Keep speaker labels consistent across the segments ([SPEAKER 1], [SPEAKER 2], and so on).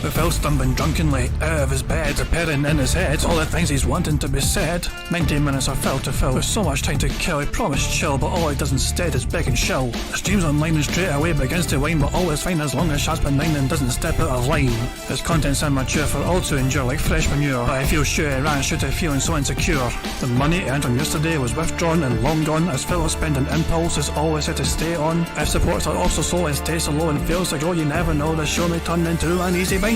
[SPEAKER 1] With Phil stumbling drunkenly out of his bed, appearing in his head all the things he's wanting to be said. 19 minutes of Phil to Phil, with so much time to kill. He promised chill, but all he does instead is beg and chill. His dreams online and straight away begins to whine, but always fine as long as Shaz benign and doesn't step out of line. His content's immature for all to endure like fresh manure, but I feel sure he ran straight to feeling so insecure. The money earned from yesterday was withdrawn and long gone, as Phil's spending impulse is always had to stay on. If supports are also slow and stays so low and fails to grow, you never know, the show may turn into an easy bingo.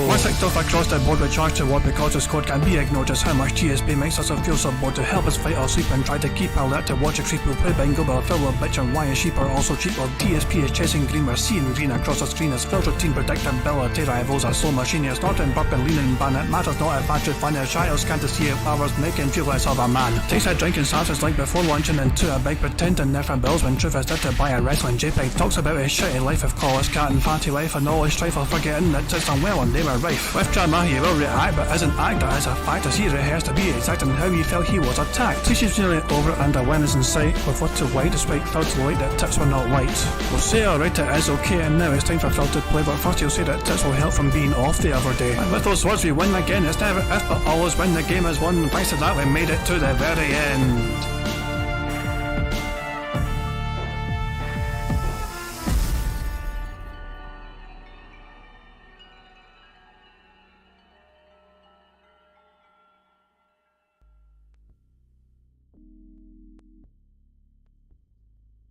[SPEAKER 1] Once licked off across the board with charge to what because his code can be ignored, just how much DSP makes us feel so bored to help us fight or sleep and try to keep alert to watch a creep will play bingo, but Phil will bitch and why his sheep are also cheap, while DSP is chasing green, we're seeing green across the screen as Phil's routine predictability rivals a slow machine. He's not in burp and leaning ban, it matters not if battery fun, his child's can't see if hours make him feel less of a man. Takes a drink and starts his like before launching into a big pretending there for bills when truth is dead to buy a wrestling JPEG. Talks about his shitty life of college cat and fatty life and all his strife of forgetting that it's unwell and they were rife. With drama he will react but isn't act, that is a fact as he rehearsed to be exact and how he felt he was attacked. She's nearly over it and a win is in sight, with what to white despite Phil's light that tips were not white. We'll say alright it is okay and now it's time for Phil to play, but first he'll say that tips will help from being off the other day. And with those words we win again, it's never if but always when the game is won. Thanks to that we made it to the very end.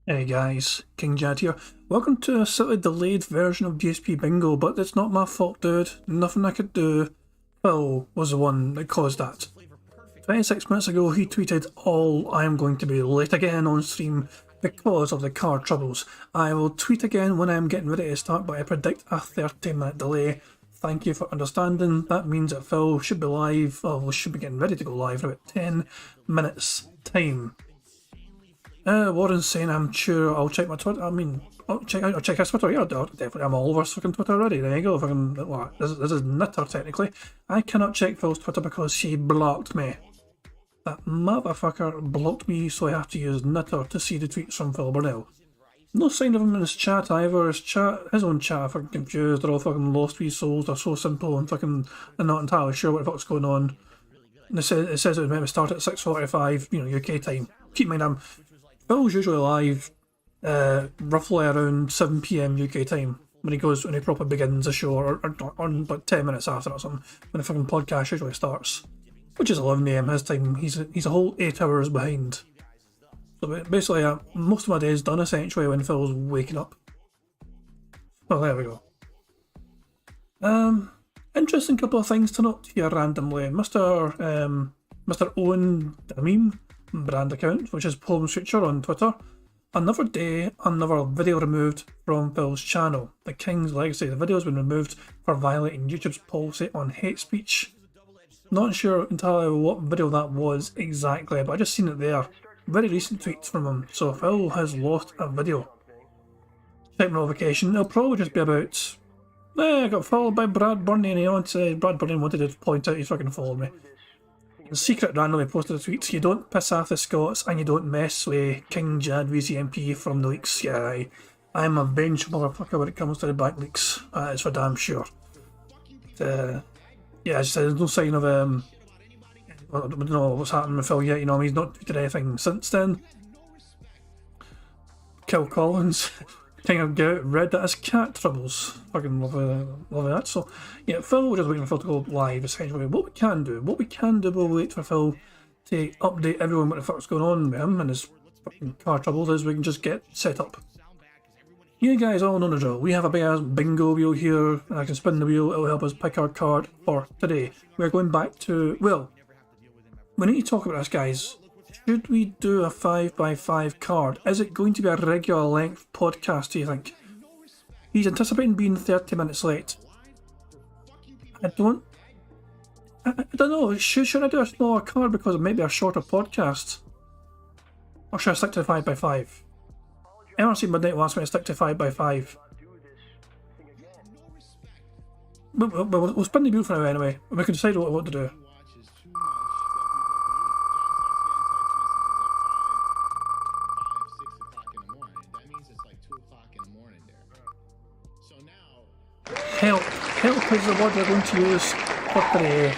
[SPEAKER 1] Hey guys, King Jad here. Welcome to a slightly delayed version of DSP Bingo, but it's not my fault, dude. Nothing I could do. Phil was the one that caused that. 26 minutes ago he tweeted, I am going to be late again on stream because of the car troubles. I will tweet again when I am getting ready to start, but I predict a 30-minute delay. Thank you for understanding. That means that Phil should be live, we should be getting ready to go live in about 10 minutes time. Warren's saying I'm sure I'll check my Twitter. I'll check his Twitter. Yeah, definitely. I'm all over fucking Twitter already. There you go. This is Knitter technically. I cannot check Phil's Twitter because he blocked me. That motherfucker blocked me, so I have to use Knitter to see the tweets from Phil Burnell. No sign of him in his chat either. His own chat, I'm fucking confused. They're all fucking lost wee souls. They're so simple and fucking I'm not entirely sure what the fuck's going on. And it says it was meant to start at 6:45, UK time. Keep in mind Phil's usually live roughly around 7 PM UK time when he probably begins the show, or about 10 minutes after or something, when the fucking podcast usually starts, which is 11 AM his time. He's a whole 8 hours behind. So basically, most of my day is done essentially when Phil's waking up. Well, there we go. Interesting couple of things to note here randomly. Mr. Owen Damim brand account, which is Poems Future on Twitter. Another day, another video removed from Phil's channel. The King's Legacy. The video has been removed for violating YouTube's policy on hate speech. Not sure entirely what video that was exactly, but I just seen it there. Very recent tweets from him. So Phil has lost a video. Check notification. It'll probably just be about, I got followed by Brad Burney, and Brad Burney wanted to point out he's fucking followed me. Secret randomly posted a tweet. You don't piss off the Scots and you don't mess with King Jad VCMP from the leaks. Yeah, I'm a bench motherfucker when it comes to the back leaks. It's for damn sure. Yeah, as I said, there's no sign of I don't know what's happening with Phil yet. He's not tweeted anything since then. Kill Collins. King of Gout read that as cat troubles. Fucking love that. So yeah, Phil, we're just waiting for Phil to go live essentially. What we can do, we'll wait for Phil to update everyone what the fuck's going on with him and his fucking car troubles, is we can just get set up. You guys all know the drill. We have a big ass bingo wheel here. I can spin the wheel, it'll help us pick our card for today. We're going back to, we need to talk about this, guys. Should we do a 5x5 card? Is it going to be a regular length podcast, do you think? He's anticipating being 30 minutes late. I don't know, should I do a smaller card because it may be a shorter podcast? Or should I stick to 5x5? MRC Midnight will ask me to stick to 5x5. We'll spin the wheel for now anyway, and we can decide what to do. Help! Help is the word we're going to use for today.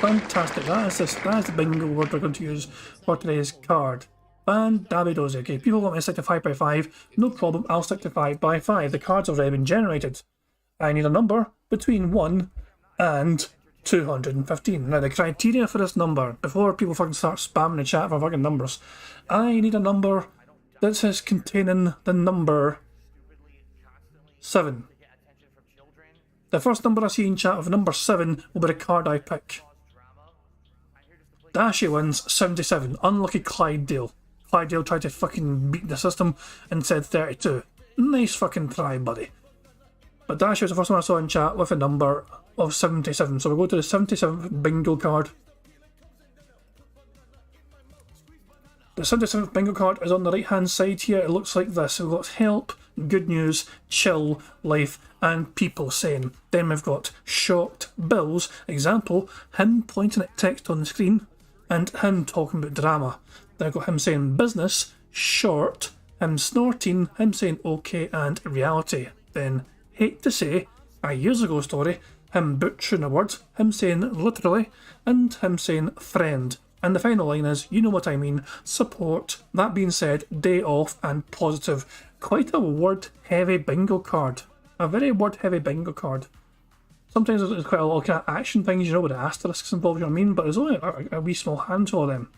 [SPEAKER 1] Fantastic, that is the bingo word we're going to use for today's card. Fandabidozy. Okay, people want me to stick to 5x5, no problem, I'll stick to 5x5. The card's already been generated. I need a number between 1 and 215. Now the criteria for this number, before people fucking start spamming the chat for fucking numbers, I need a number that says containing the number 7. The first number I see in chat of number 7 will be the card I pick. Dashy wins 77. Unlucky Clydesdale. Clydesdale tried to fucking beat the system and said 32. Nice fucking try, buddy. But Dashy was the first one I saw in chat with a number of 77. So we'll go to the 77th bingo card. The 77th bingo card is on the right hand side here. It looks like this. We've got help, good news, chill, life, and people saying. Then we've got shocked, bills, example, him pointing at text on the screen, and him talking about drama. Then I've got him saying business, short, him snorting, him saying okay, and reality. Then hate to say, a years ago story, him butchering a word, him saying literally, and him saying friend. And the final line is, you know what I mean, support. That being said, day off and positive. Quite a word-heavy bingo card. A very word-heavy bingo card. Sometimes there's quite a lot of kind of action things, you know, with the asterisks involved, you know what I mean? But there's only a wee small handful of them.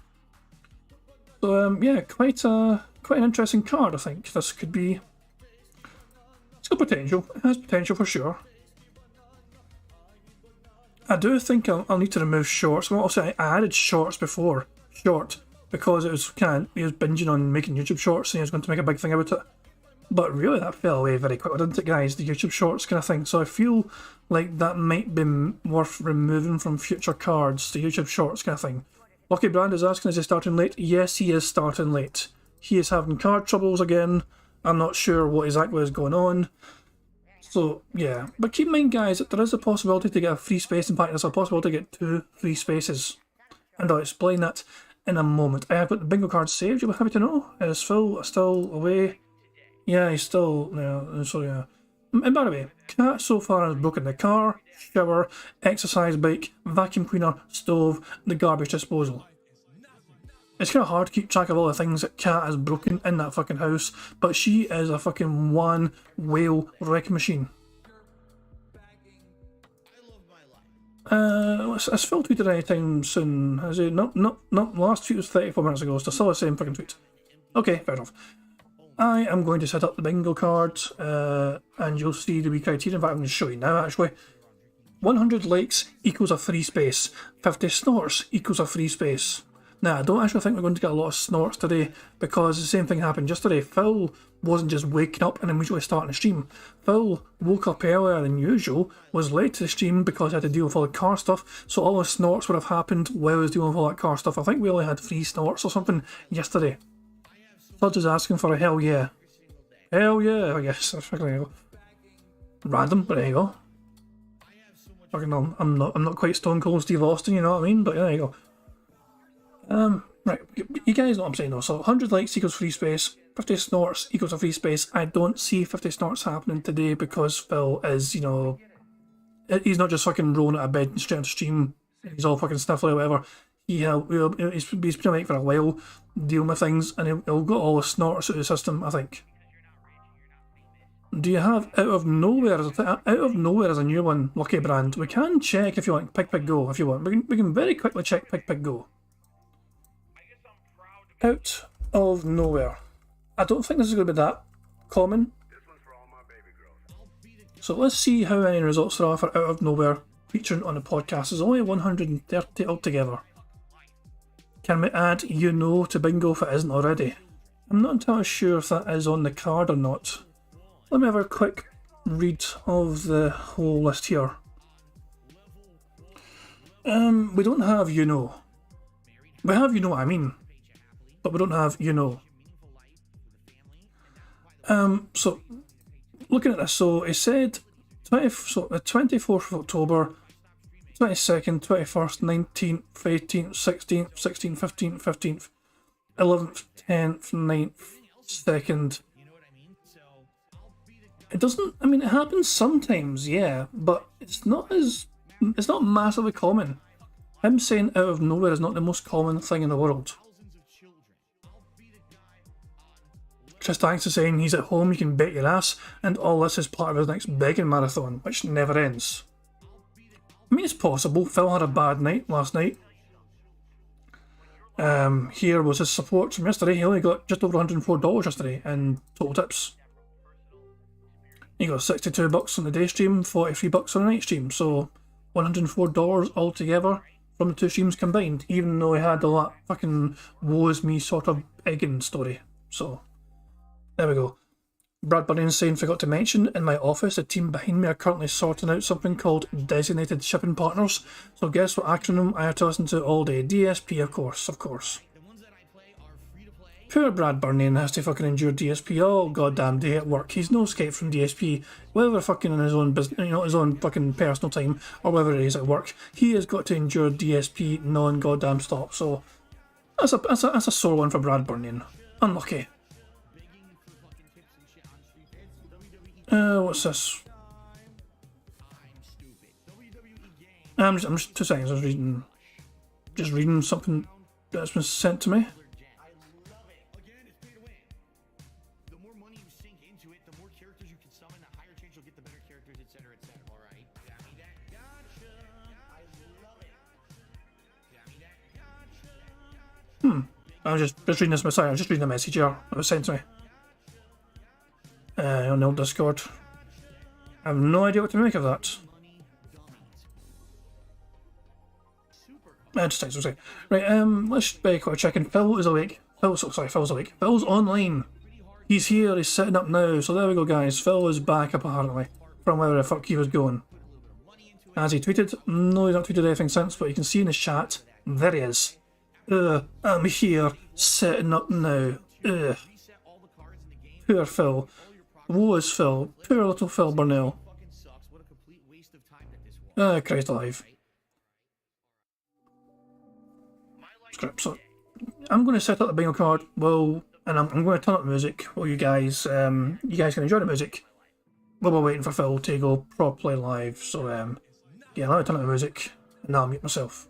[SPEAKER 1] So, yeah, quite an interesting card, I think. This could be... It's got potential. It has potential for sure. I do think I'll need to remove shorts. Well, also, I added shorts before. Short. Because it was he was binging on making YouTube shorts and he was going to make a big thing about it. But really, that fell away very quickly, didn't it, guys? The YouTube shorts kind of thing. So I feel like that might be worth removing from future cards. The YouTube shorts kind of thing. Lucky Brand is asking, is he starting late? Yes, he is starting late. He is having card troubles again. I'm not sure what exactly is going on. So, yeah. But keep in mind, guys, that there is a possibility to get a free space. In fact, there's a possibility to get 2 free spaces. And I'll explain that in a moment. I have got the bingo card saved, you'll be happy to know. Is Phil still away? Yeah, he's still... Yeah, so yeah. And by the way, Cat so far has broken the car, shower, exercise bike, vacuum cleaner, stove, the garbage disposal. It's kind of hard to keep track of all the things that Cat has broken in that fucking house, but she is a fucking one whale wrecking machine. Has Phil tweeted anytime soon? Has he? No, last tweet was 34 minutes ago, so still the same fucking tweet. Okay, fair enough. I am going to set up the bingo card, and you'll see the wee criteria. In fact, I'm going to show you now, actually. 100 likes equals a free space. 50 snorts equals a free space. Now, I don't actually think we're going to get a lot of snorts today, because the same thing happened yesterday. Phil wasn't just waking up and immediately starting the stream. Phil woke up earlier than usual, was late to the stream because he had to deal with all the car stuff, so all the snorts would have happened while he was dealing with all that car stuff. I think we only had 3 snorts or something yesterday. Fudge is asking for a hell yeah. Hell yeah, I guess. That's fucking random, but there you go. Fucking I'm not quite Stone Cold Steve Austin, you know what I mean? But there you go. Right, you guys know what I'm saying though. So 100 likes equals free space, 50 snorts equals a free space. I don't see 50 snorts happening today because Phil is, you know, he's not just fucking rolling out of bed and straight on stream. He's all fucking sniffly or whatever. He's been awake for a while, dealing with things, and he'll got all the snorts out of the system, I think. Do you have Out of Nowhere as a new one, Lucky Brand? We can check if you want Pig Go, if you want. We can very quickly check Pig Go. Out of Nowhere. I don't think this is going to be that common. So let's see how many results there are for Out of Nowhere featuring on the podcast. There's only 130 altogether. Can we add you know to bingo if it isn't already? I'm not entirely sure if that is on the card or not. Let me have a quick read of the whole list here. We don't have you know. We have you know what I mean, but we don't have you know. So looking at this, so it said the 24th of October, 22nd, 21st, 19th, 18th, 16th, 16th, 15th, 15th, 11th, 10th, 9th, 2nd. It doesn't, I mean, it happens sometimes, yeah, but it's not massively common. Him saying out of nowhere is not the most common thing in the world. Chris Tanks is saying he's at home, you can bet your ass, and all this is part of his next begging marathon, which never ends. I mean, it's possible. Phil had a bad night last night. Here was his support from yesterday. He only got just over $104 yesterday in total tips. He got $62 on the day stream, $43 on the night stream, so $104 altogether from the two streams combined, even though he had all that fucking woe is me sort of egging story. So, there we go. Brad Bunyan saying, forgot to mention, in my office, the team behind me are currently sorting out something called Designated Shipping Partners. So guess what acronym I have to listen to all day? DSP, of course, of course. Poor Brad Bunyan has to fucking endure DSP all goddamn day at work. He's no escape from DSP, whether fucking in his own business, you know, his own fucking personal time, or whether it is at work. He has got to endure DSP non-goddamn stop. So that's a sore one for Brad Bunyan. Unlucky. What's this? I'm just 2 seconds. I was just reading something that's been sent to me. I was just reading this. Sorry, I was just reading a message here that was sent to me. On the old Discord. I have no idea what to make of that. Just text, okay. Right, let's be quick checking. Phil is awake. Phil's awake. Phil's online. He's here, he's sitting up now. So there we go, guys. Phil is back up apparently from wherever the fuck he was going. Has he tweeted? No, he's not tweeted anything since, but you can see in his chat. There he is. I'm here, sitting up now. Poor Phil. Woe is Phil. Poor little Phil Burnell. Christ alive. Script. So, I'm going to set up the bingo card. Well, and I'm going to turn up the music. Well, you guys can enjoy the music. While we're waiting for Phil to go properly live. So, yeah, let me turn up the music, and now I'll mute myself.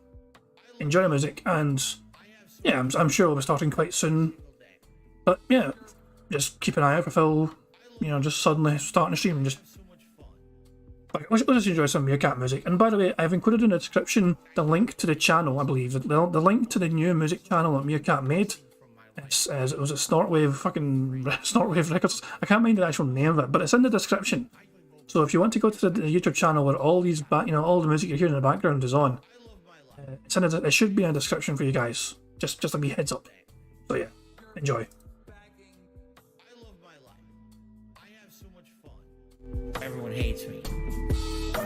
[SPEAKER 1] Enjoy the music, and yeah, I'm sure we'll be starting quite soon. But yeah, just keep an eye out for Phil. You know, just suddenly starting the stream and just... Let's just enjoy some Meerkat music. And by the way, I've included in the description the link to the channel, I believe. The link to the new music channel that Meerkat made. It was a Snortwave Records. I can't mind the actual name of it, but it's in the description. So if you want to go to the YouTube channel where all these, all the music you're hearing in the background is on, it should be in the description for you guys. Just a wee heads up. So yeah, enjoy.
[SPEAKER 2] Everyone hates me. I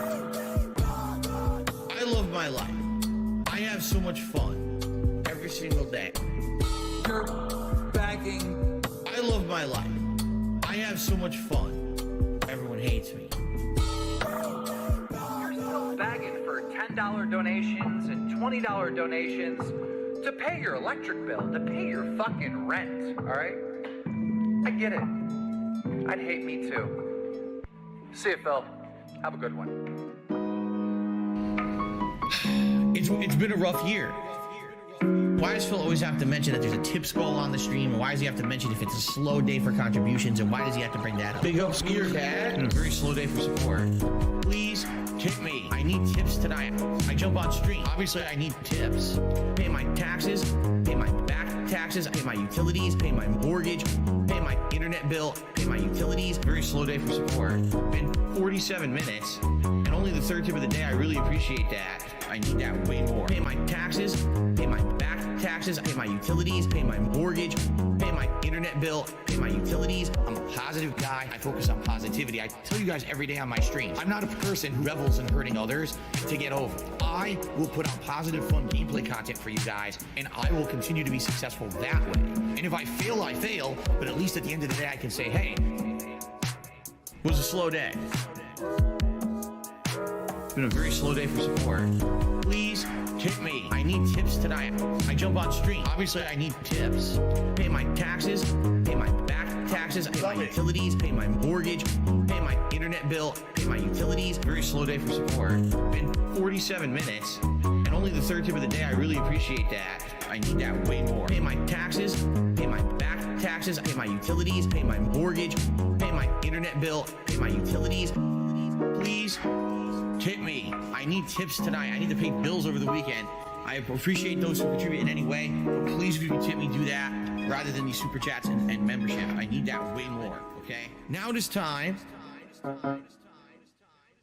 [SPEAKER 2] love my life. I have so much fun every single day. You're bagging. I love my life. I have so much fun. Everyone hates me.
[SPEAKER 3] You're still bagging for $10 donations and $20 donations to pay your electric bill, to pay your fucking rent, alright? I get it. I'd hate me too. See you, Phil. Have a good one.
[SPEAKER 2] It's been a rough year. Why does Phil always have to mention that there's a tips goal on the stream? And why does he have to mention if it's a slow day for contributions? And why does he have to bring that up? Big ups, Meerkat. And a very slow day for support. Please tip me. I need tips tonight. I jump on stream. Obviously, I need tips. Pay my taxes. Pay my back taxes. Pay my utilities. Pay my mortgage. Pay my internet bill. Pay my utilities. Very slow day for support. Been 47 minutes. And only the third tip of the day. I really appreciate that. I need that way more. Pay my taxes. Pay my back taxes. Pay my utilities. Pay my mortgage. Pay my internet bill. Pay my utilities. I'm a positive guy. I focus on positivity. I tell you guys every day on my streams, I'm not a person who revels in hurting others to get over. I will put out positive, fun gameplay content for you guys, and I will continue to be successful that way. And if I fail, I fail, but at least at the end of the day, I can say, hey, it was a slow day. It's been a very slow day for support. Please tip me. I need tips tonight. I jump on stream. Obviously, I need tips. Pay my taxes. Pay my back taxes, I pay my utilities, pay my mortgage, pay my internet bill, pay my utilities. Very slow day for support. Been 47 minutes, and only the third tip of the day. I really appreciate that. I need that way more. Pay my taxes, pay my back taxes, I pay my utilities, pay my mortgage, pay my internet bill, pay my utilities. Please tip me. I need tips tonight. I need to pay bills over the weekend. I appreciate those who contribute in any way, but please, if you can tip me, do that rather than these super chats and membership. I need that way more, okay? Now it is time.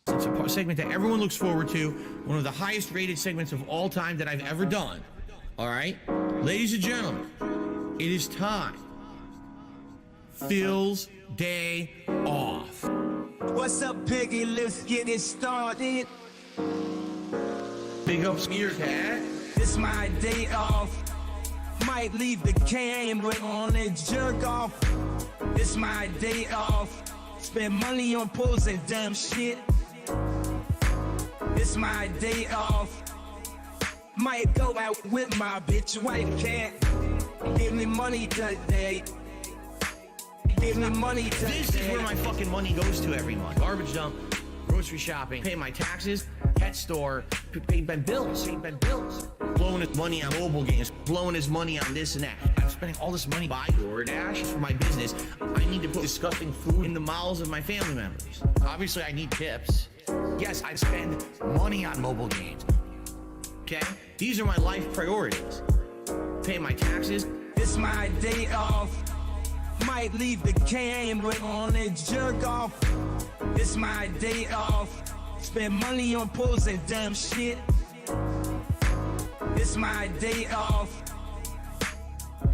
[SPEAKER 2] It's a segment that everyone looks forward to, one of the highest rated segments of all time that I've ever done. All right? Ladies and gentlemen, it is time. Phil's day off.
[SPEAKER 4] What's up, Piggy? Let's get it started.
[SPEAKER 2] Big up Smear Cat.
[SPEAKER 4] It's my day off. Might leave the camera on and jerk off. It's my day off. Spend money on pools and dumb shit. It's my day off. Might go out with my bitch wife cat. Give me money today. Give me money today.
[SPEAKER 2] This is where my fucking money goes to every month. Garbage dump, grocery shopping, pay my taxes, pet store, pay my bills, blowing his money on mobile games, blowing his money on this and that. I'm spending all this money by DoorDash for my business. I need to put disgusting food in the mouths of my family members. Obviously, I need tips. Yes, I spend money on mobile games. Okay? These are my life priorities. Pay my taxes.
[SPEAKER 4] It's my day off. Might leave the camera on and jerk off. It's my day off. Spend money on pools and dumb shit. It's my day off.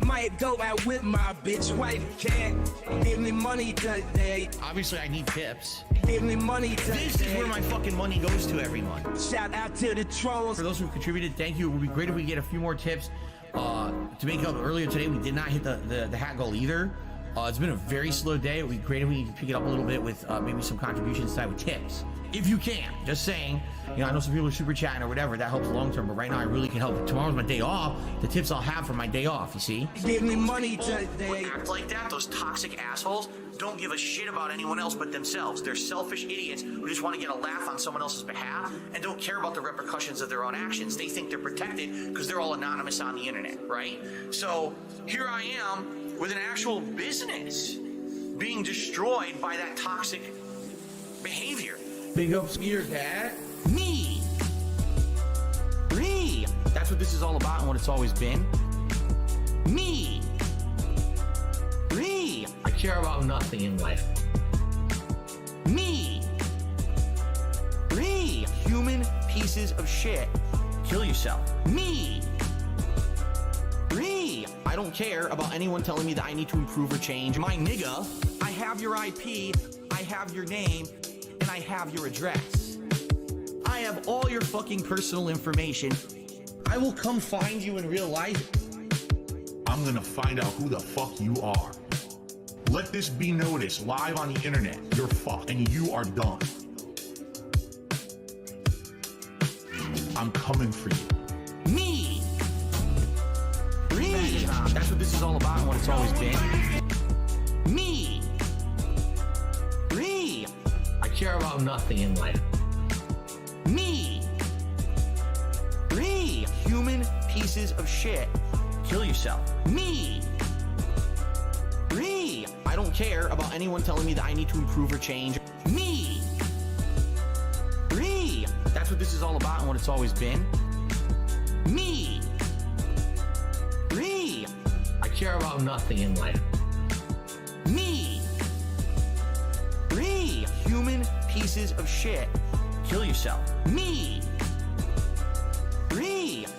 [SPEAKER 4] Might go out with my bitch wife cat. Give me money today.
[SPEAKER 2] Obviously, I need tips.
[SPEAKER 4] Give me money today.
[SPEAKER 2] This is where my fucking money goes to every month.
[SPEAKER 4] Shout out to the trolls.
[SPEAKER 2] For those who contributed, thank you. It would be great if we get a few more tips. To make up earlier today, we did not hit the hat goal either. It's been a very slow day. It would be great if we could pick it up a little bit with maybe some contributions tonight with tips. If you can. Just saying. You know, I know some people are super chatting or whatever. That helps long term. But right now, I really can help. Tomorrow's my day off. The tips I'll have for my day off, you see?
[SPEAKER 4] Give me money today.
[SPEAKER 2] Act like that. Those toxic assholes don't give a shit about anyone else but themselves. They're selfish idiots who just want to get a laugh on someone else's behalf and don't care about the repercussions of their own actions. They think they're protected because they're all anonymous on the internet, right? So here I am with an actual business being destroyed by that toxic behavior. Big up Smear Cat. Me. That's what this is all about and what it's always been. Me. I care about nothing in life. Me. Human pieces of shit. Kill yourself. Me. I don't care about anyone telling me that I need to improve or change. My nigga, I have your IP, I have your name, and I have your address. I have all your fucking personal information. I will come find you in real life.
[SPEAKER 5] I'm gonna find out who the fuck you are. Let this be noticed live on the internet. You're fucked and you are done. I'm coming for you.
[SPEAKER 2] Me. That's what this is all about and what it's always been. Me. I care about nothing in life. Me. Human pieces of shit. Kill yourself. Me. I don't care about anyone telling me that I need to improve or change. Me. That's what this is all about and what it's always been. Me. I care about nothing in life. Me. Human pieces of shit. Kill yourself. Me.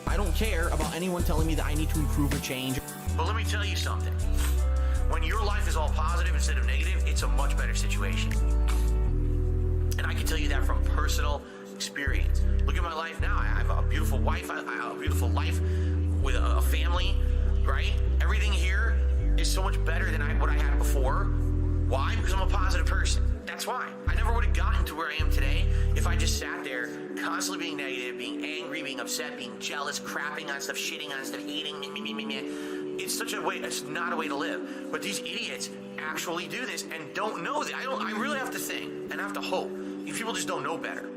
[SPEAKER 2] I don't care about anyone telling me that I need to improve or change. But let me tell you something. When your life is all positive instead of negative, it's a much better situation. And I can tell you that from personal experience. Look at my life now. I have a beautiful wife. I have a beautiful life with a family, right? Everything here is so much better than what I had before. Why? Because I'm a positive person. That's why. I never would have gotten to where I am today if I just sat there constantly being negative, being angry, being upset, being jealous, crapping on stuff, shitting on stuff, hating, it's such a way, it's not a way to live. But these idiots actually do this and don't know that. I really have to think and have to hope. These people just don't know better.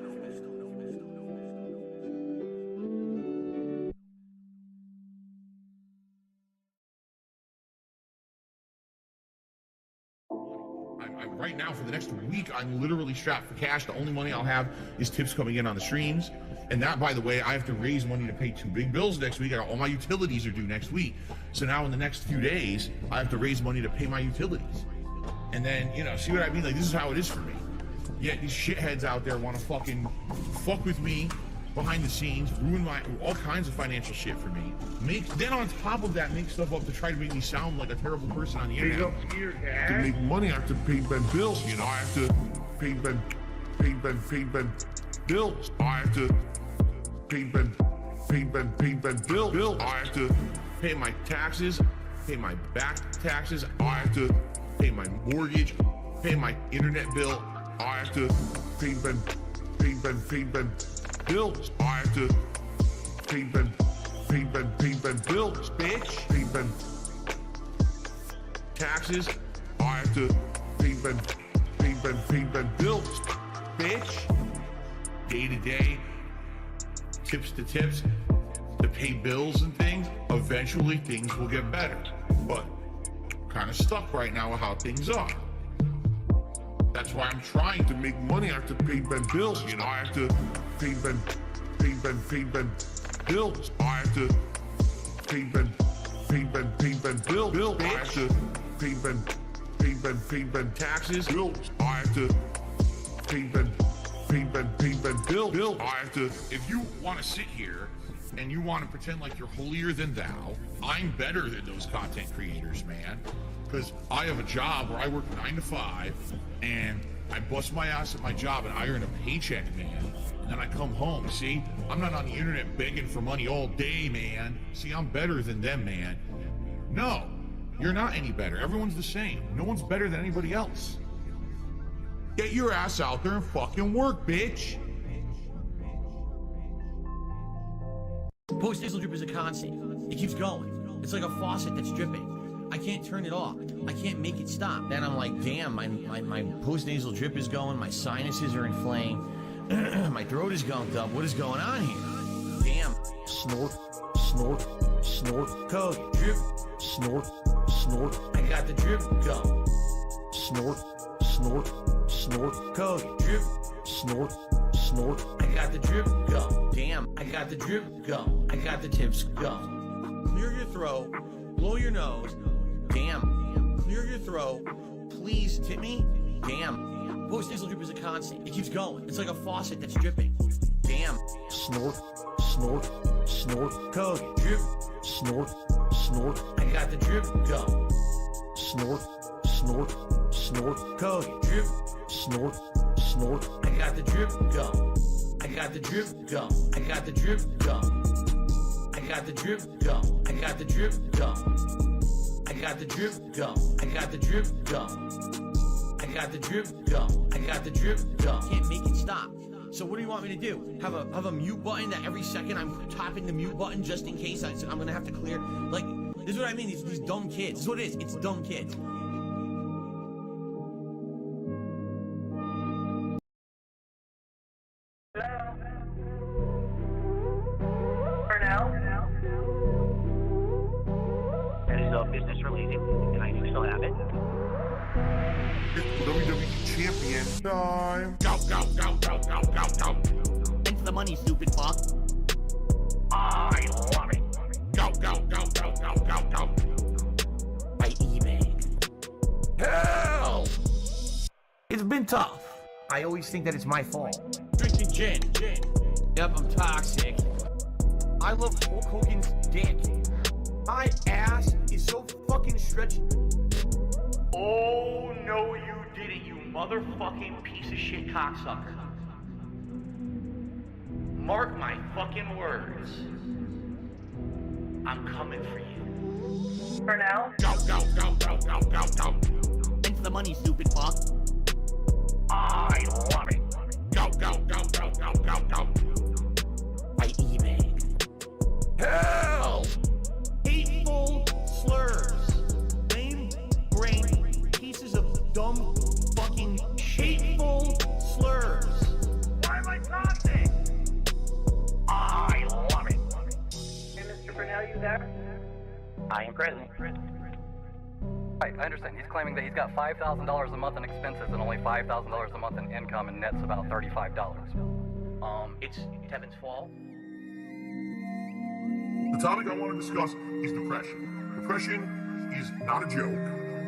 [SPEAKER 5] Right now, for the next week, I'm literally strapped for cash. The only money I'll have is tips coming in on the streams. And that, by the way, I have to raise money to pay 2 big bills next week. All my utilities are due next week. So now in the next few days, I have to raise money to pay my utilities. And then, you know, see what I mean? Like, this is how it is for me. Yet these shitheads out there want to fucking fuck with me behind the scenes, ruin all kinds of financial shit for me. Then on top of that, make stuff up to try to make me sound like a terrible person on the internet.
[SPEAKER 6] To make money, I have to pay Ben bills. You know, I have to pay Ben bills. I have to pay Ben bills. I have to
[SPEAKER 5] Pay my taxes, pay my back taxes. I have to pay my mortgage, pay my internet bill. I have to pay Ben bills. I have to pay Ben bills, bitch. Pay Ben taxes. I have to pay Ben bills, bitch. Day to day, tips to tips, to pay bills and things. Eventually things will get better. But kind of stuck right now with how things are. That's why I'm trying to make money. I have to pay Ben bills. You know, I have to pay Ben bills. I have to pay Ben bills. I have to pay Ben taxes. Bills. I have to pay Ben bills. I have to. If you want to sit here and you want to pretend like you're holier than thou, I'm better than those content creators, man. Because I have a job where I work 9 to 5 and I bust my ass at my job and I earn a paycheck, man. And then I come home. See, I'm not on the internet begging for money all day, man. See, I'm better than them, man. No, you're not any better. Everyone's the same. No one's better than anybody else. Get your ass out there and fucking work, bitch.
[SPEAKER 2] Post-nasal drip is a constant. It keeps going. It's like a faucet that's dripping. I can't turn it off. I can't make it stop. Then I'm like, damn, my post-nasal drip is going. My sinuses are inflamed. My throat is gunked up. What is going on here? Damn. Snort, snort, snort. Code. Drip. Snort, snort. I got the drip go. Snort, snort, snort. Code. Drip. Snort, snort. I got the drip go. Damn. I got the drip go. I got the tips go. Clear your throat. Blow your nose. Damn. Clear your throat. Please tip me. Damn. Post-nasal drip is a constant. It keeps going. It's like a faucet that's dripping. Damn. Snort, snort, snort. Code. Drip. Snort, snort. I got the drip go. Snort, snort, snort. Code. Drip. Snort, snort. I got the drip go. I got the drip go. I got the drip go. I got the drip go. I got the drip go. I got the drip go. I got the drip go. I got the drip go. I got the drip go. Can't make it stop. So what do you want me to do? Have a mute button that every second I'm tapping the mute button just in case I'm gonna have to clear? Like, this is what I mean. These dumb kids. This is what it is. It's dumb kids.
[SPEAKER 7] Business related, and I do still have it.
[SPEAKER 6] It's WWE champion time.
[SPEAKER 5] Go, go, go, go, go, go, go.
[SPEAKER 7] Thanks for the money, stupid fuck.
[SPEAKER 5] I love it. Go, go, go, go, go, go, go.
[SPEAKER 7] By eBay.
[SPEAKER 2] Hell! It's been tough. I always think that it's my fault. Drinking gin. Yep, I'm toxic. I love Hulk Hogan's dick. My ass is so fucking stretched. Oh, no, you didn't, you motherfucking piece of shit cocksucker. Mark my fucking words. I'm coming for you.
[SPEAKER 3] For now?
[SPEAKER 5] Go, go, go, go, go, go, go.
[SPEAKER 7] Thanks for the money, stupid fuck.
[SPEAKER 5] I love it. Go, go, go, go.
[SPEAKER 2] By eBay. Hell! Hateful slurs. Lame brain pieces of dumb fucking hateful slurs. Why am I talking? I love it.
[SPEAKER 3] Hey, Mr. Brunel, you there?
[SPEAKER 7] I am present.
[SPEAKER 8] Right, I understand. He's claiming that he's got $5,000 a month in expenses and only $5,000 a month in income, and net's about $35.
[SPEAKER 7] It's Tevin's fault.
[SPEAKER 5] The topic I want to discuss is depression. Depression is not a joke.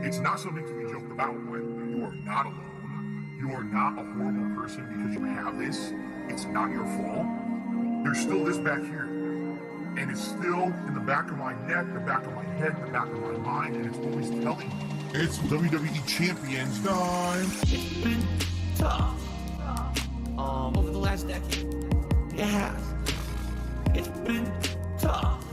[SPEAKER 5] It's not something to be joked about with. You are not alone. You are not a horrible person because you have this. It's not your fault. There's still this back here. And it's still in the back of my neck, the back of my head, the back of my mind, and it's always telling me. It's WWE Champions time.
[SPEAKER 2] It's been tough. Over the last decade. It has. It's been tough.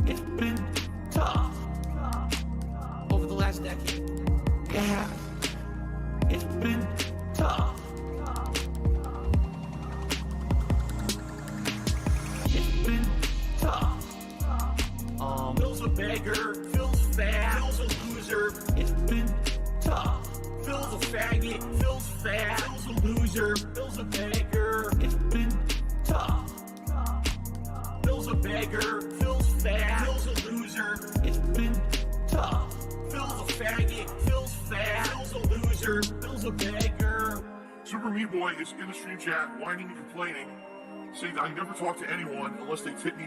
[SPEAKER 2] It's been tough. Over the last decade. It has. It's been tough. It's been tough. Phil's a beggar. Phil's fat. Phil's a loser. It's been tough. Phil's a faggot. Phil's fat. Phil's a loser. Phil's a beggar. It's been tough. Phil's a beggar. Phil's fat. Phil's a loser. It's been tough. Phil's a faggot. Phil's fat. Phil's a loser. Phil's a beggar.
[SPEAKER 5] Super Meat Boy is in the stream chat, whining and complaining, saying that I never talk to anyone unless they tip me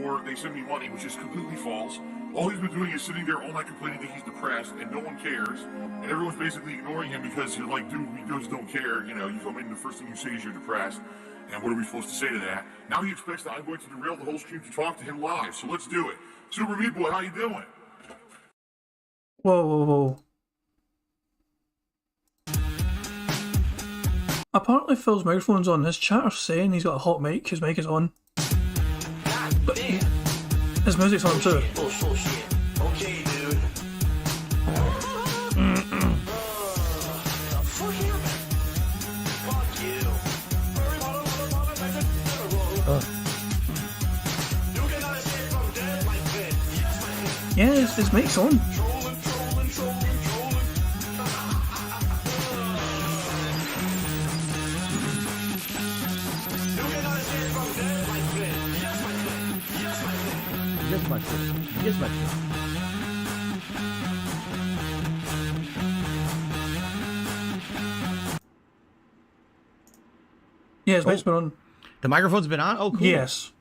[SPEAKER 5] or they send me money, which is completely false. All he's been doing is sitting there all night complaining that he's depressed and no one cares. And everyone's basically ignoring him because you're like, dude, we just don't care. You know, you come in, the first thing you say is you're depressed. And what are we supposed to say to that? Now he expects that I'm going to derail the whole stream to talk to him live. So let's do it. Super Meat Boy, how you doing?
[SPEAKER 1] Whoa, whoa, whoa. Apparently Phil's microphone's on. His chatter's saying he's got a hot mic, his mic is on. But his music's on too.
[SPEAKER 4] Okay, dude. Fuck you.
[SPEAKER 1] Yeah, his mic's on.
[SPEAKER 2] Yes, my
[SPEAKER 1] Yeah, his mic's been on.
[SPEAKER 2] The microphone's been on? Oh, cool.
[SPEAKER 1] Yes.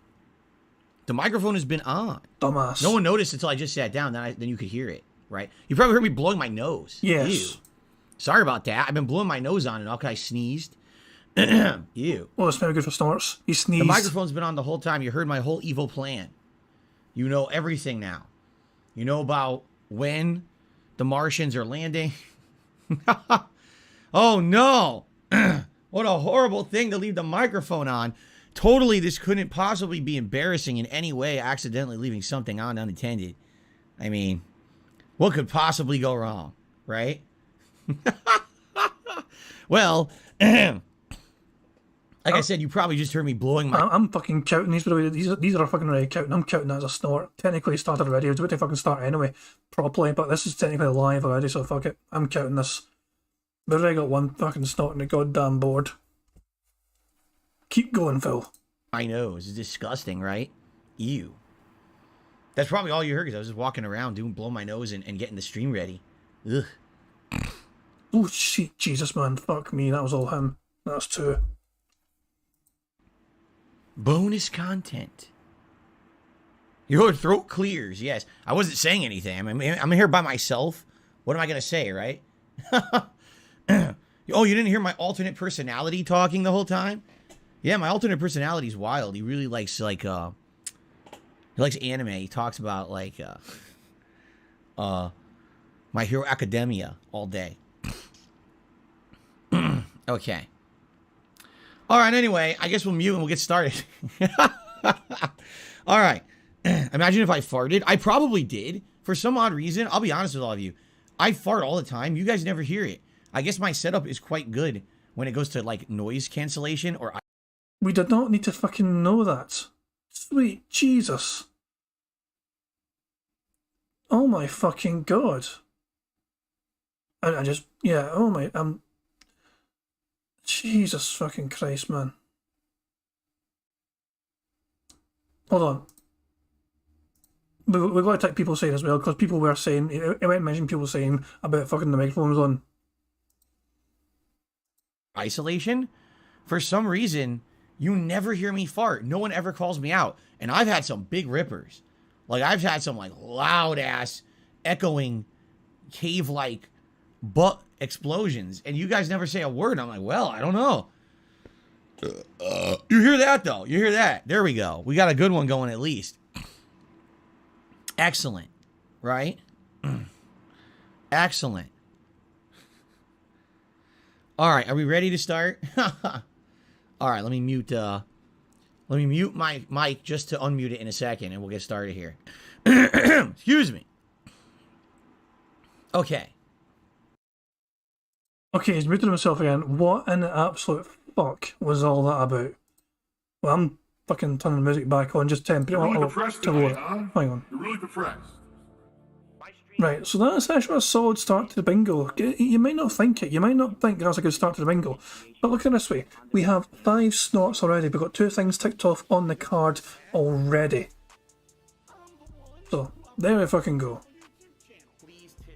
[SPEAKER 2] The microphone has been on.
[SPEAKER 1] Dumbass.
[SPEAKER 2] No one noticed until I just sat down. Then you could hear it, right? You probably heard me blowing my nose.
[SPEAKER 1] Yes.
[SPEAKER 2] Ew. Sorry about that. I've been blowing my nose on and all because I sneezed. Ew.
[SPEAKER 1] Well, it's maybe good for snorts. He sneezed.
[SPEAKER 2] The microphone's been on the whole time. You heard my whole evil plan. You know everything now. You know about when the Martians are landing. Oh, no. What a horrible thing to leave the microphone on. Totally, this couldn't possibly be embarrassing in any way, accidentally leaving something on unattended. I mean, what could possibly go wrong, right? Well, like I said, you probably just heard me blowing my...
[SPEAKER 1] I'm fucking counting these, by the way. These are fucking already counting. I'm counting that as a snort. Technically it started already. I was about to fucking start anyway, properly, but this is technically live already, so fuck it. I'm counting this. We've already got one fucking snort on the goddamn board. Keep going, Phil.
[SPEAKER 2] My nose is disgusting, right? Ew. That's probably all you heard because I was just walking around blowing my nose and getting the stream ready. Ugh.
[SPEAKER 1] Oh shit, Jesus man, fuck me, that was all him. That's two.
[SPEAKER 2] Bonus content. Your throat clears, yes. I wasn't saying anything. I'm here by myself. What am I going to say, right? Oh, you didn't hear my alternate personality talking the whole time? Yeah, my alternate personality is wild. He really likes, like, he likes anime. He talks about, like, My Hero Academia all day. Okay. All right, anyway, I guess we'll mute and we'll get started. All right. Imagine if I farted. I probably did. For some odd reason, I'll be honest with all of you. I fart all the time. You guys never hear it. I guess my setup is quite good when it goes to like noise cancellation or...
[SPEAKER 1] We did not need to fucking know that. Sweet Jesus. Oh my fucking God. I just, yeah, oh my, Jesus fucking Christ, man. Hold on. We've got to take people saying as well, because people were saying, it went mention people saying about fucking the microphones on.
[SPEAKER 2] Isolation? For some reason, you never hear me fart. No one ever calls me out. And I've had some big rippers. Like, I've had some, like, loud-ass, echoing, cave-like butt explosions. And you guys never say a word. I'm like, well, I don't know. You hear that, though. You hear that. There we go. We got a good one going at least. Excellent. Right? Excellent. All right. Are we ready to start? All right. Let me mute my mic just to unmute it in a second, and we'll get started here. Excuse me. Okay.
[SPEAKER 1] Okay, he's muted himself again. What in the absolute fuck was all that about? Well, I'm fucking turning the music back on, just 10.
[SPEAKER 6] You're really depressed tonight, huh?
[SPEAKER 1] Hang on.
[SPEAKER 6] You're really depressed.
[SPEAKER 1] Right, so that's actually a solid start to the bingo. You might not think it. You might not think that's a good start to the bingo. But look at it this way. We have 5 snorts already. We've got 2 things ticked off on the card already. So, there we fucking go.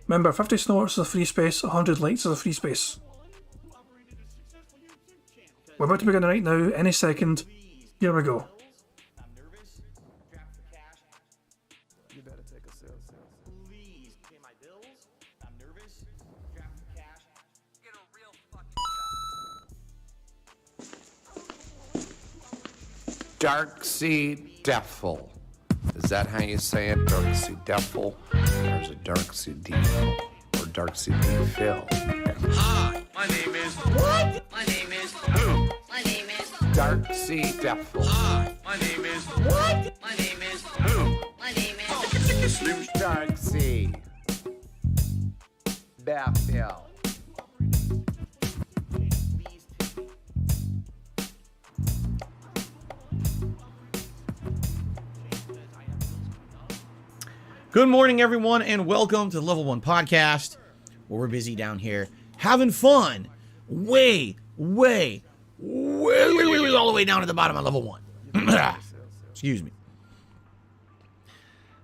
[SPEAKER 1] Remember, 50 snorts is a free space, 100 likes is a free space. We're about to begin right now, any second. Here we go.
[SPEAKER 9] Darksea Devil. Is that how you say it? Darksea Devil? There's a Darksea Devil. Or Darksea Devil.
[SPEAKER 4] Hi, my name is... What? My name is... Who? My name is...
[SPEAKER 9] Darksea Devil.
[SPEAKER 4] Hi, my name is... What? My name is... Who? My name is...
[SPEAKER 9] Darksea Devil.
[SPEAKER 2] Good morning, everyone, and welcome to the Level 1 podcast, where we're busy down here having fun way, all the way down at the bottom of Level 1. Excuse me.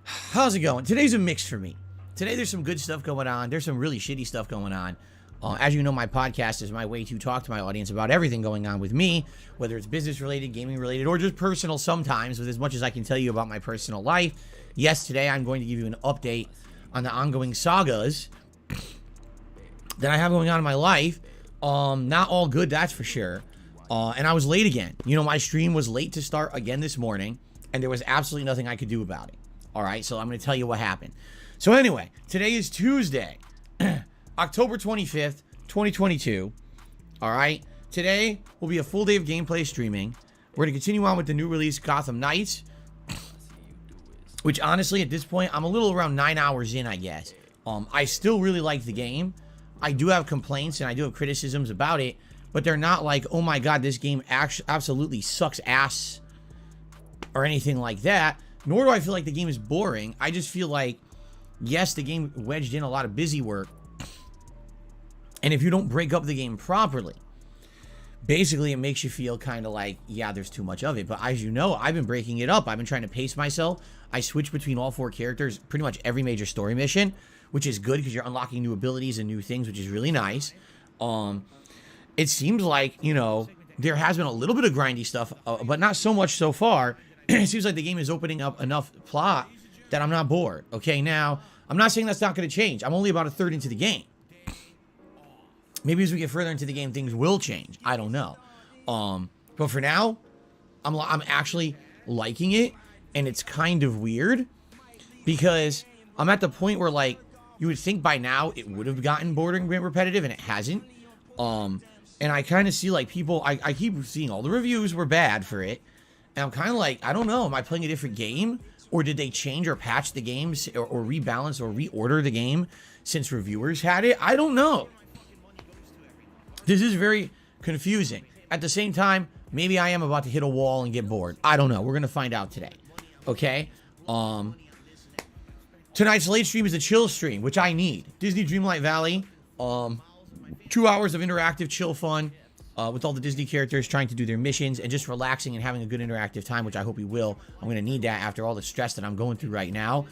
[SPEAKER 2] How's it going? Today's a mix for me. Today there's some good stuff going on. There's some really shitty stuff going on. As you know, my podcast is my way to talk to my audience about everything going on with me, whether it's business-related, gaming-related, or just personal sometimes, with as much as I can tell you about my personal life. Yes, today I'm going to give you an update on the ongoing sagas that I have going on in my life. Not all good, that's for sure. And I was late again. You know, my stream was late to start again this morning, and there was absolutely nothing I could do about it. All right, so I'm going to tell you what happened. So anyway, today is Tuesday, October 25th, 2022. All right, today will be a full day of gameplay streaming. We're going to continue on with the new release, Gotham Knights, which honestly, at this point, I'm a little around 9 hours in, I guess. I still really like the game. I do have complaints and I do have criticisms about it, but they're not like, oh my god, this game absolutely sucks ass or anything like that. Nor do I feel like the game is boring. I just feel like, yes, the game wedged in a lot of busy work. And if you don't break up the game properly, basically it makes you feel kind of like, yeah, there's too much of it. But as you know, I've been breaking it up. I've been trying to pace myself. I switch between all 4 characters pretty much every major story mission, which is good because you're unlocking new abilities and new things, which is really nice. It seems like, you know, there has been a little bit of grindy stuff, but not so much so far. It seems like the game is opening up enough plot that I'm not bored. Okay, now, I'm not saying that's not going to change. I'm only about a third into the game. Maybe as we get further into the game, things will change. I don't know. But for now, I'm actually liking it. And it's kind of weird because I'm at the point where, like, you would think by now it would have gotten boring and repetitive, and it hasn't. And I kind of see, like, people, I keep seeing all the reviews were bad for it. And I'm kind of like, I don't know, am I playing a different game? Or did they change or patch the games or rebalance or reorder the game since reviewers had it? I don't know. This is very confusing. At the same time, maybe I am about to hit a wall and get bored. I don't know. We're going to find out today. Okay? Tonight's late stream is a chill stream, which I need. Disney Dreamlight Valley. 2 hours of interactive chill fun with all the Disney characters trying to do their missions and just relaxing and having a good interactive time, which I hope we will. I'm going to need that after all the stress that I'm going through right now.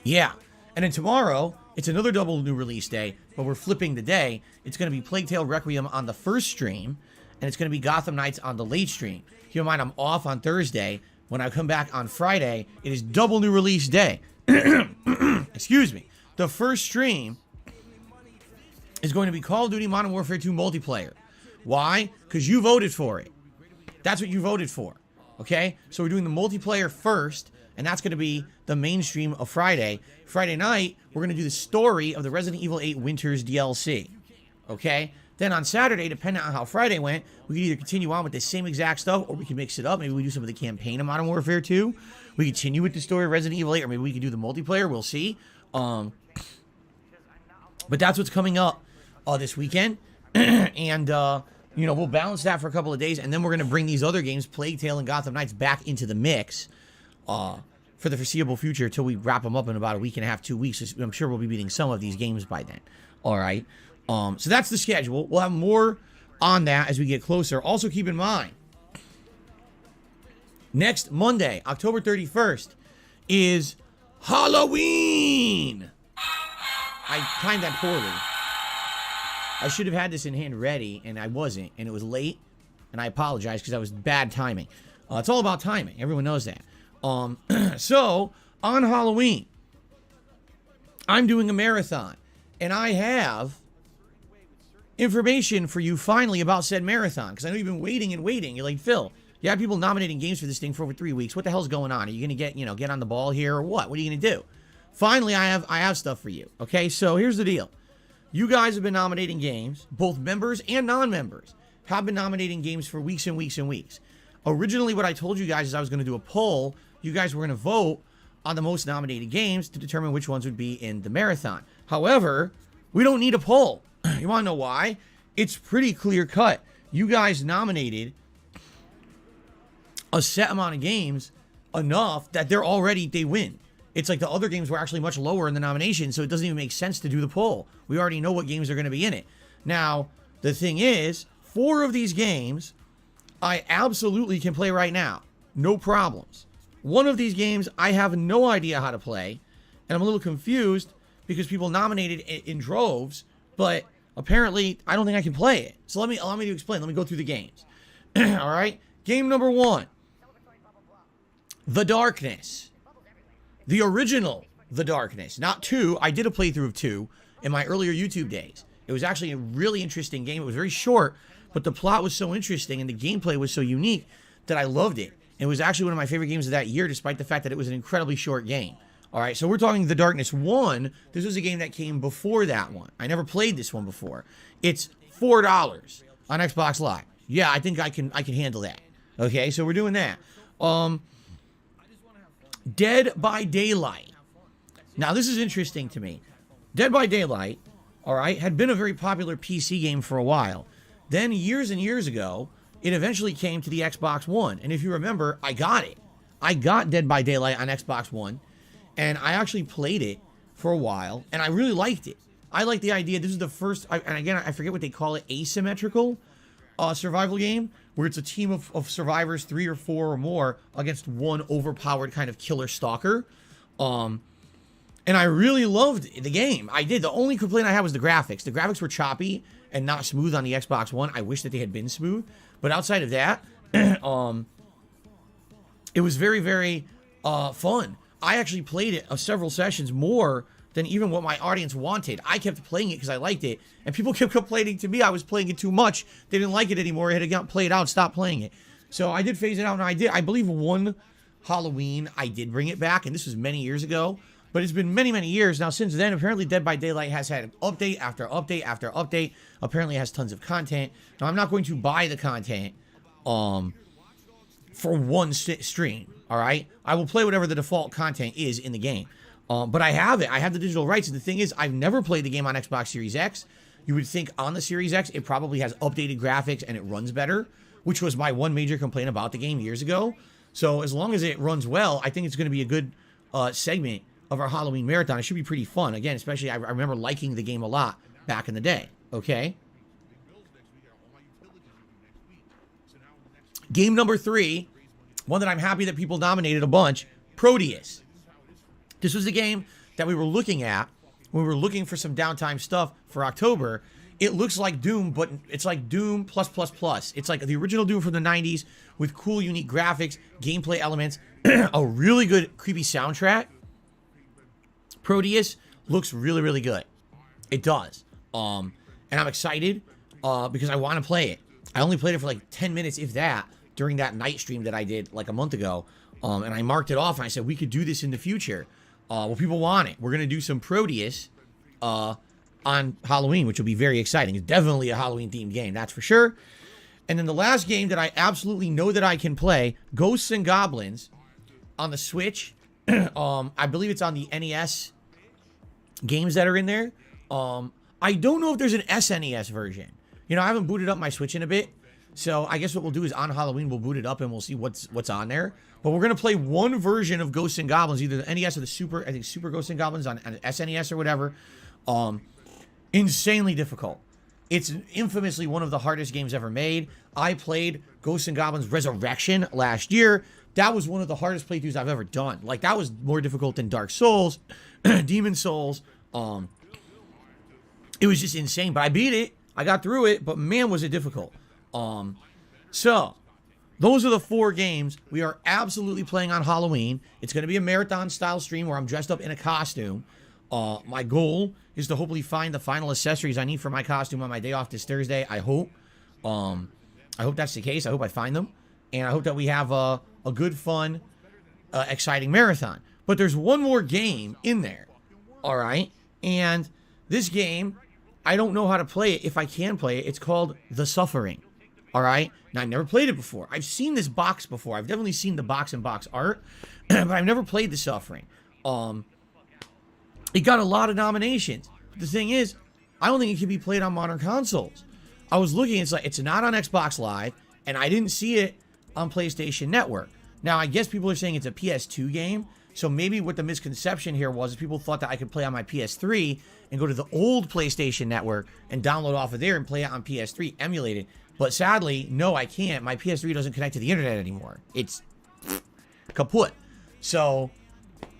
[SPEAKER 2] Yeah. And then tomorrow, it's another double new release day, but we're flipping the day. It's going to be Plague Tale Requiem on the first stream, and it's going to be Gotham Knights on the late stream. Keep in mind, I'm off on Thursday. When I come back on Friday, it is double new release day. Excuse me. The first stream is going to be Call of Duty Modern Warfare 2 multiplayer. Why? Because you voted for it. That's what you voted for. Okay? So we're doing the multiplayer first, and that's going to be the mainstream of Friday. Friday night, we're going to do the story of the Resident Evil 8 Winters DLC. Okay? Then on Saturday, depending on how Friday went, we can either continue on with the same exact stuff, or we can mix it up. Maybe we do some of the campaign of Modern Warfare 2. We continue with the story of Resident Evil 8, or maybe we can do the multiplayer. We'll see. But that's what's coming up this weekend. And, we'll balance that for a couple of days, and then we're going to bring these other games, Plague Tale and Gotham Knights, back into the mix for the foreseeable future until we wrap them up in about a week and a half, 2 weeks. I'm sure we'll be beating some of these games by then. All right. So that's the schedule. We'll have more on that as we get closer. Also, keep in mind, next Monday, October 31st, is Halloween. I timed that poorly. I should have had this in hand ready, and I wasn't, and it was late, and I apologize because that was bad timing. It's all about timing. Everyone knows that. So, on Halloween, I'm doing a marathon, and I have information for you finally about said marathon, because I know you've been waiting and waiting. You're like, Phil, you have people nominating games for this thing for over 3 weeks. What the hell's going on? Are you going to get on the ball here or what? What are you going to do? Finally, I have stuff for you. Okay, so here's the deal. You guys have been nominating games, both members and non-members, have been nominating games for weeks and weeks and weeks. Originally, what I told you guys is I was going to do a poll. You guys were going to vote on the most nominated games to determine which ones would be in the marathon. However, we don't need a poll. You want to know why? It's pretty clear cut. You guys nominated a set amount of games enough that they win. It's like the other games were actually much lower in the nomination, so it doesn't even make sense to do the poll. We already know what games are going to be in it. Now, the thing is, 4 of these games I absolutely can play right now. No problems. One of these games I have no idea how to play, and I'm a little confused because people nominated in droves, but apparently I don't think I can play it. So allow me to explain. Let me go through the games. All right? Game number 1. The Darkness. The original The Darkness. Not 2. I did a playthrough of 2 in my earlier YouTube days. It was actually a really interesting game. It was very short, but the plot was so interesting and the gameplay was so unique that I loved it. It was actually one of my favorite games of that year, despite the fact that it was an incredibly short game. All right, so we're talking The Darkness 1. This was a game that came before that one. I never played this one before. It's $4 on Xbox Live. Yeah, I think I can handle that. Okay, so we're doing that. Dead by Daylight. Now, this is interesting to me. Dead by Daylight, all right, had been a very popular PC game for a while. Then, years and years ago, it eventually came to the Xbox One. And if you remember, I got it. I got Dead by Daylight on Xbox One. And I actually played it for a while. And I really liked it. I like the idea. This is the first, and again, I forget what they call it, asymmetrical survival game, where it's a team of survivors, 3 or 4 or more, against one overpowered kind of killer stalker. And I really loved the game. I did. The only complaint I had was the graphics. The graphics were choppy and not smooth on the Xbox One. I wish that they had been smooth. But outside of that, it was very, very fun. I actually played it several sessions more than even what my audience wanted. I kept playing it because I liked it, and people kept complaining to me I was playing it too much. They didn't like it anymore. It had got played out, stopped playing it. So I did phase it out, and I believe one Halloween I did bring it back, and this was many years ago. But it's been many, many years now since then. Apparently, Dead by Daylight has had update after update after update. Apparently, it has tons of content. Now, I'm not going to buy the content for one stream, all right? I will play whatever the default content is in the game. But I have it. I have the digital rights. And the thing is, I've never played the game on Xbox Series X. You would think on the Series X, it probably has updated graphics and it runs better, which was my one major complaint about the game years ago. So as long as it runs well, I think it's going to be a good segment of our Halloween marathon. It should be pretty fun. Again, especially I remember liking the game a lot back in the day. Okay. Game number 3, one that I'm happy that people nominated a bunch, Proteus. This was the game that we were looking at when we were looking for some downtime stuff for October. It looks like Doom, but it's like Doom plus plus plus. It's like the original Doom from the 90s with cool, unique graphics, gameplay elements, a really good, creepy soundtrack. Proteus looks really, really good. It does. And I'm excited because I want to play it. I only played it for like 10 minutes, if that, during that night stream that I did like a month ago. And I marked it off and I said, we could do this in the future. Well, people want it. We're going to do some Proteus on Halloween, which will be very exciting. It's definitely a Halloween-themed game, that's for sure. And then the last game that I absolutely know that I can play, Ghosts and Goblins on the Switch. I believe it's on the NES games that are in there. I don't know if there's an SNES version. You know, I haven't booted up my Switch in a bit. So I guess what we'll do is on Halloween, we'll boot it up and we'll see what's on there. But we're going to play one version of Ghosts and Goblins, either the NES or the Super Ghosts and Goblins on SNES or whatever. Insanely difficult. It's infamously one of the hardest games ever made. I played Ghosts and Goblins Resurrection last year. That was one of the hardest playthroughs I've ever done. Like, that was more difficult than Dark Souls, Demon Souls. It was just insane. But I beat it. I got through it. But man, was it difficult. So, those are the 4 games we are absolutely playing on Halloween. It's going to be a marathon-style stream where I'm dressed up in a costume. My goal is to hopefully find the final accessories I need for my costume on my day off this Thursday. I hope. I hope that's the case. I hope I find them. And I hope that we have a good, fun, exciting marathon. But there's one more game in there. All right? And this game, I don't know how to play it. If I can play it, it's called The Suffering. All right? Now, I've never played it before. I've seen this box before. I've definitely seen the box and box art. But I've never played The Suffering. It got a lot of nominations. But the thing is, I don't think it can be played on modern consoles. I was looking, it's not on Xbox Live, and I didn't see it on PlayStation Network. Now, I guess people are saying it's a PS2 game, so maybe what the misconception here was is people thought that I could play on my PS3 and go to the old PlayStation Network and download off of there and play it on PS3, emulate it. But sadly, no, I can't. My PS3 doesn't connect to the internet anymore. It's kaput. So,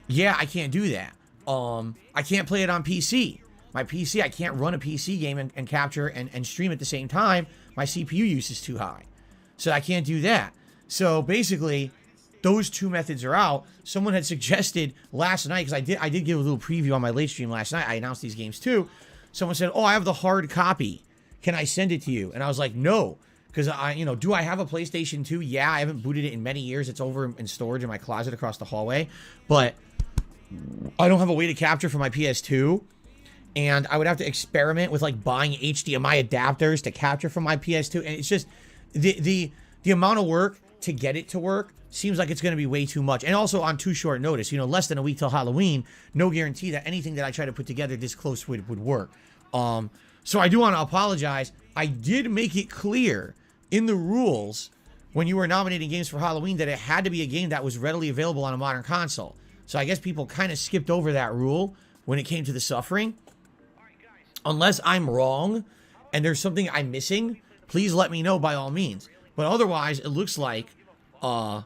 [SPEAKER 2] yeah, I can't do that. I can't play it on PC. My PC, I can't run a PC game and capture and stream at the same time. My CPU use is too high. So I can't do that. So basically, those 2 methods are out. Someone had suggested last night, because I did give a little preview on my late stream last night. I announced these games too. Someone said, oh, I have the hard copy. Can I send it to you? And I was like, no. Because do I have a PlayStation 2? Yeah, I haven't booted it in many years. It's over in storage in my closet across the hallway. But I don't have a way to capture for my PS2. And I would have to experiment with like buying HDMI adapters to capture from my PS2. And it's just the amount of work to get it to work seems like it's going to be way too much. And also on too short notice, less than a week till Halloween, no guarantee that anything that I try to put together this close would work. So I do want to apologize. I did make it clear in the rules when you were nominating games for Halloween that it had to be a game that was readily available on a modern console. So I guess people kind of skipped over that rule when it came to The Suffering. Unless I'm wrong and there's something I'm missing, please let me know by all means. But otherwise, it looks like we're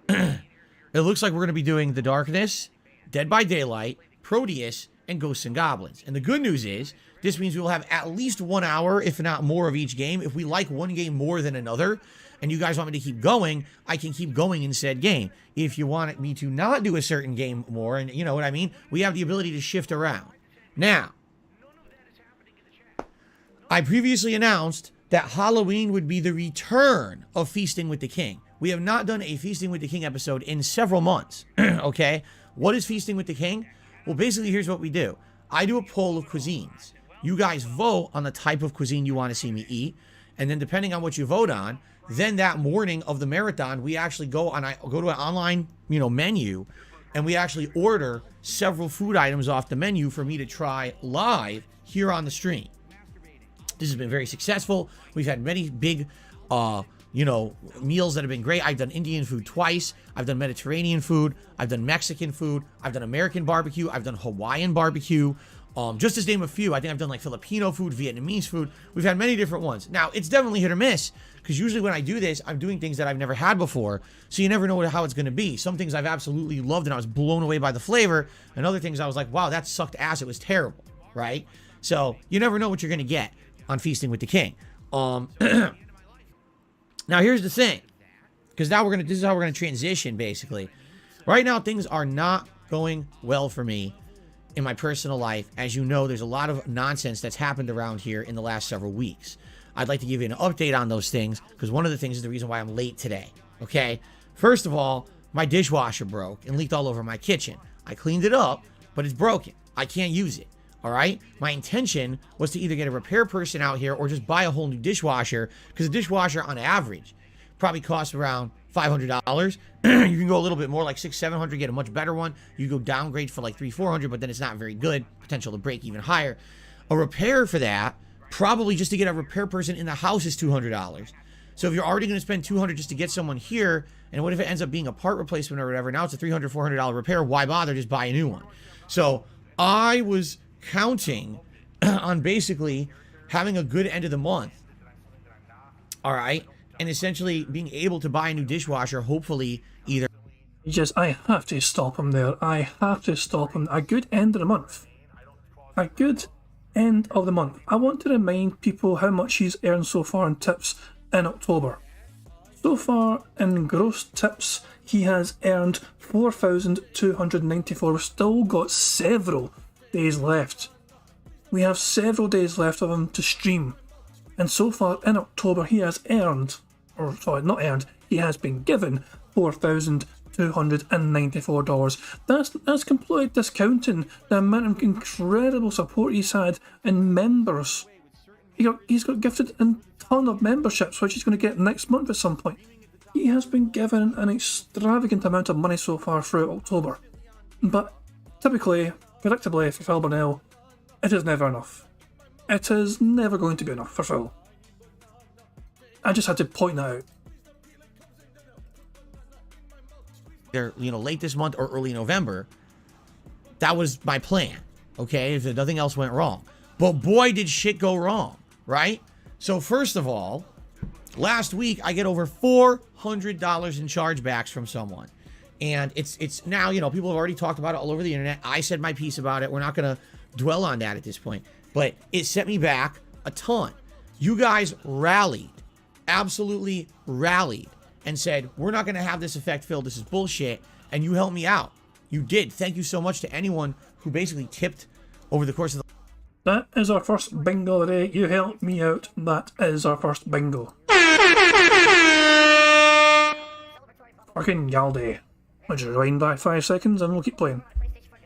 [SPEAKER 2] going to be doing The Darkness, Dead by Daylight, Proteus, and Ghosts and Goblins. And the good news is, this means we will have at least 1 hour, if not more, of each game. If we like one game more than another, and you guys want me to keep going, I can keep going in said game. If you want me to not do a certain game more, and you know what I mean, we have the ability to shift around. Now, I previously announced that Halloween would be the return of Feasting with the King. We have not done a Feasting with the King episode in several months, okay? What is Feasting with the King? Well, basically, here's what we do. I do a poll of cuisines. You guys vote on the type of cuisine you want to see me eat, and then depending on what you vote on, then that morning of the marathon, we actually go to an online, menu, and we actually order several food items off the menu for me to try live here on the stream. This has been very successful. We've had many big, meals that have been great. I've done Indian food twice. I've done Mediterranean food. I've done Mexican food. I've done American barbecue. I've done Hawaiian barbecue. Just to name a few, I think I've done like Filipino food, Vietnamese food. We've had many different ones. Now, it's definitely hit or miss, because usually when I do this, I'm doing things that I've never had before, so you never know how it's going to be. Some things I've absolutely loved and I was blown away by the flavor, and other things I was like, wow, that sucked ass. It was terrible, right? So you never know what you're going to get on Feasting with the King. Now, here's the thing, because now this is how we're going to transition, basically. Right now, things are not going well for me in my personal life. As you know, there's a lot of nonsense that's happened around here in the last several weeks. I'd like to give you an update on those things, because one of the things is the reason why I'm late today, okay? First of all, my dishwasher broke and leaked all over my kitchen. I cleaned it up, but it's broken. I can't use it, all right? My intention was to either get a repair person out here or just buy a whole new dishwasher, because a dishwasher on average probably costs around $500. You can go a little bit more, like $600, $700, get a much better one. You go downgrade for like $300, $400, but then it's not very good. Potential to break even higher. A repair for that, probably just to get a repair person in the house, is $200. So if you're already going to spend $200 just to get someone here, and what if it ends up being a part replacement or whatever? Now it's a $300, $400 repair. Why bother? Just buy a new one. So I was counting on basically having a good end of the month. All right. And essentially being able to buy a new dishwasher, hopefully either.
[SPEAKER 1] Yes, I have to stop him there. I have to stop him. A good end of the month. A good end of the month. I want to remind people how much he's earned so far in tips in October. So far in gross tips, he has earned $4,294. We've still got several days left. We have several days left of him to stream. And so far in October, he has earned, or sorry, not earned, he has been given $4,294. That's completely discounting the amount of incredible support he's had in members. He's got gifted a ton of memberships, which he's going to get next month at some point. He has been given an extravagant amount of money so far throughout October. But typically, predictably for Phil Burnell, it is never enough. It is never going to be enough for Phil. I just had to point that out.
[SPEAKER 2] They're, late this month or early November. That was my plan, okay? If nothing else went wrong. But boy, did shit go wrong, right? So first of all, last week I get over $400 in chargebacks from someone. And it's now, people have already talked about it all over the internet. I said my piece about it. We're not going to dwell on that at this point. But it set me back a ton. You guys rallied, absolutely rallied, and said, we're not going to have this effect, Phil. This is bullshit. And you helped me out. You did. Thank you so much to anyone who basically tipped over the course of the...
[SPEAKER 1] That is our first bingo of the day. You helped me out. That is our first bingo. Fucking Yaldi. I'll just rewind back 5 seconds and we'll keep playing.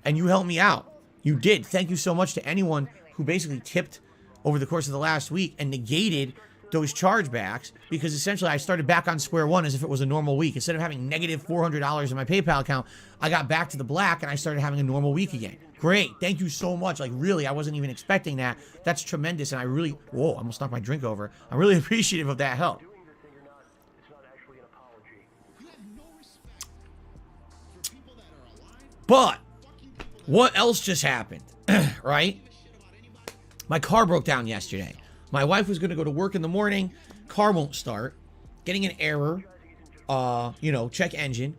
[SPEAKER 2] And you helped me out. You did. Thank you so much to anyone who basically tipped over the course of the last week and negated those chargebacks, because essentially I started back on square one as if it was a normal week. Instead of having negative $400 in my PayPal account, I got back to the black and I started having a normal week again. Great. Thank you so much. Like, really, I wasn't even expecting that. That's tremendous. And I really, whoa, I almost knocked my drink over. I'm really appreciative of that help. But what else just happened, right? My car broke down yesterday. My wife was going to go to work in the morning. Car won't start. Getting an error. Check engine.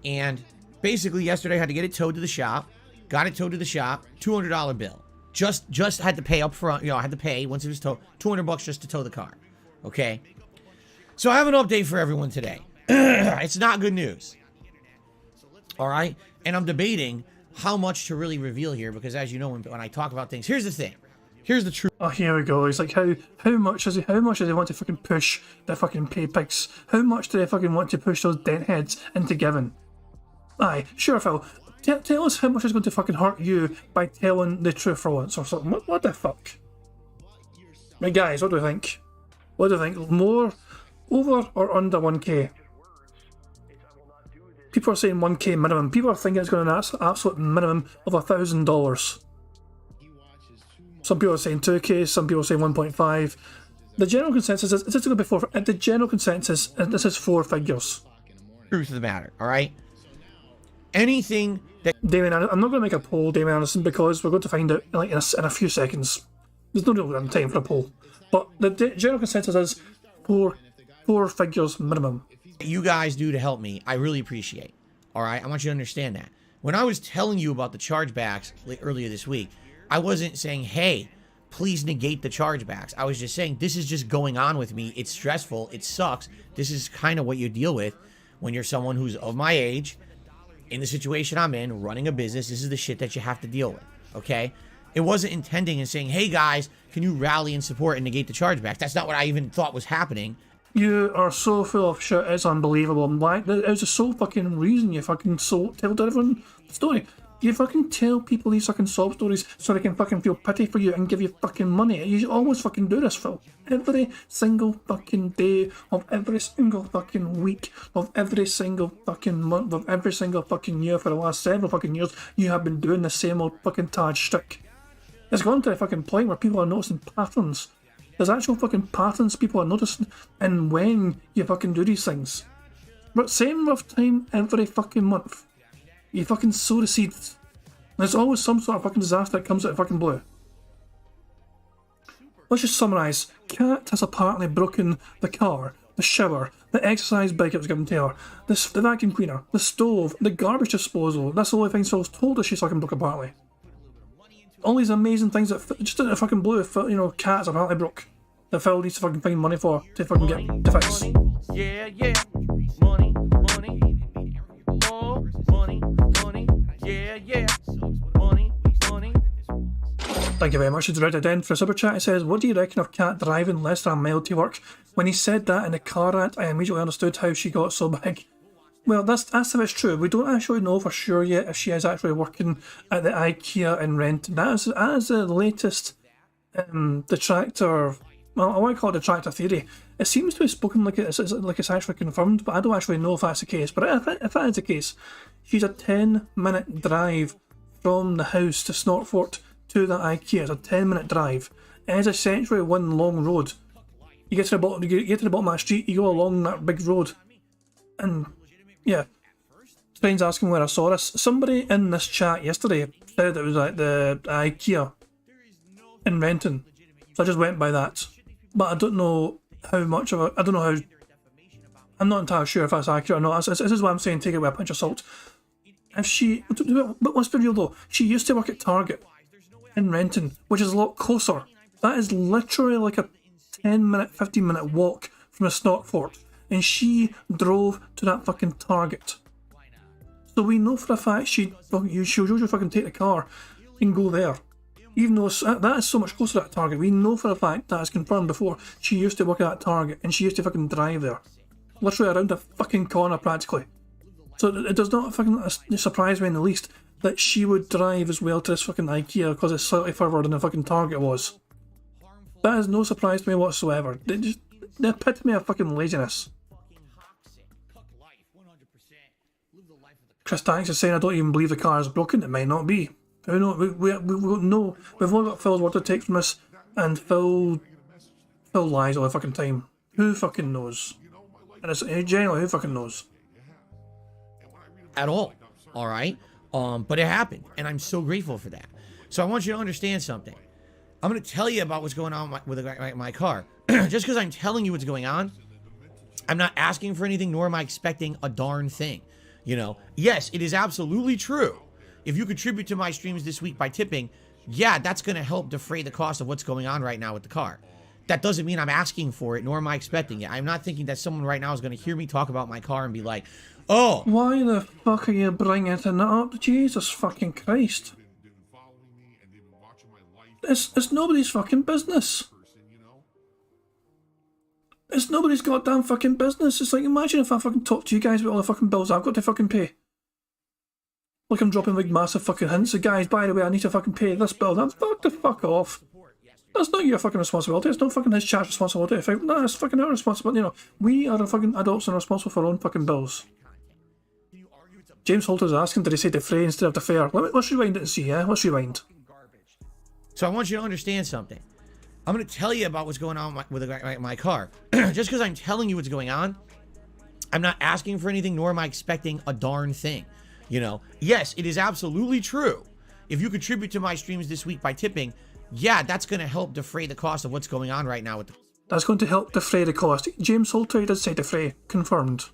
[SPEAKER 2] And basically yesterday I had to get it towed to the shop. Got it towed to the shop. $200 bill. Just had to pay up front. I had to pay once it was towed. $200 just to tow the car. Okay. So I have an update for everyone today. It's not good news. All right. And I'm debating how much to really reveal here, because as you know, when I talk about things, here's the thing. Here's the truth.
[SPEAKER 1] Oh, here we go. He's like, how much does he want to fucking push the fucking pay pigs? How much do they fucking want to push those deadheads into giving? Aye, sure, Phil. Tell us how much is going to fucking hurt you by telling the truth for once or something. What the fuck? Right, guys, what do you think? What do you think? More, over or under 1k? People are saying 1K minimum. People are thinking it's going to be an absolute minimum of $1,000. Some people are saying 2K, some people are saying 1.5. The general consensus is, this going to be the general consensus, this is 4 figures.
[SPEAKER 2] Truth of the matter, all right? Anything that...
[SPEAKER 1] Damien, I'm not going to make a poll, Damien Anderson, because we're going to find out like in a few seconds. There's no real time for a poll. But the general consensus is 4 figures minimum.
[SPEAKER 2] You guys do to help me, I really appreciate. All right, I want you to understand that. When I was telling you about the chargebacks earlier this week, I wasn't saying, hey, please negate the chargebacks. I was just saying, this is just going on with me. It's stressful. It sucks. This is kind of what you deal with when you're someone who's of my age, in the situation I'm in, running a business. This is the shit that you have to deal with, okay? It wasn't intending and saying, hey guys, can you rally and support and negate the chargebacks? That's not what I even thought was happening.
[SPEAKER 1] You are so full of shit, it's unbelievable. Why? It's the sole fucking reason you fucking tell everyone the story. You fucking tell people these fucking sob stories so they can fucking feel pity for you and give you fucking money. You always fucking do this, Phil. Every single fucking day of every single fucking week of every single fucking month of every single fucking year for the last several fucking years, you have been doing the same old fucking Taj shtick. It's gone to the fucking point where people are noticing patterns. There's actual fucking patterns people are noticing and when you fucking do these things. But same rough time every fucking month. You fucking sow the seeds. There's always some sort of fucking disaster that comes out of fucking blue. Let's just summarise. Kat has apparently broken the car, the shower, the exercise bike that was given to her, the vacuum cleaner, the stove, the garbage disposal. That's the only thing Phil's told us she's fucking broke apparently. All these amazing things that just out of fucking blue, you know, Kat's apparently broke. That Phil needs to fucking find money for to fucking get to fix.
[SPEAKER 4] Yeah, yeah. Money, money. More money, money. Yeah, yeah. Money, money.
[SPEAKER 1] Thank you very much. It's Reddit Den for a super chat. It says, what do you reckon of Kat driving less than a mile to work? When he said that in the car rant, I immediately understood how she got so big. Well, that's if it's true. We don't actually know for sure yet if she is actually working at the IKEA in Renton. That is the latest detractor. Well, I want to call it detractor theory. It seems to be spoken like it's actually confirmed, but I don't actually know if that's the case. But if that is the case, she's a 10-minute drive from the house to Snortfort to the IKEA. It's a 10-minute drive. It is essentially one long road. You get to the bottom. You get to the bottom of that street. You go along that big road, and yeah. Spain's asking where I saw this. Somebody in this chat yesterday said it was like the IKEA in Renton, so I just went by that. But I don't know how much of it. I don't know how. I'm not entirely sure if that's accurate or not. This is why I'm saying take it with a pinch of salt. If she, but let's be real though, she used to work at Target in Renton, which is a lot closer. That is literally like a 10-minute, 15-minute walk from the Snortfort, and she drove to that fucking Target. So we know for a fact she'll usually fucking take the car and go there. Even though that is so much closer to that Target, we know for a fact that is confirmed before. She used to work at that Target and she used to fucking drive there. Literally around the fucking corner practically. So it does not fucking surprise me in the least that she would drive as well to this fucking IKEA because it's slightly further than the fucking Target was. That is no surprise to me whatsoever. The epitome of fucking laziness. Chris Tanks is saying, I don't even believe the car is broken. It might not be. Who knows? We don't know. We've only got Phil's word to take from this, and Phil lies all the fucking time. Who fucking knows? And it's generally, who fucking knows?
[SPEAKER 2] At all right? But it happened, and I'm so grateful for that. So I want you to understand something. I'm going to tell you about what's going on with my car. Just because I'm telling you what's going on, I'm not asking for anything, nor am I expecting a darn thing. You know, yes, it is absolutely true. If you contribute to my streams this week by tipping, yeah, that's going to help defray the cost of what's going on right now with the car. That doesn't mean I'm asking for it, nor am I expecting it. I'm not thinking that someone right now is going to hear me talk about my car and be like, oh.
[SPEAKER 1] Why the fuck are you bringing it up? Jesus fucking Christ. It's nobody's fucking business. It's nobody's goddamn fucking business. It's like, imagine if I fucking talk to you guys about all the fucking bills I've got to fucking pay. Like I'm dropping like massive fucking hints. So guys, by the way, I need to fucking pay this bill. That's fuck the fuck off. That's not your fucking responsibility. It's not fucking his chat's responsibility. No, it's fucking our responsibility. You know, we are the fucking adults and responsible for our own fucking bills. James Holter's asking, did he say defray instead of defer? Let's rewind it and see, yeah? Let's rewind.
[SPEAKER 2] So I want you to understand something. I'm going to tell you about what's going on with my car. Just because I'm telling you what's going on, I'm not asking for anything, nor am I expecting a darn thing. You know, yes, it is absolutely true. If you contribute to my streams this week by tipping, yeah, that's going to help defray the cost of what's going on right now with the...
[SPEAKER 1] That's going to help defray the cost. James Holter did say defray. Confirmed.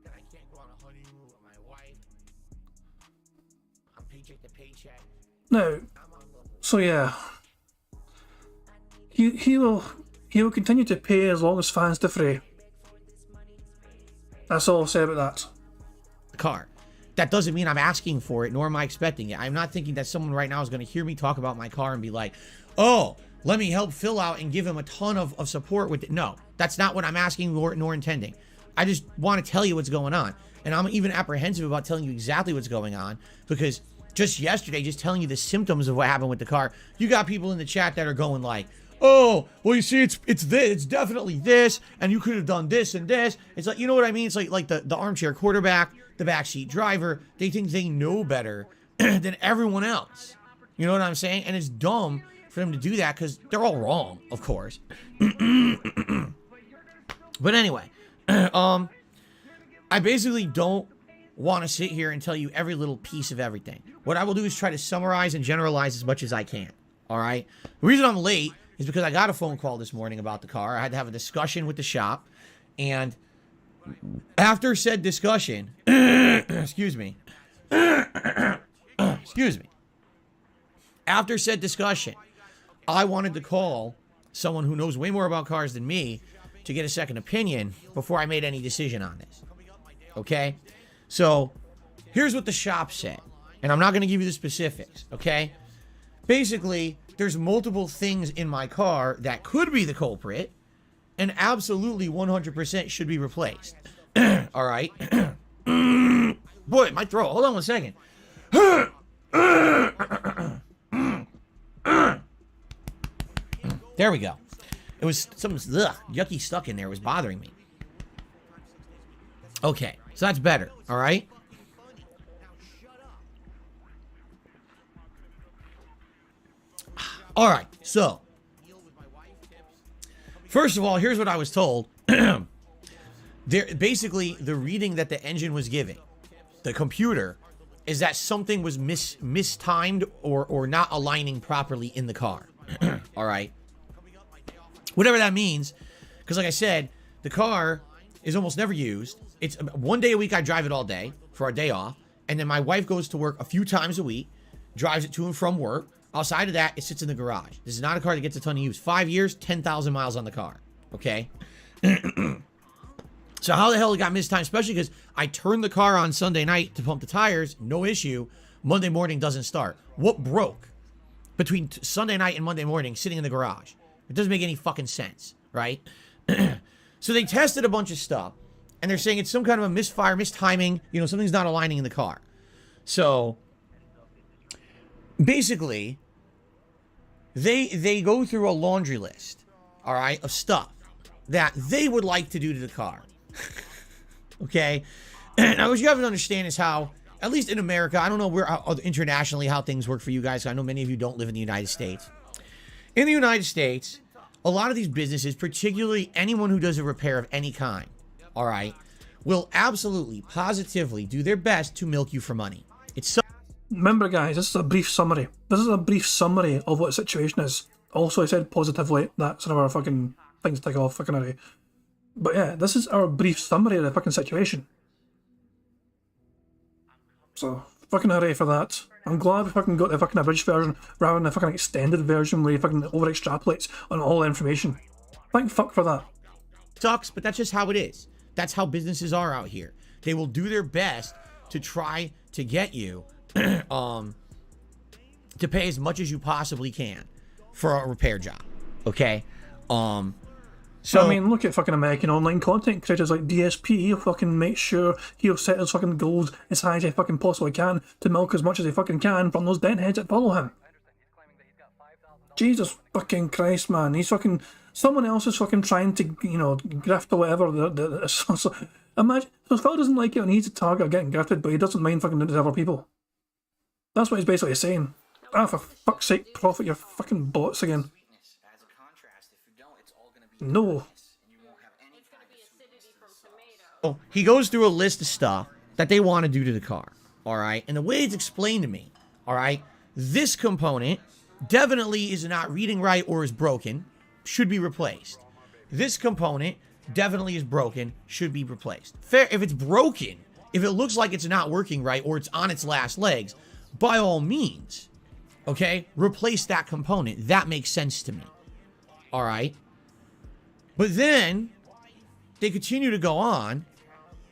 [SPEAKER 2] I can't go on a honeymoon with my wife. I'm paycheck to paycheck.
[SPEAKER 1] Now, so yeah, he will continue to pay as long as fans defray. That's all I'll say about that.
[SPEAKER 2] Car. That doesn't mean I'm asking for it, nor am I expecting it. I'm not thinking that someone right now is going to hear me talk about my car and be like, oh, let me help Phil out and give him a ton of support with it. No, that's not what I'm asking nor intending. I just want to tell you what's going on. And I'm even apprehensive about telling you exactly what's going on because just yesterday, just telling you the symptoms of what happened with the car, you got people in the chat that are going like, oh, well, you see, it's this, it's definitely this, and you could have done this and this. It's like, you know what I mean? It's like the armchair quarterback, the backseat driver. They think they know better than everyone else. You know what I'm saying? And it's dumb for them to do that because they're all wrong, of course. But anyway, I basically don't want to sit here and tell you every little piece of everything. What I will do is try to summarize and generalize as much as I can. All right? The reason I'm late is because I got a phone call this morning about the car. I had to have a discussion with the shop. And after said discussion, excuse me. Excuse me. After said discussion, I wanted to call someone who knows way more about cars than me to get a second opinion before I made any decision on this. Okay? So, here's what the shop said. And I'm not going to give you the specifics, okay? Basically, there's multiple things in my car that could be the culprit and absolutely 100% should be replaced. All right? Boy, my throat. Hold on one second. There we go. It was something yucky stuck in there. It was bothering me. Okay, so that's better. All right? All right, so first of all, here's what I was told. Basically, the reading that the engine was giving, the computer, is that something was mistimed or not aligning properly in the car. All right? Whatever that means, because like I said, the car is almost never used. It's one day a week I drive it all day for our day off, and then my wife goes to work a few times a week, drives it to and from work. Outside of that, it sits in the garage. This is not a car that gets a ton of use. 5 years, 10,000 miles on the car. Okay? So how the hell it got mistimed? Especially because I turned the car on Sunday night to pump the tires. No issue. Monday morning doesn't start. What broke between Sunday night and Monday morning sitting in the garage? It doesn't make any fucking sense, right? So they tested a bunch of stuff. And they're saying it's some kind of a misfire, mistiming. You know, something's not aligning in the car. So basically, they go through a laundry list, all right, of stuff that they would like to do to the car. Okay? Now, what you have to understand is how, at least in America, I don't know where internationally how things work for you guys. I know many of you don't live in the United States. In the United States, a lot of these businesses, particularly anyone who does a repair of any kind, all right, will absolutely, positively do their best to milk you for money. It's so...
[SPEAKER 1] Remember, guys, this is a brief summary. This is a brief summary of what the situation is. Also, I said positively. That's another fucking thing to take off, fucking hurry. But yeah, this is our brief summary of the fucking situation. So, fucking hurry for that. I'm glad we fucking got the fucking abridged version rather than the fucking extended version where he fucking over extrapolates on all the information. Thank fuck for that.
[SPEAKER 2] Sucks, but that's just how it is. That's how businesses are out here. They will do their best to try to get you to pay as much as you possibly can for a repair job. Okay? So
[SPEAKER 1] I mean, look at fucking American online content creators like DSP. He'll fucking make sure he'll set his fucking goals as high as he fucking possibly can to milk as much as he fucking can from those deadheads that follow him. Jesus fucking Christ, man. He's fucking Someone else is fucking trying to, you know, grift or whatever. So imagine, so Phil doesn't like it and he's a target of getting grifted, but he doesn't mind fucking doing it to other people. That's what he's basically saying. Ah, for fuck's sake, Prophet, your fucking bots again. No.
[SPEAKER 2] So he goes through a list of stuff that they want to do to the car, all right? And the way it's explained to me, all right, this component definitely is not reading right or is broken, should be replaced. This component definitely is broken, should be replaced. Fair, if it's broken, if it looks like it's not working right or it's on its last legs, by all means, okay, replace that component. That makes sense to me, all right? But then they continue to go on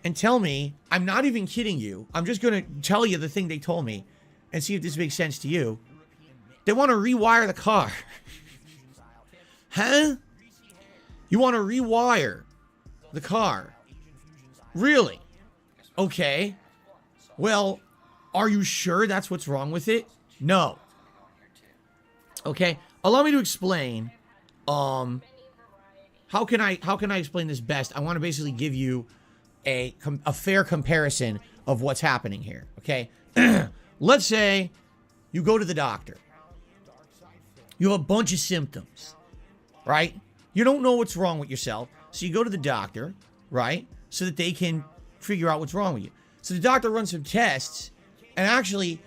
[SPEAKER 2] and tell me, I'm not even kidding you, I'm just going to tell you the thing they told me and see if this makes sense to you. They want to rewire the car. Huh? You want to rewire the car? Really? Okay. Well, are you sure that's what's wrong with it? No. Okay. Allow me to explain. How can I explain this best? I want to basically give you a fair comparison of what's happening here. Okay. Let's say you go to the doctor. You have a bunch of symptoms, right? You don't know what's wrong with yourself. So you go to the doctor, right? So that they can figure out what's wrong with you. So the doctor runs some tests and actually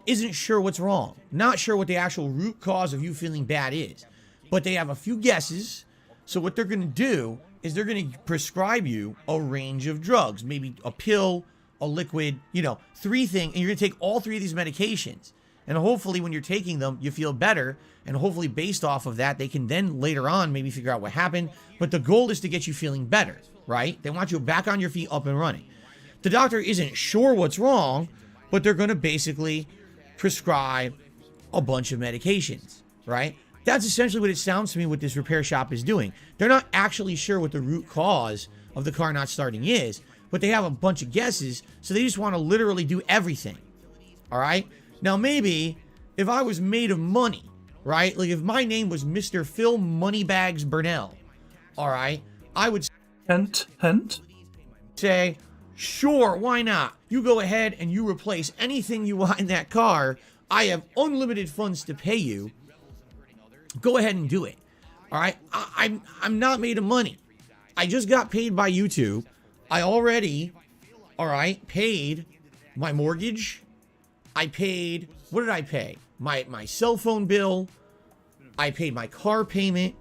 [SPEAKER 2] isn't sure what's wrong. Not sure what the actual root cause of you feeling bad is. But they have a few guesses. So what they're going to do is they're going to prescribe you a range of drugs. Maybe a pill, a liquid, you know, 3 things. And you're going to take all 3 of these medications. And hopefully when you're taking them, you feel better. And hopefully based off of that, they can then later on maybe figure out what happened. But the goal is to get you feeling better, right? They want you back on your feet, up and running. The doctor isn't sure what's wrong, but they're going to basically prescribe a bunch of medications, right? That's essentially what it sounds to me what this repair shop is doing. They're not actually sure what the root cause of the car not starting is, but they have a bunch of guesses, so they just want to literally do everything, all right? Now, maybe if I was made of money, right? Like if my name was Mr. Phil Moneybags Burnell, all right? I would
[SPEAKER 1] hint
[SPEAKER 2] say, sure, why not? You go ahead and you replace anything you want in that car. I have unlimited funds to pay you. Go ahead and do it. All right? I'm not made of money. I just got paid by YouTube. I already, all right, paid my mortgage. I paid, what did I pay? My cell phone bill. I paid my car payment.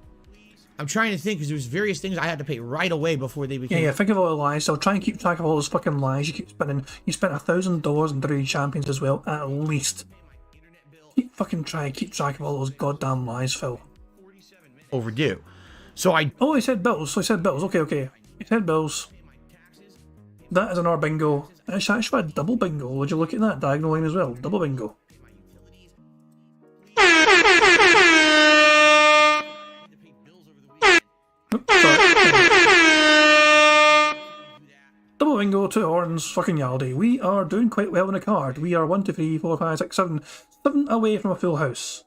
[SPEAKER 2] I'm trying to think because there's various things I had to pay right away before they became...
[SPEAKER 1] Yeah, think of all the lies. So try and keep track of all those fucking lies you keep spending. You spent $1,000 on WWE Champions as well, at least. Keep fucking trying to keep track of all those goddamn lies, Phil.
[SPEAKER 2] Overdue. So I...
[SPEAKER 1] Oh, he said bills. So he said bills. Okay. He said bills. That is an R bingo. It's actually a double bingo. Would you look at that diagonal line as well? Double bingo. Double bingo, 2 horns, fucking Yaldi. We are doing quite well in the card. We are 1, 2, 3, 4, 5, 6, 7 away from a full house.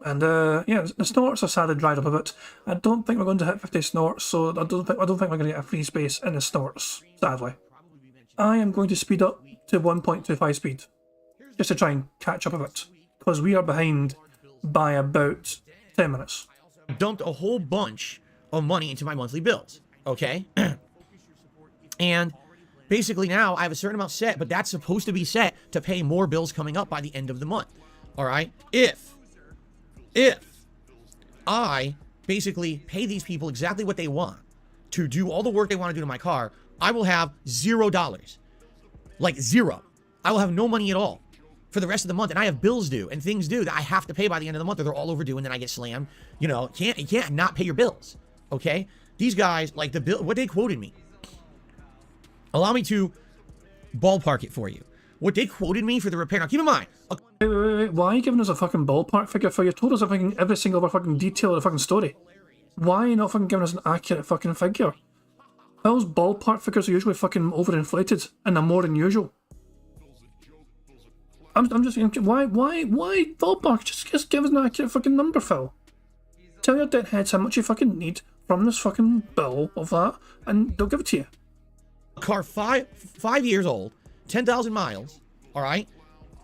[SPEAKER 1] And yeah, the snorts are sadly dried up a bit. I don't think we're going to hit 50 snorts, so I don't think we're going to get a free space in the snorts, sadly. I am going to speed up to 1.25 speed, just to try and catch up a bit, because we are behind by about 10 minutes.
[SPEAKER 2] I dumped a whole bunch of money into my monthly bills, okay? And basically now I have a certain amount set, but that's supposed to be set to pay more bills coming up by the end of the month, all right? If I basically pay these people exactly what they want to do all the work they want to do to my car, I will have $0. Like zero. I will have no money at all for the rest of the month, and I have bills due and things due that I have to pay by the end of the month or they're all overdue and then I get slammed. You know, you can't not pay your bills, okay? These guys, like the bill, what they quoted me. Allow me to ballpark it for you. What they quoted me for the repair. Now, keep in mind.
[SPEAKER 1] Wait. Why are you giving us a fucking ballpark figure for you? Told us every single fucking detail of the fucking story. Why are you not fucking giving us an accurate fucking figure? Those ballpark figures are usually fucking overinflated and they're more than usual. I'm just thinking, why ballpark? Just give us an accurate fucking number, Phil. Tell your deadheads how much you fucking need from this fucking bill of that, and they'll give it to you.
[SPEAKER 2] Car 5 years old, 10,000 miles, all right?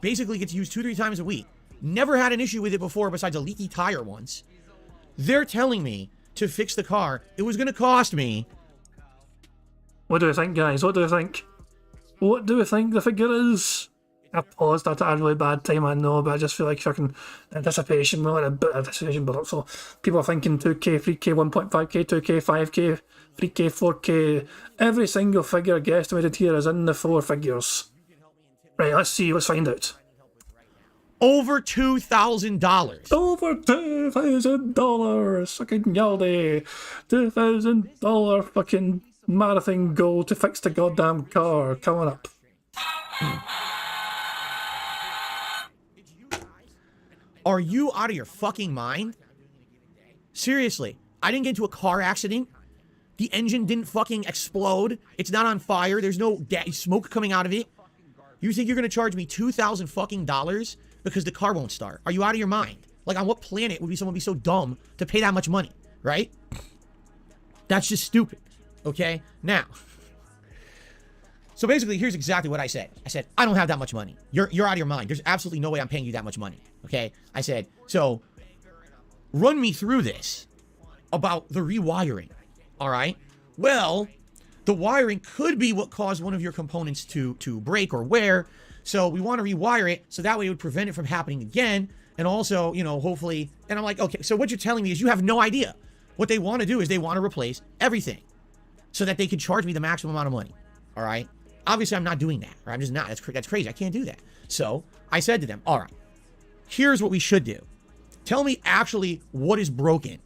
[SPEAKER 2] Basically gets used 2-3 times a week. Never had an issue with it before besides a leaky tire once. They're telling me to fix the car, it was going to cost me...
[SPEAKER 1] What do you think, guys? What do you think? What do you think the figure is? I paused. I had a really bad time, I know, but I just feel like fucking anticipation. We're like a bit of anticipation, but also people are thinking 2K, 3K, 1.5K, 2K, 5K, 3K, 4K. Every single figure guesstimated here is in the 4 figures. Right, let's see. Let's find out.
[SPEAKER 2] Over $2,000.
[SPEAKER 1] Over $2,000. Fucking Yaldi. $2,000 fucking marathon goal to fix the goddamn car coming up.
[SPEAKER 2] Are you out of your fucking mind? Seriously, I didn't get into a car accident. The engine didn't fucking explode. It's not on fire. There's no smoke coming out of it. You think you're gonna charge me $2,000 fucking dollars because the car won't start? Are you out of your mind? Like, on what planet would someone be so dumb to pay that much money, right? That's just stupid. Okay, now. So basically, here's exactly what I said. I said, I don't have that much money. You're out of your mind. There's absolutely no way I'm paying you that much money. Okay? I said, so run me through this about the rewiring. All right? Well, the wiring could be what caused one of your components to break or wear. So we want to rewire it so that way it would prevent it from happening again. And also, you know, hopefully. And I'm like, okay, so what you're telling me is you have no idea. What they want to do is they want to replace everything so that they can charge me the maximum amount of money. All right? Obviously, I'm not doing that. Or I'm just not. That's crazy. I can't do that. So I said to them, all right, here's what we should do. Tell me actually what is broken.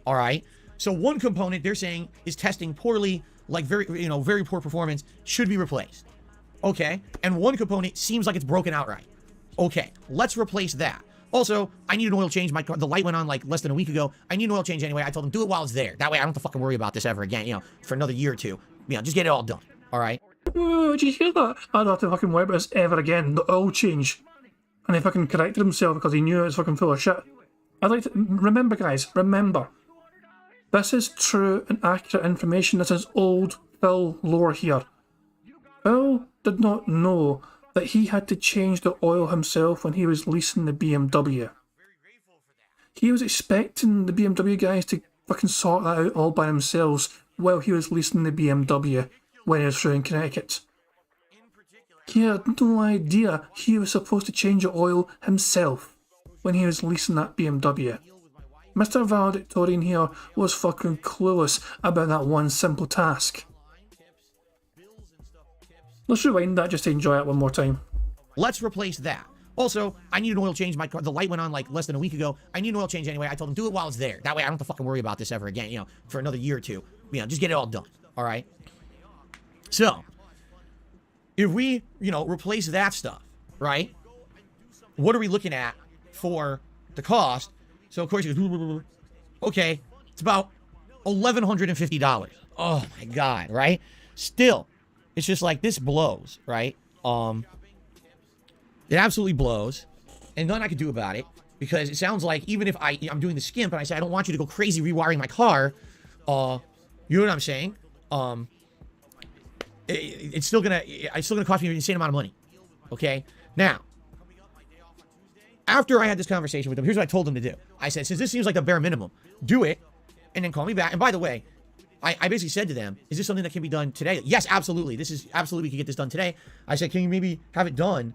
[SPEAKER 2] All right? So one component they're saying is testing poorly, like very poor performance, should be replaced. Okay. And one component seems like it's broken outright. Okay. Let's replace that. Also, I need an oil change. My car, the light went on like less than a week ago. I need an oil change anyway. I told them, do it while it's there. That way I don't have to fucking worry about this ever again, for another year or two. Just get it all done. All right?
[SPEAKER 1] Did you hear that? I don't have to fucking worry about this ever again. The oil change. And he fucking corrected himself because he knew it was fucking full of shit. I'd like to... Remember, guys. Remember. This is true and accurate information. This is old Phil lore here. Phil did not know that he had to change the oil himself when he was leasing the BMW. He was expecting the BMW guys to fucking sort that out all by themselves while he was leasing the BMW when he was through in Connecticut. He had no idea he was supposed to change the oil himself when he was leasing that BMW. Mr. Valedictorian here was fucking clueless about that one simple task. Let's rewind that just to enjoy it one more time.
[SPEAKER 2] Let's replace that. Also, I need an oil change. My car, the light went on like less than a week ago. I need an oil change anyway. I told them, do it while it's there. That way I don't have to fucking worry about this ever again, for another year or two. Just get it all done. All right? So, if we, replace that stuff, right? What are we looking at for the cost? So, of course, he goes, okay, it's about $1,150. Oh, my God, right? Still, it's just like, this blows, right? It absolutely blows. And nothing I could do about it. Because it sounds like, even if I'm doing the skimp, and I say, I don't want you to go crazy rewiring my car, you know what I'm saying? It's still gonna cost me an insane amount of money. Okay? Now, after I had this conversation with them, here's what I told them to do. I said, since this seems like the bare minimum, do it, and then call me back. And by the way, I basically said to them, is this something that can be done today? Yes, absolutely. This is absolutely, we can get this done today. I said, can you maybe have it done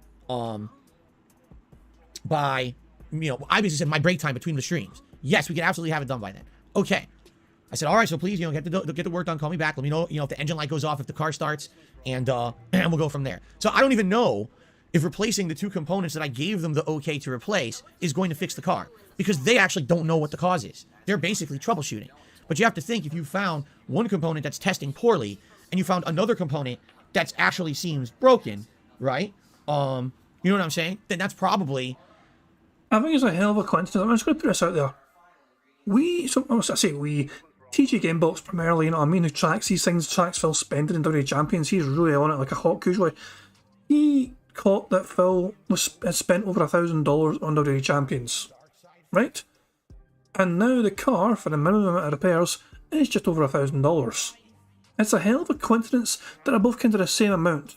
[SPEAKER 2] by, I basically said my break time between the streams. Yes, we can absolutely have it done by then. Okay. I said, all right, so please, get the work done. Call me back. Let me know, if the engine light goes off, if the car starts, and we'll go from there. So I don't even know if replacing the two components that I gave them the okay to replace is going to fix the car, because they actually don't know what the cause is. They're basically troubleshooting. But you have to think, if you found one component that's testing poorly and you found another component that's actually seems broken, right? You know what I'm saying? Then that's probably...
[SPEAKER 1] I think it's a hell of a coincidence. I'm just going to put this out there. TG Gamebox primarily, who tracks these things, tracks Phil spending in WWE Champions. He's really on it like a hawk usually. He caught that Phil had spent over $1,000 on WWE Champions, right? And now the car, for the minimum amount of repairs, is just over $1,000. It's a hell of a coincidence that are both kind of the same amount.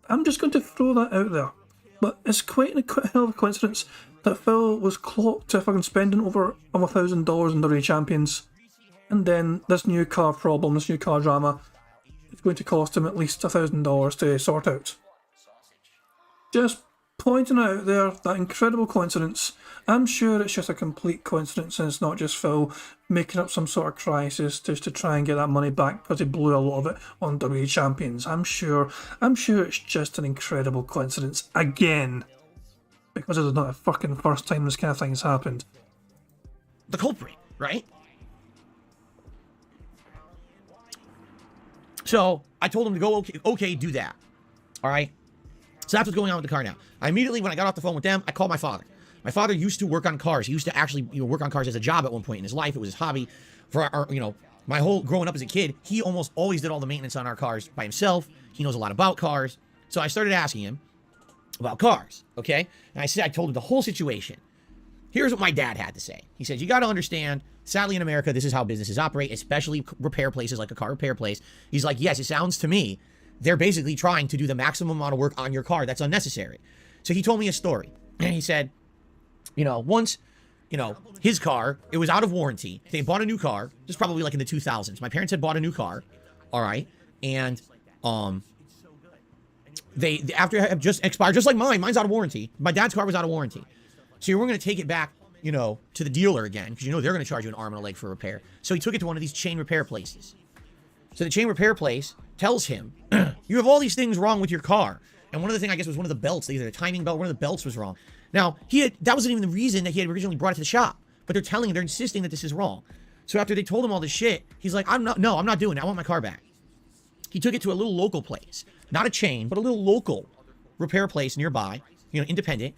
[SPEAKER 1] I'm just going to throw that out there. But it's quite a hell of a coincidence that Phil was clocked to fucking spending over $1,000 in WWE Champions. And then this new car problem, this new car drama, is going to cost him at least $1,000 to sort out. Just pointing out there that incredible coincidence. I'm sure it's just a complete coincidence and it's not just Phil making up some sort of crisis just to try and get that money back because he blew a lot of it on WWE Champions. I'm sure it's just an incredible coincidence again. Because it's not the fucking first time this kind of thing has happened.
[SPEAKER 2] The culprit, right? So I told him to go, okay, do that. All right. So that's what's going on with the car now. I immediately, when I got off the phone with them, I called my father. My father used to work on cars. He used to actually work on cars as a job at one point in his life. It was his hobby. For our, my whole growing up as a kid, he almost always did all the maintenance on our cars by himself. He knows a lot about cars. So I started asking him about cars, okay? And I told him the whole situation. Here's what my dad had to say. He said, you got to understand, sadly in America, this is how businesses operate, especially repair places like a car repair place. He's like, yes, it sounds to me, they're basically trying to do the maximum amount of work on your car that's unnecessary. So he told me a story. And he said, once, his car, it was out of warranty. They bought a new car. This is probably like in the 2000s. My parents had bought a new car. All right. And, they after it had just expired, just like mine. Mine's out of warranty. My dad's car was out of warranty. So you were going to take it back, to the dealer again, because they're going to charge you an arm and a leg for repair. So he took it to one of these chain repair places. So the chain repair place tells him, you have all these things wrong with your car. And one of the things, I guess, was one of the belts, either the timing belt, one of the belts was wrong. Now, that wasn't even the reason that he had originally brought it to the shop. But they're insisting that this is wrong. So after they told him all this shit, he's like, I'm not doing it. I want my car back. He took it to a little local place. Not a chain, but a little local repair place nearby, independent.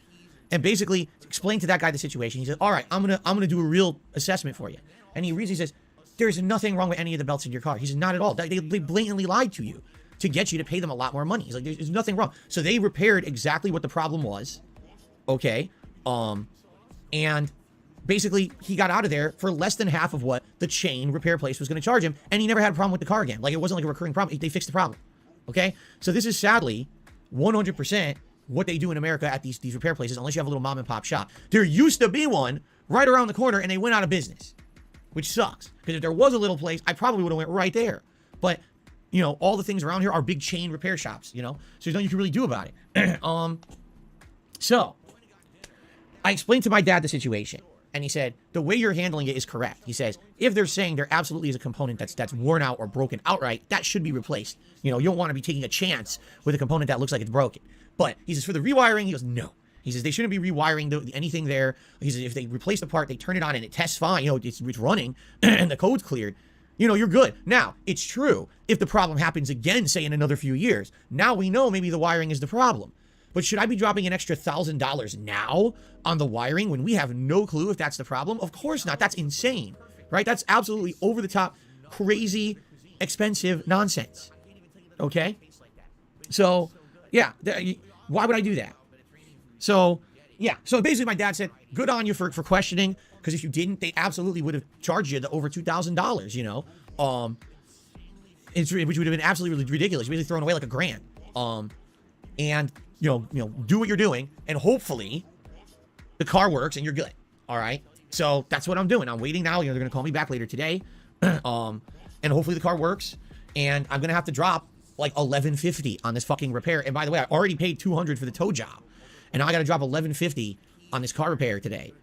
[SPEAKER 2] And basically explained to that guy the situation. He said, all right, I'm gonna do a real assessment for you. And he says, there's nothing wrong with any of the belts in your car. He says, not at all. They blatantly lied to you to get you to pay them a lot more money. He's like, there's nothing wrong. So they repaired exactly what the problem was. Okay. And basically he got out of there for less than half of what the chain repair place was going to charge him. And he never had a problem with the car again. Like, it wasn't like a recurring problem. They fixed the problem. Okay. So this is sadly 100% what they do in America at these repair places, unless you have a little mom and pop shop. There used to be one right around the corner and they went out of business, which sucks. Because if there was a little place, I probably would have went right there. But, all the things around here are big chain repair shops, so there's nothing you can really do about it. So I explained to my dad the situation, and he said, the way you're handling it is correct. He says, if they're saying there absolutely is a component that's worn out or broken outright, that should be replaced. You don't want to be taking a chance with a component that looks like it's broken. But he says, for the rewiring, he goes, no. He says, they shouldn't be rewiring anything there. He says, if they replace the part, they turn it on and it tests fine. It's running and the code's cleared. You're good. Now, it's true. If the problem happens again, say in another few years, now we know maybe the wiring is the problem. But should I be dropping an extra $1,000 now on the wiring when we have no clue if that's the problem? Of course not. That's insane, right? That's absolutely over the top, crazy, expensive nonsense. Okay? So, yeah, why would I do that? So, yeah. So basically my dad said, good on you for questioning, because if you didn't, they absolutely would have charged you the over $2,000, which would have been absolutely ridiculous. You're basically throwing away like $1,000. And, do what you're doing, and hopefully the car works and you're good. All right. So that's what I'm doing. I'm waiting now. They're going to call me back later today. And hopefully the car works, and I'm going to have to drop like $1,150 on this fucking repair. And by the way, I already paid $200 for the tow job, and now I got to drop $1,150 on this car repair today.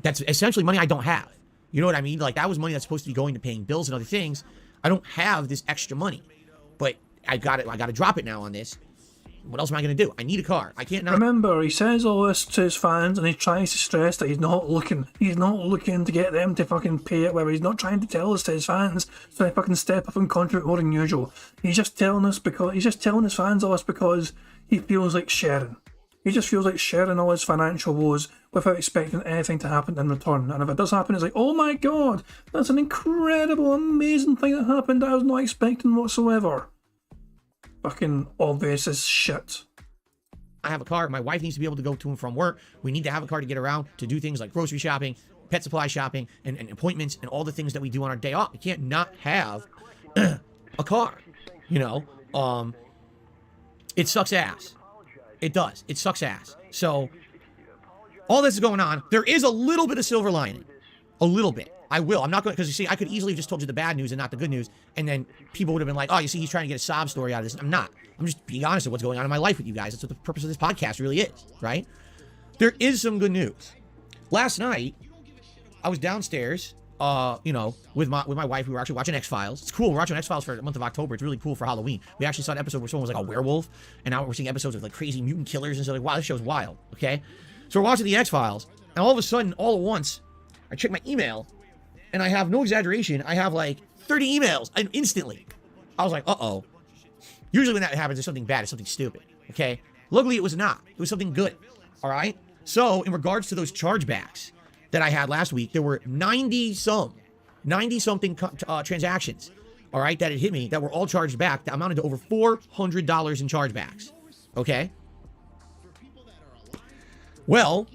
[SPEAKER 2] That's essentially money I don't have. You know what I mean? Like, that was money that's supposed to be going to paying bills and other things. I don't have this extra money, but I got to drop it now on this. What else am I going to do? I need a car. I can't not.
[SPEAKER 1] Remember, he says all this to his fans, and he tries to stress that he's not looking to get them to fucking pay it, whether he's not trying to tell this to his fans so they fucking step up and contribute more than usual. He's just telling his fans all this because he feels like sharing. He just feels like sharing all his financial woes without expecting anything to happen in return. And if it does happen, it's like, oh my god, that's an incredible, amazing thing that happened that I was not expecting whatsoever. Fucking obvious as shit.
[SPEAKER 2] I have a car. My wife needs to be able to go to and from work. We need to have a car to get around, to do things like grocery shopping, pet supply shopping and appointments and all the things that we do on our day off. We can't not have a car, you know. It sucks ass. It does. It sucks ass. So all this is going on. There is a little bit of silver lining. A little bit. I will. I'm not going to, because you see, I could easily have just told you the bad news and not the good news. And then people would have been like, oh, you see, he's trying to get a sob story out of this. I'm not. I'm just being honest with what's going on in my life with you guys. That's what the purpose of this podcast really is, right? There is some good news. Last night, I was downstairs, you know, with my wife. We were actually watching X-Files. It's cool. We're watching X-Files for the month of October. It's really cool for Halloween. We actually saw an episode where someone was like a werewolf, and now we're seeing episodes of like crazy mutant killers and stuff. Like, wow, this show's wild. Okay, so we're watching the X-Files, and all of a sudden, all at once, I check my email, and I have no exaggeration. I have like 30 emails, and instantly, I was like, uh-oh. Usually when that happens, it's something bad. It's something stupid. Okay, luckily it was not. It was something good. All right. So in regards to those chargebacks that I had last week, there were 90-something transactions, all right, that had hit me that were all charged back that amounted to over $400 in chargebacks, okay? Well,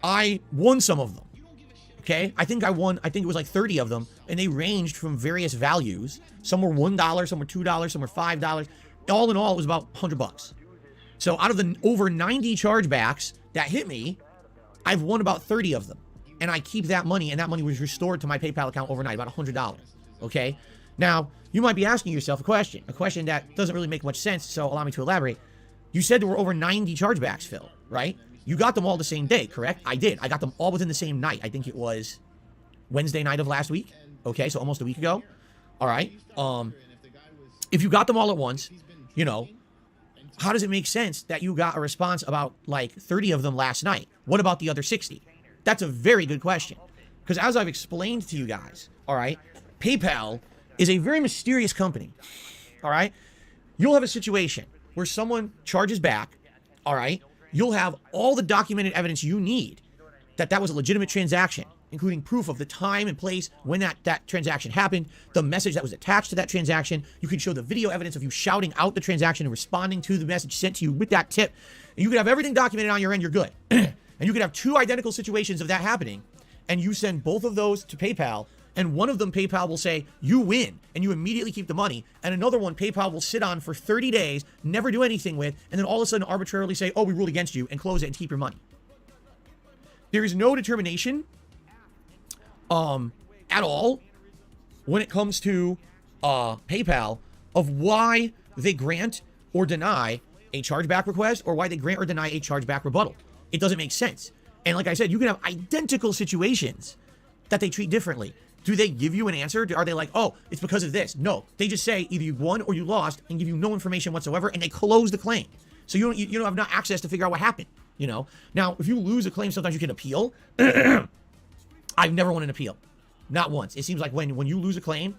[SPEAKER 2] I won some of them, okay? I think it was like 30 of them, and they ranged from various values. Some were $1, some were $2, some were $5. All in all, it was about $100. So out of the over 90 chargebacks that hit me, I've won about 30 of them. And I keep that money, and that money was restored to my PayPal account overnight, about $100. Okay? Now, you might be asking yourself a question that doesn't really make much sense, so allow me to elaborate. You said there were over 90 chargebacks, Phil, right? You got them all the same day, correct? I did. I got them all within the same night. I think it was Wednesday night of last week. Okay, so almost a week ago. All right. If you got them all at once, you know, how does it make sense that you got a response about like 30 of them last night? What about the other 60? That's a very good question. Because as I've explained to you guys, all right, PayPal is a very mysterious company. All right. You'll have a situation where someone charges back. All right. You'll have all the documented evidence you need that was a legitimate transaction, including proof of the time and place when that transaction happened, the message that was attached to that transaction. You can show the video evidence of you shouting out the transaction and responding to the message sent to you with that tip. And you could have everything documented on your end, you're good. And you could have two identical situations of that happening, and you send both of those to PayPal, and one of them PayPal will say, you win, and you immediately keep the money, and another one PayPal will sit on for 30 days, never do anything with, and then all of a sudden arbitrarily say, oh, we ruled against you, and close it and keep your money. There is no determination at all when it comes to PayPal of why they grant or deny a chargeback request or why they grant or deny a chargeback rebuttal. It doesn't make sense. And like I said, you can have identical situations that they treat differently. Do they give you an answer? Are they like, oh, it's because of this? No, they just say either you won or you lost and give you no information whatsoever, and they close the claim. So you don't have no access to figure out what happened, you know? Now, if you lose a claim, sometimes you can appeal. I've never won an appeal. Not once. It seems like when you lose a claim,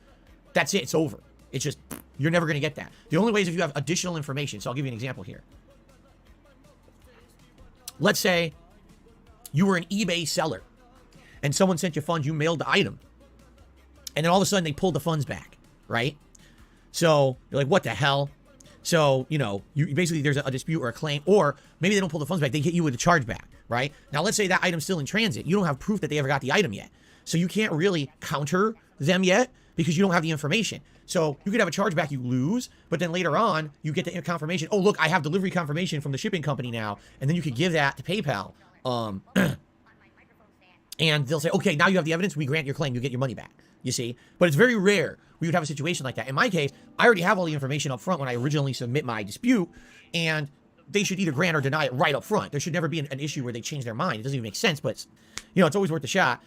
[SPEAKER 2] that's it. It's over. It's just, you're never going to get that. The only way is if you have additional information. So I'll give you an example here. Let's say you were an eBay seller and someone sent you funds, you mailed the item, and then all of a sudden they pulled the funds back, right? So you're like, what the hell? So, you know, you basically there's a dispute or a claim, or maybe they don't pull the funds back, they hit you with a chargeback, right? Now, let's say that item's still in transit. You don't have proof that they ever got the item yet. So you can't really counter them yet because you don't have the information. So you could have a chargeback, you lose, but then later on, you get the confirmation. Oh, look, I have delivery confirmation from the shipping company now. And then you could give that to PayPal. And they'll say, okay, now you have the evidence. We grant your claim. You get your money back, you see. But it's very rare we would have a situation like that. In my case, I already have all the information up front when I originally submit my dispute. And they should either grant or deny it right up front. There should never be an issue where they change their mind. It doesn't even make sense, but it's, you know, it's always worth a shot.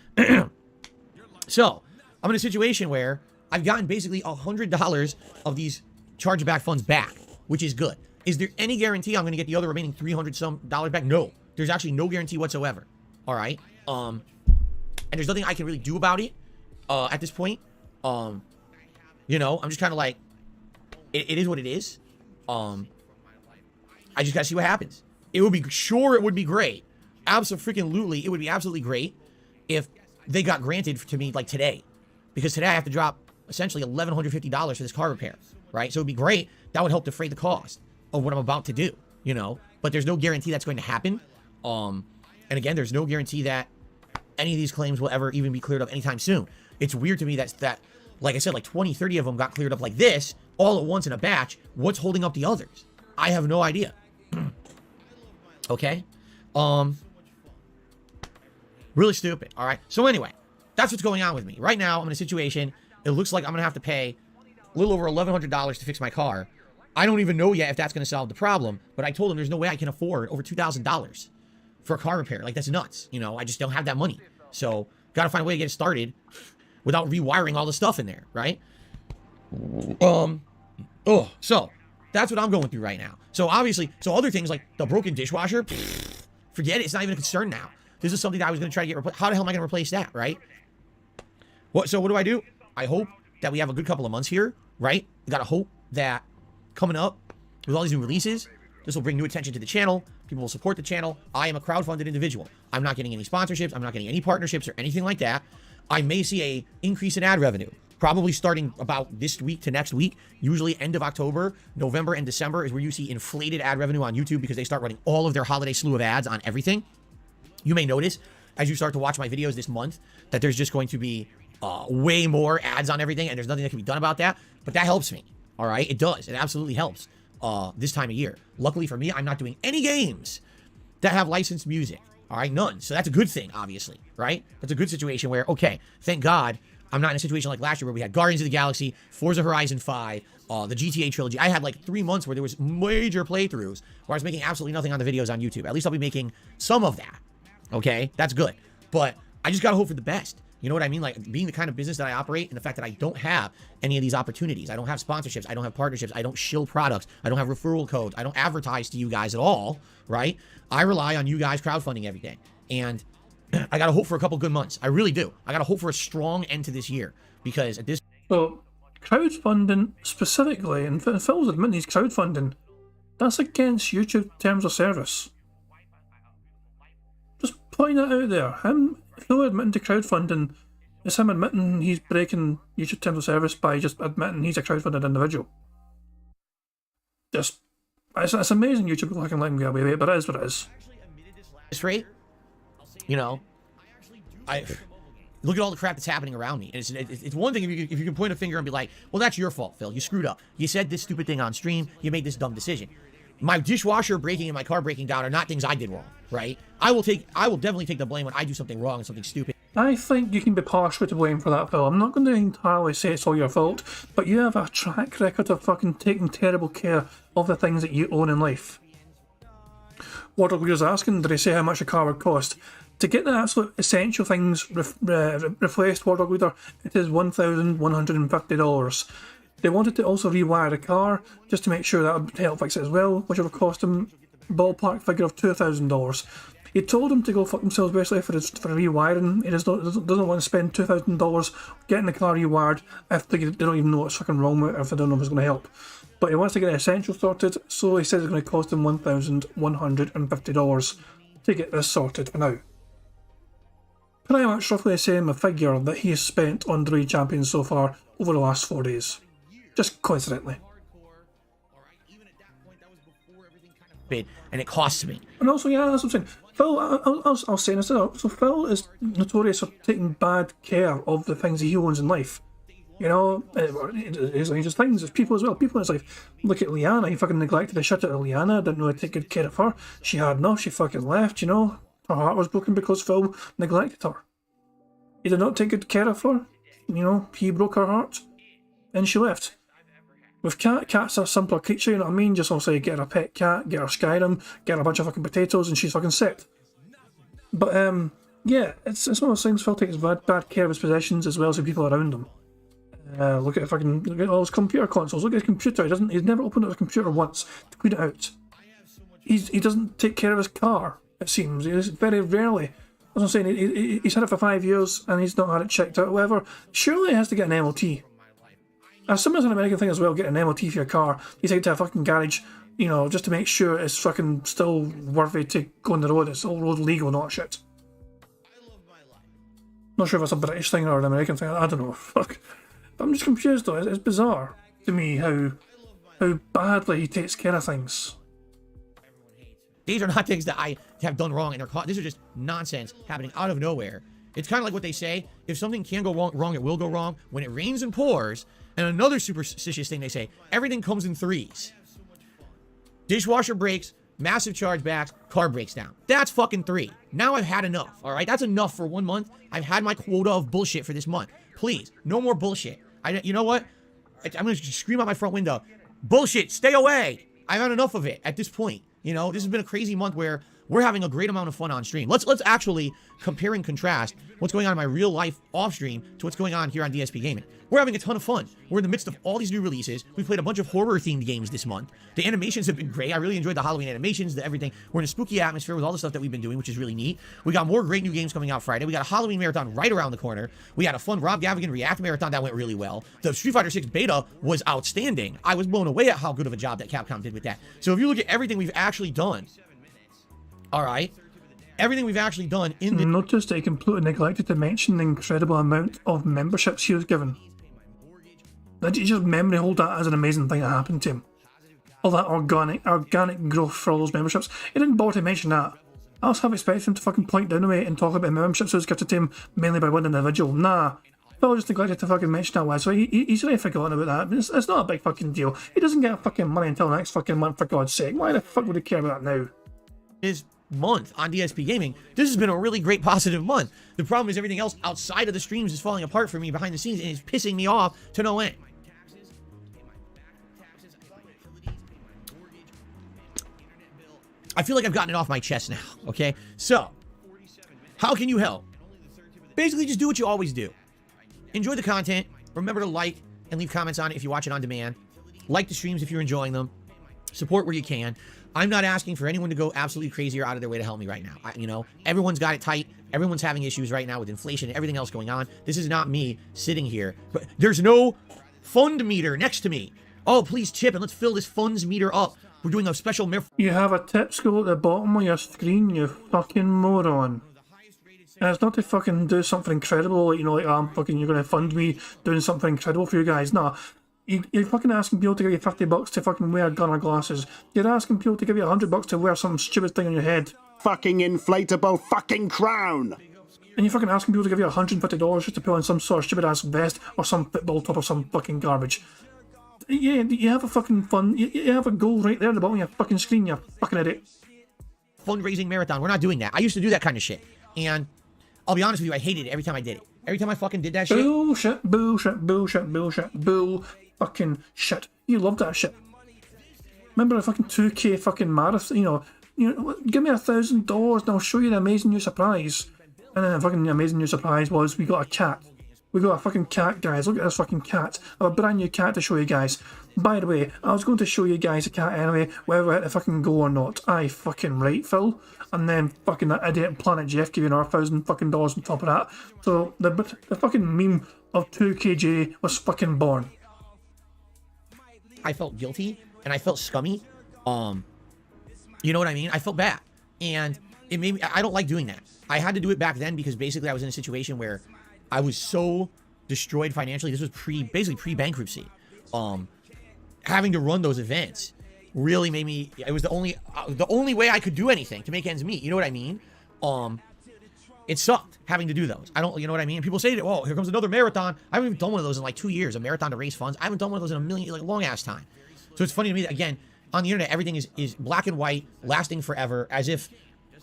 [SPEAKER 2] So I'm in a situation where I've gotten basically $100 of these chargeback funds back, which is good. Is there any guarantee I'm going to get the other remaining $300 some back? No, there's actually no guarantee whatsoever. All right. And there's nothing I can really do about it, at this point. You know, I'm just kind of like, it is what it is. I just got to see what happens. It would be great. Absolutely. It would be absolutely great if they got granted to me like today, because today I have to drop essentially $1,150 for this car repair, right? So it'd be great. That would help defray the cost of what I'm about to do, you know, but there's no guarantee that's going to happen. And again, there's no guarantee that any of these claims will ever even be cleared up anytime soon. It's weird to me that, like I said, like 20, 30 of them got cleared up like this, all at once in a batch. What's holding up the others? I have no idea. Okay? Really stupid, all right? So anyway, that's what's going on with me. Right now, I'm in a situation, it looks like I'm going to have to pay a little over $1,100 to fix my car. I don't even know yet if that's going to solve the problem, but I told him there's no way I can afford over $2,000 for a car repair. Like, that's nuts. You know, I just don't have that money. So, got to find a way to get it started without rewiring all the stuff in there, right? So, that's what I'm going through right now. So, obviously, other things like the broken dishwasher, forget it. It's not even a concern now. This is something that I was going to try to get replaced. How the hell am I going to replace that, right? So what do? I hope that we have a good couple of months here, right? We got to hope that coming up with all these new releases, this will bring new attention to the channel. People will support the channel. I am a crowdfunded individual. I'm not getting any sponsorships. I'm not getting any partnerships or anything like that. I may see a increase in ad revenue, probably starting about this week to next week. Usually end of October, November, and December is where you see inflated ad revenue on YouTube because they start running all of their holiday slew of ads on everything. You may notice as you start to watch my videos this month that there's just going to be way more ads on everything, and there's nothing that can be done about that. But that helps me. All right, it does. It absolutely helps this time of year. Luckily for me, I'm not doing any games that have licensed music. All right, none. So that's a good thing, obviously, right? That's a good situation where, okay, thank God I'm not in a situation like last year where we had Guardians of the Galaxy, Forza Horizon 5, the GTA trilogy. I had like 3 months where there was major playthroughs where I was making absolutely nothing on the videos on YouTube. At least I'll be making some of that. Okay, that's good. But I just got to hope for the best. You know what I mean? Like, being the kind of business that I operate and the fact that I don't have any of these opportunities. I don't have sponsorships. I don't have partnerships. I don't shill products. I don't have referral codes. I don't advertise to you guys at all, right? I rely on you guys crowdfunding everything. And I got to hope for a couple good months. I really do. I got to hope for a strong end to this year. Because at this...
[SPEAKER 1] So, crowdfunding specifically, and Phil's admitting he's crowdfunding, that's against YouTube terms of service. Just point that out there. Phil admitting to crowdfunding is him admitting he's breaking YouTube terms of service by just admitting he's a crowdfunded individual. It's amazing YouTube can let him get away with it, but it is what it is.
[SPEAKER 2] This rate, you know, I look at all the crap that's happening around me. And it's one thing if you can point a finger and be like, well, that's your fault, Phil. You screwed up. You said this stupid thing on stream. You made this dumb decision. My dishwasher breaking and my car breaking down are not things I did wrong, right? I will definitely take the blame when I do something wrong and something stupid.
[SPEAKER 1] I think you can be partially to blame for that, Phil. I'm not going to entirely say it's all your fault, but you have a track record of fucking taking terrible care of the things that you own in life. Wardle Leader's asking, did he say how much a car would cost? To get the absolute essential things replaced, Wardle Leader, it is $1,150. They wanted to also rewire the car, just to make sure that would help fix it as well, which would cost him a ballpark figure of $2,000. He told him to go fuck themselves basically for rewiring. He doesn't want to spend $2,000 getting the car rewired if they don't even know what's fucking wrong with it, if they don't know if it's going to help. But he wants to get the essentials sorted, so he says it's going to cost him $1,150 to get this sorted. Now, pretty much roughly the same figure that he has spent on the Raid Champions so far over the last 4 days. Just coincidentally.
[SPEAKER 2] And it costs me.
[SPEAKER 1] And also, yeah, that's what I'm saying. Phil, I'll say this out. So Phil is notorious for taking bad care of the things he owns in life. You know, it's just things, it's people as well, people in his life. Look at Liana, he fucking neglected the shit out of Liana, didn't know how to take good care of her. She had enough, she fucking left, you know. Her heart was broken because Phil neglected her. He did not take good care of her, you know, he broke her heart, and she left. With cats are a simpler creature, you know what I mean? Just also get her a pet cat, get her Skyrim, get her a bunch of fucking potatoes, and she's fucking set. But, yeah, it's one of those things. Phil takes bad care of his possessions as well as the people around him. Look at all his computer consoles, look at his computer, he's never opened up his computer once to clean it out. He doesn't take care of his car, it seems. He's very rarely. As I'm saying, he's had it for 5 years and he's not had it checked out or whatever. Surely he has to get an MOT. I assume it's an American thing as well, getting an MOT for your car. You take it to a fucking garage, you know, just to make sure it's fucking still worthy to go on the road, it's all road legal, not shit. Not sure if it's a British thing or an American thing, I don't know, fuck. But I'm just confused though, it's bizarre to me how badly he takes care of things.
[SPEAKER 2] These are not things that I have done wrong, and these are just nonsense happening out of nowhere. It's kind of like what they say. If something can go wrong, it will go wrong. When it rains and pours, and another superstitious thing they say, everything comes in threes. Dishwasher breaks, massive chargebacks, car breaks down. That's fucking 3. Now I've had enough, all right? That's enough for 1 month. I've had my quota of bullshit for this month. Please, no more bullshit. You know what? I'm going to scream out my front window. Bullshit, stay away. I've had enough of it at this point. You know, this has been a crazy month where we're having a great amount of fun on stream. Let's actually compare and contrast what's going on in my real life off stream to what's going on here on DSP Gaming. We're having a ton of fun. We're in the midst of all these new releases. We played a bunch of horror-themed games this month. The animations have been great. I really enjoyed the Halloween animations, the everything. We're in a spooky atmosphere with all the stuff that we've been doing, which is really neat. We got more great new games coming out Friday. We got a Halloween marathon right around the corner. We had a fun Rob Gavigan React marathon that went really well. The Street Fighter 6 beta was outstanding. I was blown away at how good of a job that Capcom did with that. So if you look at everything we've actually done, all right, everything we've actually done in the...
[SPEAKER 1] Notice that he completely neglected to mention the incredible amount of memberships he was given. Did you just memory hold that as an amazing thing that happened to him? All that organic growth for all those memberships. He didn't bother to mention that. I was half expecting him to fucking point down the way and talk about memberships that was gifted to him mainly by one individual. Nah. Phil just neglected to fucking mention that one, so he's already forgotten about that. It's not a big fucking deal. He doesn't get fucking money until next fucking month, for God's sake. Why the fuck would he care about that now?
[SPEAKER 2] This month on DSP Gaming, this has been a really great positive month. The problem is everything else outside of the streams is falling apart for me behind the scenes and it's pissing me off to no end. I feel like I've gotten it off my chest now, okay? So, how can you help? Basically, just do what you always do. Enjoy the content. Remember to like and leave comments on it if you watch it on demand. Like the streams if you're enjoying them. Support where you can. I'm not asking for anyone to go absolutely crazy or out of their way to help me right now. Everyone's got it tight. Everyone's having issues right now with inflation and everything else going on. This is not me sitting here. But there's no fund meter next to me. Oh, please chip and let's fill this funds meter up. We're doing a special...
[SPEAKER 1] You have a tip scroll at the bottom of your screen, you fucking moron. And it's not to fucking do something incredible, like, you're gonna fund me doing something incredible for you guys. No. You're fucking asking people to give you $50 to fucking wear gunner glasses. You're asking people to give you $100 to wear some stupid thing on your head.
[SPEAKER 10] Fucking inflatable fucking crown!
[SPEAKER 1] And you're fucking asking people to give you $150 just to put on some sort of stupid ass vest or some football top or some fucking garbage. Yeah, you have a fucking fun. You have a goal right there at the bottom of your fucking screen, you fucking idiot.
[SPEAKER 2] Fundraising marathon. We're not doing that. I used to do that kind of shit. And I'll be honest with you, I hated it every time I did it. Every time I fucking did that shit.
[SPEAKER 1] Bullshit, bullshit, bullshit, bullshit, bull fucking shit. You loved that shit. Remember a fucking 2K fucking marathon, give me $1,000 and I'll show you the amazing new surprise. And then the fucking amazing new surprise was we got a cat. We got a fucking cat, guys. Look at this fucking cat. I have a brand new cat to show you guys. By the way, I was going to show you guys a cat anyway, whether I had to fucking go or not. Aye, fucking right, Phil. And then fucking that idiot Planet Jeff gave you another $1,000 fucking on top of that. So the fucking meme of 2KJ was fucking born.
[SPEAKER 2] I felt guilty and I felt scummy. You know what I mean? I felt bad. And it made me, I don't like doing that. I had to do it back then because basically I was in a situation where I was so destroyed financially. This was basically pre-bankruptcy. Having to run those events really made me, it was the only way I could do anything to make ends meet. You know what I mean? It sucked having to do those. You know what I mean? People say, oh, here comes another marathon. I haven't even done one of those in like 2 years, a marathon to raise funds. I haven't done one of those in a million, like long ass time. So it's funny to me that, again, on the internet, everything is black and white, lasting forever, as if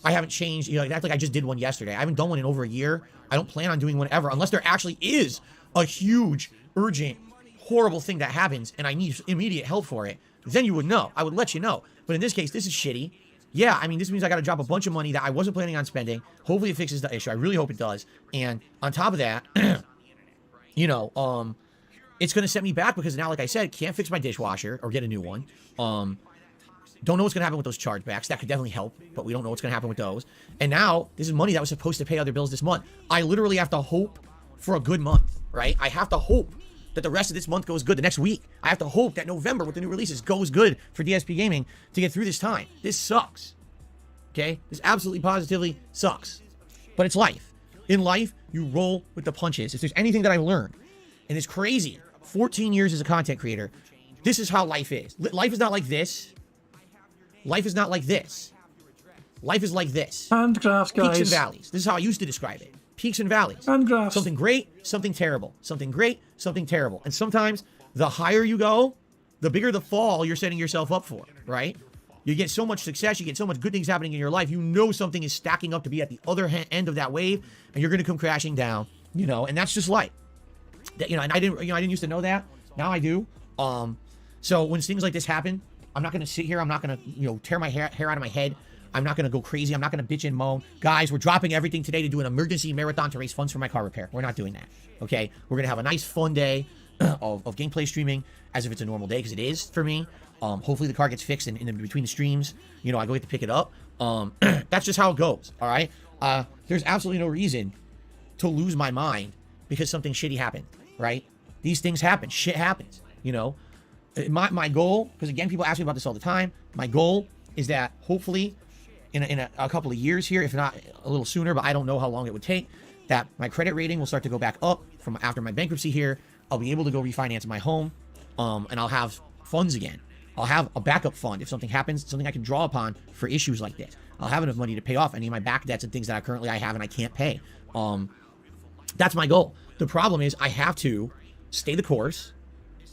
[SPEAKER 2] I haven't changed. Act like I just did one yesterday. I haven't done one in over a year. I don't plan on doing one ever, unless there actually is a huge, urgent, horrible thing that happens and I need immediate help for it. Then you would know. I would let you know. But in this case, this is shitty. Yeah, I mean, this means I got to drop a bunch of money that I wasn't planning on spending. Hopefully it fixes the issue. I really hope it does. And on top of that, it's going to set me back because now, like I said, can't fix my dishwasher or get a new one. Don't know what's going to happen with those chargebacks. That could definitely help, but we don't know what's going to happen with those. And now, this is money that was supposed to pay other bills this month. I literally have to hope for a good month, right? I have to hope that the rest of this month goes good. The next week, I have to hope that November with the new releases goes good for DSP Gaming to get through this time. This sucks. Okay? This absolutely positively sucks. But it's life. In life, you roll with the punches. If there's anything that I've learned, and it's crazy, 14 years as a content creator, this is how life is. Life is not like this. Life is not like this. Life is like this.
[SPEAKER 1] Handcraft, guys.
[SPEAKER 2] Peaks and valleys. This is how I used to describe it. peaks and valleys.
[SPEAKER 1] And graphs.
[SPEAKER 2] Something great, something terrible. Something great, something terrible. And sometimes the higher you go, the bigger the fall you're setting yourself up for, right? You get so much success, you get so much good things happening in your life, you know something is stacking up to be at the other end of that wave, and you're going to come crashing down, you know, and that's just life. That, you know, and I didn't used to know that. Now I do. So when things like this happen, I'm not going to sit here. I'm not going to, you know, tear my hair out of my head. I'm not going to go crazy. I'm not going to bitch and moan. Guys, we're dropping everything today to do an emergency marathon to raise funds for my car repair. We're not doing that. Okay? We're going to have a nice fun day of gameplay streaming as if it's a normal day, because it is for me. Hopefully the car gets fixed in between the streams. You know, I go get to pick it up. That's just how it goes. All right? There's absolutely no reason to lose my mind because something shitty happened, right? These things happen. Shit happens, you know? My goal, because again, people ask me about this all the time. My goal is that hopefully in a couple of years here, if not a little sooner, but I don't know how long it would take, that my credit rating will start to go back up from after my bankruptcy here. I'll be able to go refinance my home, and I'll have funds again. I'll have a backup fund if something happens, something I can draw upon for issues like this. I'll have enough money to pay off any of my back debts and things that I have and I can't pay. That's my goal. The problem is I have to stay the course.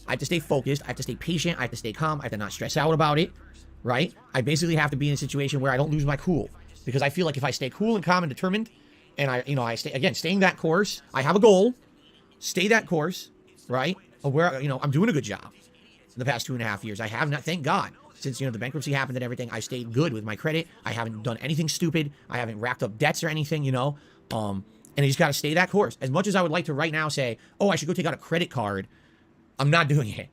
[SPEAKER 2] I have to stay focused. I have to stay patient. I have to stay calm. I have to not stress out about it, right? I basically have to be in a situation where I don't lose my cool, because I feel like if I stay cool and calm and determined, and I staying that course, I have a goal, stay that course, right? Where, I'm doing a good job in the past 2.5 years. I have not, thank God, since, the bankruptcy happened and everything, I stayed good with my credit. I haven't done anything stupid. I haven't racked up debts or anything, and I just got to stay that course. As much as I would like to right now say, oh, I should go take out a credit card, I'm not doing it.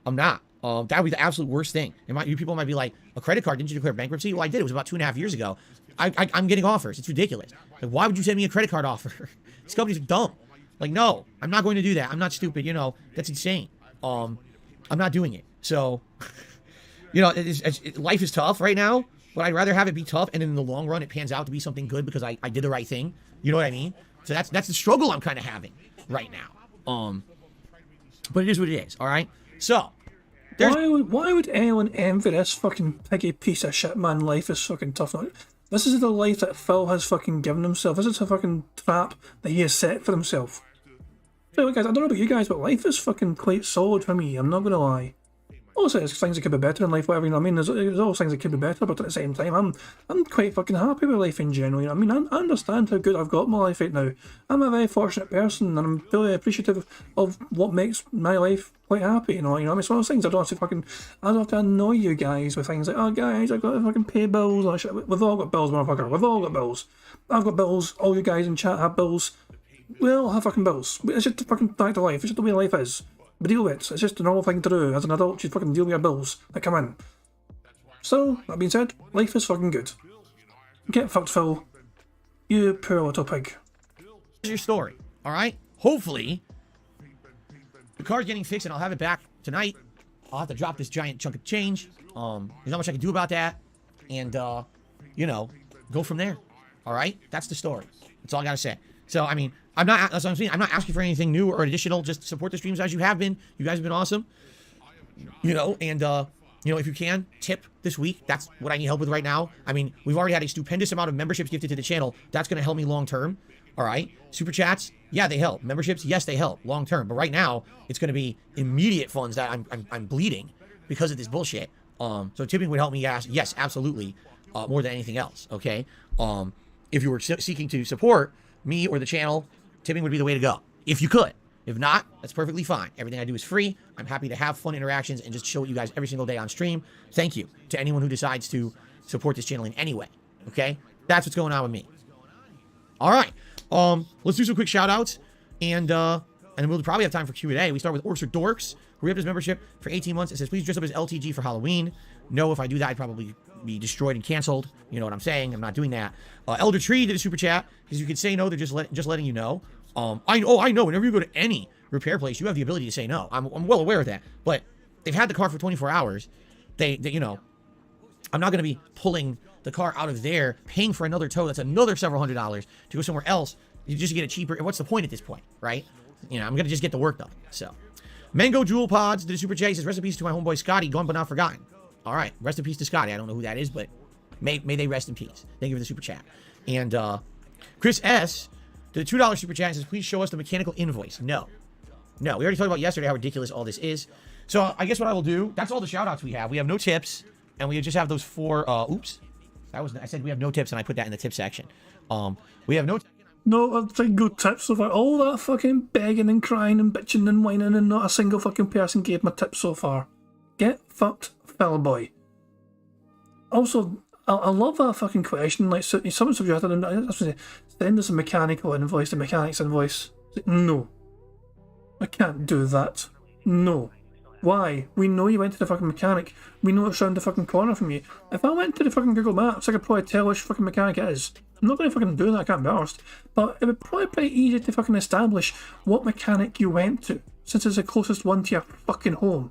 [SPEAKER 2] I'm not. That would be the absolute worst thing. You people might be like, a credit card, didn't you declare bankruptcy? Well, I did. It was about 2.5 years ago. I'm getting offers. It's ridiculous. Like, why would you send me a credit card offer? These companies are dumb. Like, no, I'm not going to do that. I'm not stupid. That's insane. I'm not doing it. So, life is tough right now, but I'd rather have it be tough, and in the long run, it pans out to be something good because I did the right thing. You know what I mean? So that's the struggle I'm kind of having right now. But it is what it is, all right? So,
[SPEAKER 1] why would anyone envy this fucking piggy piece of shit, man? Life is fucking tough. This is the life that Phil has fucking given himself. This is a fucking trap that he has set for himself. So, guys, I don't know about you guys, but life is fucking quite solid for me. I'm not gonna lie. Also, there's things that could be better in life, whatever, There's always things that could be better, but at the same time, I'm quite fucking happy with life in general, I understand how good I've got my life right now. I'm a very fortunate person, and I'm really appreciative of what makes my life quite happy, It's one of those things I don't have to annoy you guys with things like, oh, guys, I've got to fucking pay bills, or shit. We've all got bills, motherfucker. We've all got bills. I've got bills, all you guys in chat have bills. We all have fucking bills. It's just fucking back to life. It's just the way life is. But deal with it. It's just a normal thing to do. As an adult, you fucking deal with your bills that come in. So, that being said, life is fucking good. Get fucked, Phil. You poor little pig.
[SPEAKER 2] Here's your story, all right? Hopefully, the car's getting fixed and I'll have it back tonight. I'll have to drop this giant chunk of change. There's not much I can do about that. And, go from there. All right? That's the story. That's all I got to say. So, that's what I'm saying. I'm not asking for anything new or additional. Just support the streams as you have been. You guys have been awesome. If you can, tip this week. That's what I need help with right now. We've already had a stupendous amount of memberships gifted to the channel. That's going to help me long term. All right. Super chats, yeah, they help. Memberships, yes, they help long term. But right now, it's going to be immediate funds that I'm bleeding because of this bullshit. So tipping would help me. Yes, absolutely. More than anything else. Okay. If you were seeking to support me or the channel, tipping would be the way to go. If you could. If not, that's perfectly fine. Everything I do is free. I'm happy to have fun interactions and just show you guys every single day on stream. Thank you to anyone who decides to support this channel in any way. Okay? That's what's going on with me. All right. Let's do some quick shout outs. And we'll probably have time for Q&A. We start with Orcs or Dorks, who ripped his membership for 18 months. It says, please dress up as LTG for Halloween. No, if I do that, I'd probably be destroyed and canceled. You know what I'm saying? I'm not doing that. Elder Tree did a super chat because you can say no. They're just letting you know. I know. Whenever you go to any repair place, you have the ability to say no. I'm well aware of that. But they've had the car for 24 hours. They I'm not going to be pulling the car out of there, paying for another tow. That's another several $100s to go somewhere else. You just get it cheaper. And what's the point at this point, right? I'm going to just get the work done. So, Mango Jewel Pods did a super chat. He says, rest in peace to my homeboy Scotty, gone but not forgotten. All right, rest in peace to Scotty. I don't know who that is, but may they rest in peace. Thank you for the super chat. And Chris S. To the $2 super chat, it says, please show us the mechanical invoice. No. We already talked about yesterday how ridiculous all this is. So I guess what I will do, that's all the shout outs we have. We have no tips, and we just have those 4, oops. I said we have no tips, and I put that in the tip section. We have no...
[SPEAKER 1] No single tips so far. All that fucking begging and crying and bitching and whining, and not a single fucking person gave my tips so far. Get fucked, fella boy. Also, I love that fucking question. Like, so, someone suggested, send us a mechanical invoice, the mechanic's invoice. No. I can't do that. No. Why? We know you went to the fucking mechanic. We know it's around the fucking corner from you. If I went to the fucking Google Maps, I could probably tell which fucking mechanic it is. I'm not going to fucking do that, I can't be arsed. But it would probably be pretty easy to fucking establish what mechanic you went to, since it's the closest one to your fucking home.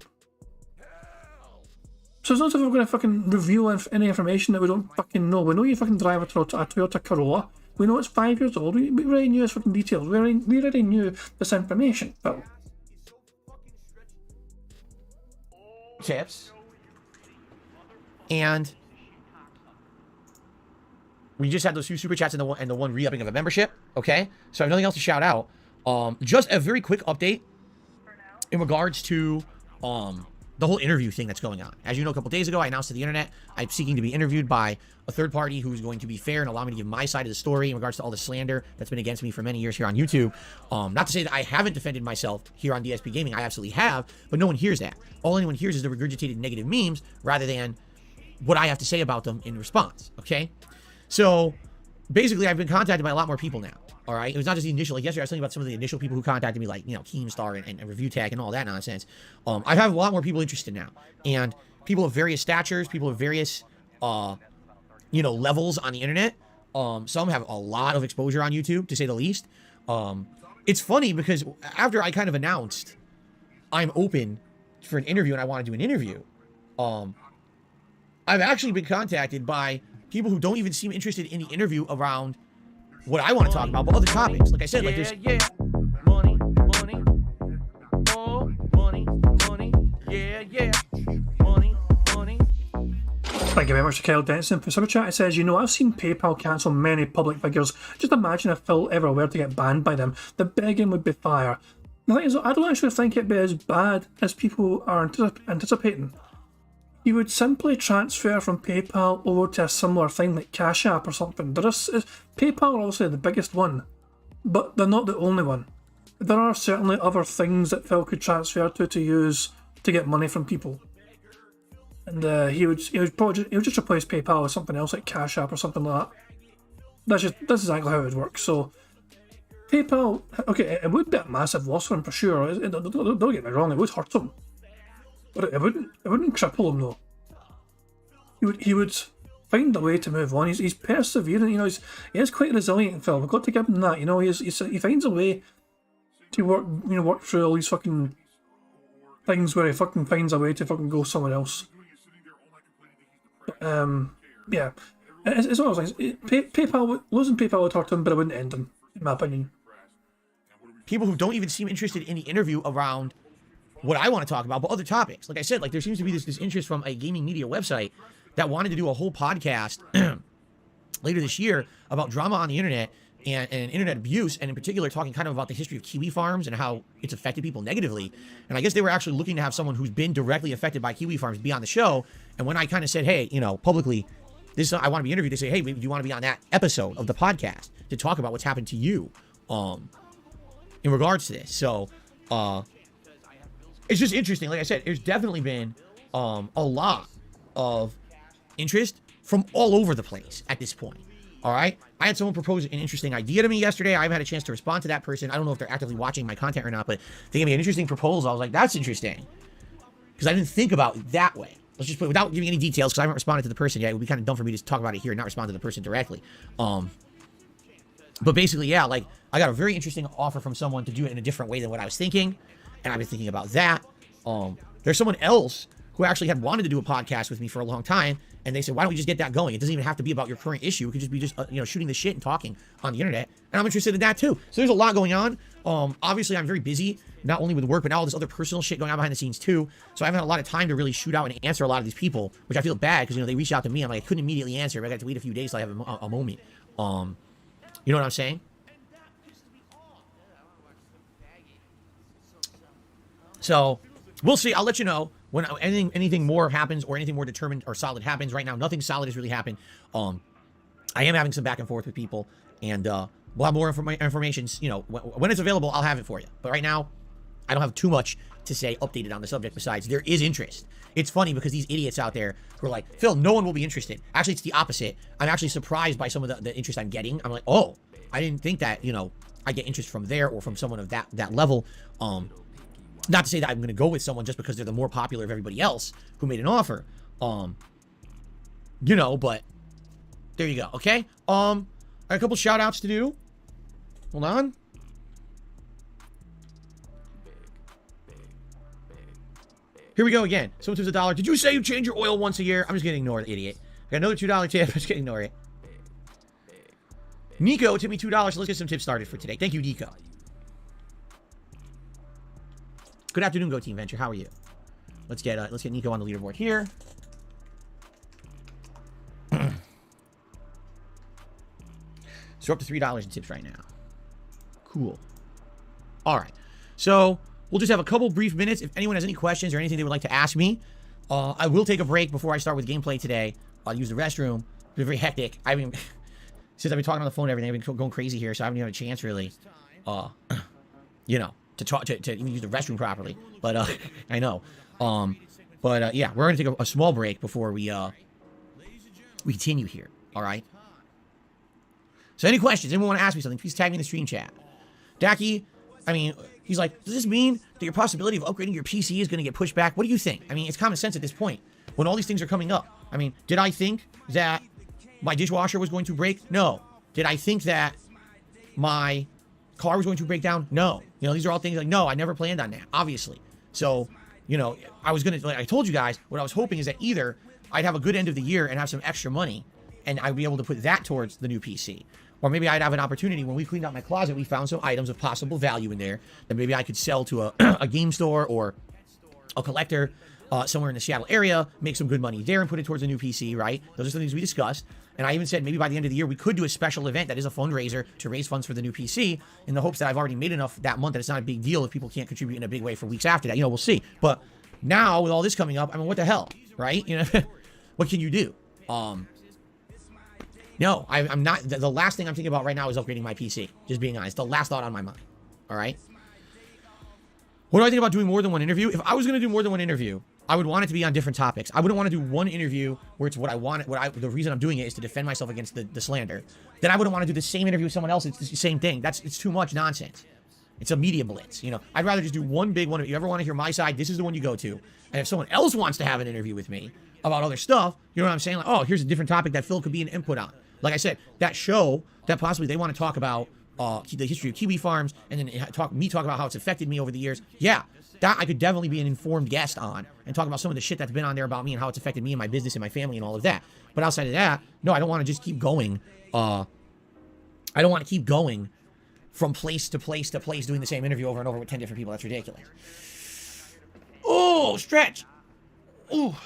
[SPEAKER 1] So it's not as if we're going to fucking reveal any information that we don't fucking know. We know you fucking drive a Toyota Corolla. We know it's 5 years old. We already knew this fucking details. We already knew this information, Phil.
[SPEAKER 2] Tips. And we just had those 2 super chats and the one re-upping of a membership. Okay? So I have nothing else to shout out. Just a very quick update in regards to the whole interview thing that's going on. As you know, a couple days ago, I announced to the internet I'm seeking to be interviewed by a third party who's going to be fair and allow me to give my side of the story in regards to all the slander that's been against me for many years here on YouTube. Not to say that I haven't defended myself here on DSP Gaming. I absolutely have, but no one hears that. All anyone hears is the regurgitated negative memes rather than what I have to say about them in response, okay? So, basically, I've been contacted by a lot more people now. All right, it was not just the initial. Like yesterday, I was talking about some of the initial people who contacted me, like Keemstar and Review Tag and all that nonsense. I have a lot more people interested now, and people of various statures, people of various, levels on the internet. Some have a lot of exposure on YouTube, to say the least. It's funny because after I kind of announced I'm open for an interview and I want to do an interview, I've actually been contacted by people who don't even seem interested in the interview around what I want to talk about, but other topics. Like I said, like there's... Money, more money, money.
[SPEAKER 1] Thank you very much to Kyle Denson. For Super Chat, it says, I've seen PayPal cancel many public figures. Just imagine if Phil ever were to get banned by them. The begging would be fire. The thing is, I don't actually think it'd be as bad as people are anticipating. You would simply transfer from PayPal over to a similar thing like Cash App or something. PayPal are obviously the biggest one, but they're not the only one. There are certainly other things that Phil could transfer to use to get money from people. And he would just replace PayPal with something else like Cash App or something like that. That's exactly how it would work. So PayPal, okay, it would be a massive loss for him for sure. Don't get me wrong, it would hurt him. But it wouldn't cripple him though. He would find a way to move on. He's persevering. He is quite resilient. Phil, we've got to give him that. He finds a way to work through all these fucking things where he fucking finds a way to fucking go somewhere else. Yeah, it's one of those things. Losing PayPal would hurt him, but it wouldn't end him, in my opinion.
[SPEAKER 2] People who don't even seem interested in the interview around what I want to talk about, but other topics. Like I said, like there seems to be this interest from a gaming media website that wanted to do a whole podcast later this year about drama on the internet and internet abuse, and in particular talking kind of about the history of kiwi farms and how it's affected people negatively. And I guess they were actually looking to have someone who's been directly affected by kiwi farms be on the show. And when I kind of said, hey, publicly, I want to be interviewed, they say, hey, do you want to be on that episode of the podcast to talk about what's happened to you in regards to this? So, it's just interesting. Like I said, there's definitely been a lot of interest from all over the place at this point. All right? I had someone propose an interesting idea to me yesterday. I haven't had a chance to respond to that person. I don't know if they're actively watching my content or not, but they gave me an interesting proposal. I was like, that's interesting. Because I didn't think about it that way. Let's just put it without giving any details, because I haven't responded to the person yet. It would be kind of dumb for me to talk about it here and not respond to the person directly. But basically, yeah, like, I got a very interesting offer from someone to do it in a different way than what I was thinking. And I've been thinking about that. There's someone else who actually had wanted to do a podcast with me for a long time, and they said, why don't we just get that going? It doesn't even have to be about your current issue. It could just be shooting the shit and talking on the internet. And I'm interested in that too. So there's a lot going on. Obviously, I'm very busy, not only with work, but now all this other personal shit going on behind the scenes too. So I haven't had a lot of time to really shoot out and answer a lot of these people, which I feel bad because, they reached out to me. I'm like, I couldn't immediately answer. I got to wait a few days till I have a moment. You know what I'm saying? So we'll see. I'll let you know when anything more happens or anything more determined or solid happens. Right now, nothing solid has really happened. I am having some back and forth with people, and we'll have more information. You know, when it's available, I'll have it for you. But right now, I don't have too much to say updated on the subject. Besides, there is interest. It's funny because these idiots out there who are like, Phil, no one will be interested. Actually, it's the opposite. I'm actually surprised by some of the interest I'm getting. I'm like, oh, I didn't think that, you know, I get interest from there or from someone of that level. Not to say that I'm going to go with someone just because they're the more popular of everybody else who made an offer. You know, but there you go. Okay. I got a couple shout outs to do. Hold on. Here we go again. Someone tips $1. Did you say you change your oil once a year? I'm just getting ignored, idiot. Got another $2 tip. I'm just getting ignored. Nico tipped me $2. So let's get some tips started for today. Thank you, Nico. Good afternoon, Go Team Venture. How are you? Let's get Nico on the leaderboard here. So we're up to $3 in tips right now. Cool. All right. So we'll just have a couple brief minutes. If anyone has any questions or anything they would like to ask me, I will take a break before I start with gameplay today. I'll use the restroom. It's been very hectic. I mean, since I've been talking on the phone and everything, I've been going crazy here, so I haven't even had a chance really, you know, to talk to even use the restroom properly. But I know. Yeah, we're gonna take a small break before we continue here. All right. So any questions? Anyone want to ask me something? Please tag me in the stream chat. Dacky, I mean, he's like, does this mean that your possibility of upgrading your PC is going to get pushed back? What do you think? I mean, it's common sense at this point. When all these things are coming up. I mean, did I think that my dishwasher was going to break? No. Did I think that my car was going to break down? No. You know, these are all things like, no, I never planned on that, obviously. So, you know, I was going to, like I told you guys, what I was hoping is that either I'd have a good end of the year and have some extra money, and I'd be able to put that towards the new PC. Or maybe I'd have an opportunity when we cleaned out my closet, we found some items of possible value in there that maybe I could sell to a game store or a collector somewhere in the Seattle area, make some good money there and put it towards a new PC, right? Those are the things we discussed. And I even said maybe by the end of the year, we could do a special event that is a fundraiser to raise funds for the new PC in the hopes that I've already made enough that month that it's not a big deal if people can't contribute in a big way for weeks after that. You know, we'll see. But now with all this coming up, I mean, what the hell, right? You know, what can you do? No, I'm not. The last thing I'm thinking about right now is upgrading my PC. Just being honest. The last thought on my mind. All right. What do I think about doing more than one interview? If I was going to do more than one interview, I would want it to be on different topics. I wouldn't want to do one interview where it's what I want. The reason I'm doing it is to defend myself against the slander. Then I wouldn't want to do the same interview with someone else. It's the same thing. It's too much nonsense. It's a media blitz. You know, I'd rather just do one big one. If you ever want to hear my side, this is the one you go to. And if someone else wants to have an interview with me about other stuff, you know what I'm saying? Like, oh, here's a different topic that Phil could be an input on. Like I said, that show that possibly they want to talk about the history of kiwi farms and then talk about how it's affected me over the years. Yeah, that I could definitely be an informed guest on and talk about some of the shit that's been on there about me and how it's affected me and my business and my family and all of that. But outside of that, no, I don't want to just keep going. I don't want to keep going from place to place to place doing the same interview over and over with 10 different people. That's ridiculous. Oh, stretch. Oh.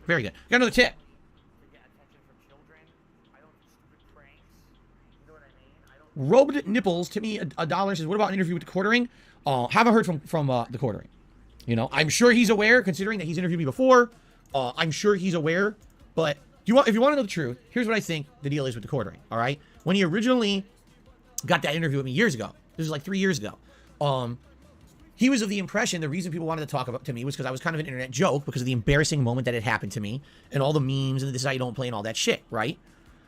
[SPEAKER 2] Very good. Got another tip. Rubbed Nipples to me $1 says, what about an interview with the Quartering? Haven't heard from the Quartering. You know, I'm sure he's aware, considering that he's interviewed me before. I'm sure he's aware. But if you want to know the truth, here's what I think the deal is with the Quartering. All right, when he originally got that interview with me years ago, this was like 3 years ago. He was of the impression the reason people wanted to talk about to me was because I was kind of an internet joke because of the embarrassing moment that had happened to me and all the memes and this is how you don't play and all that shit, right?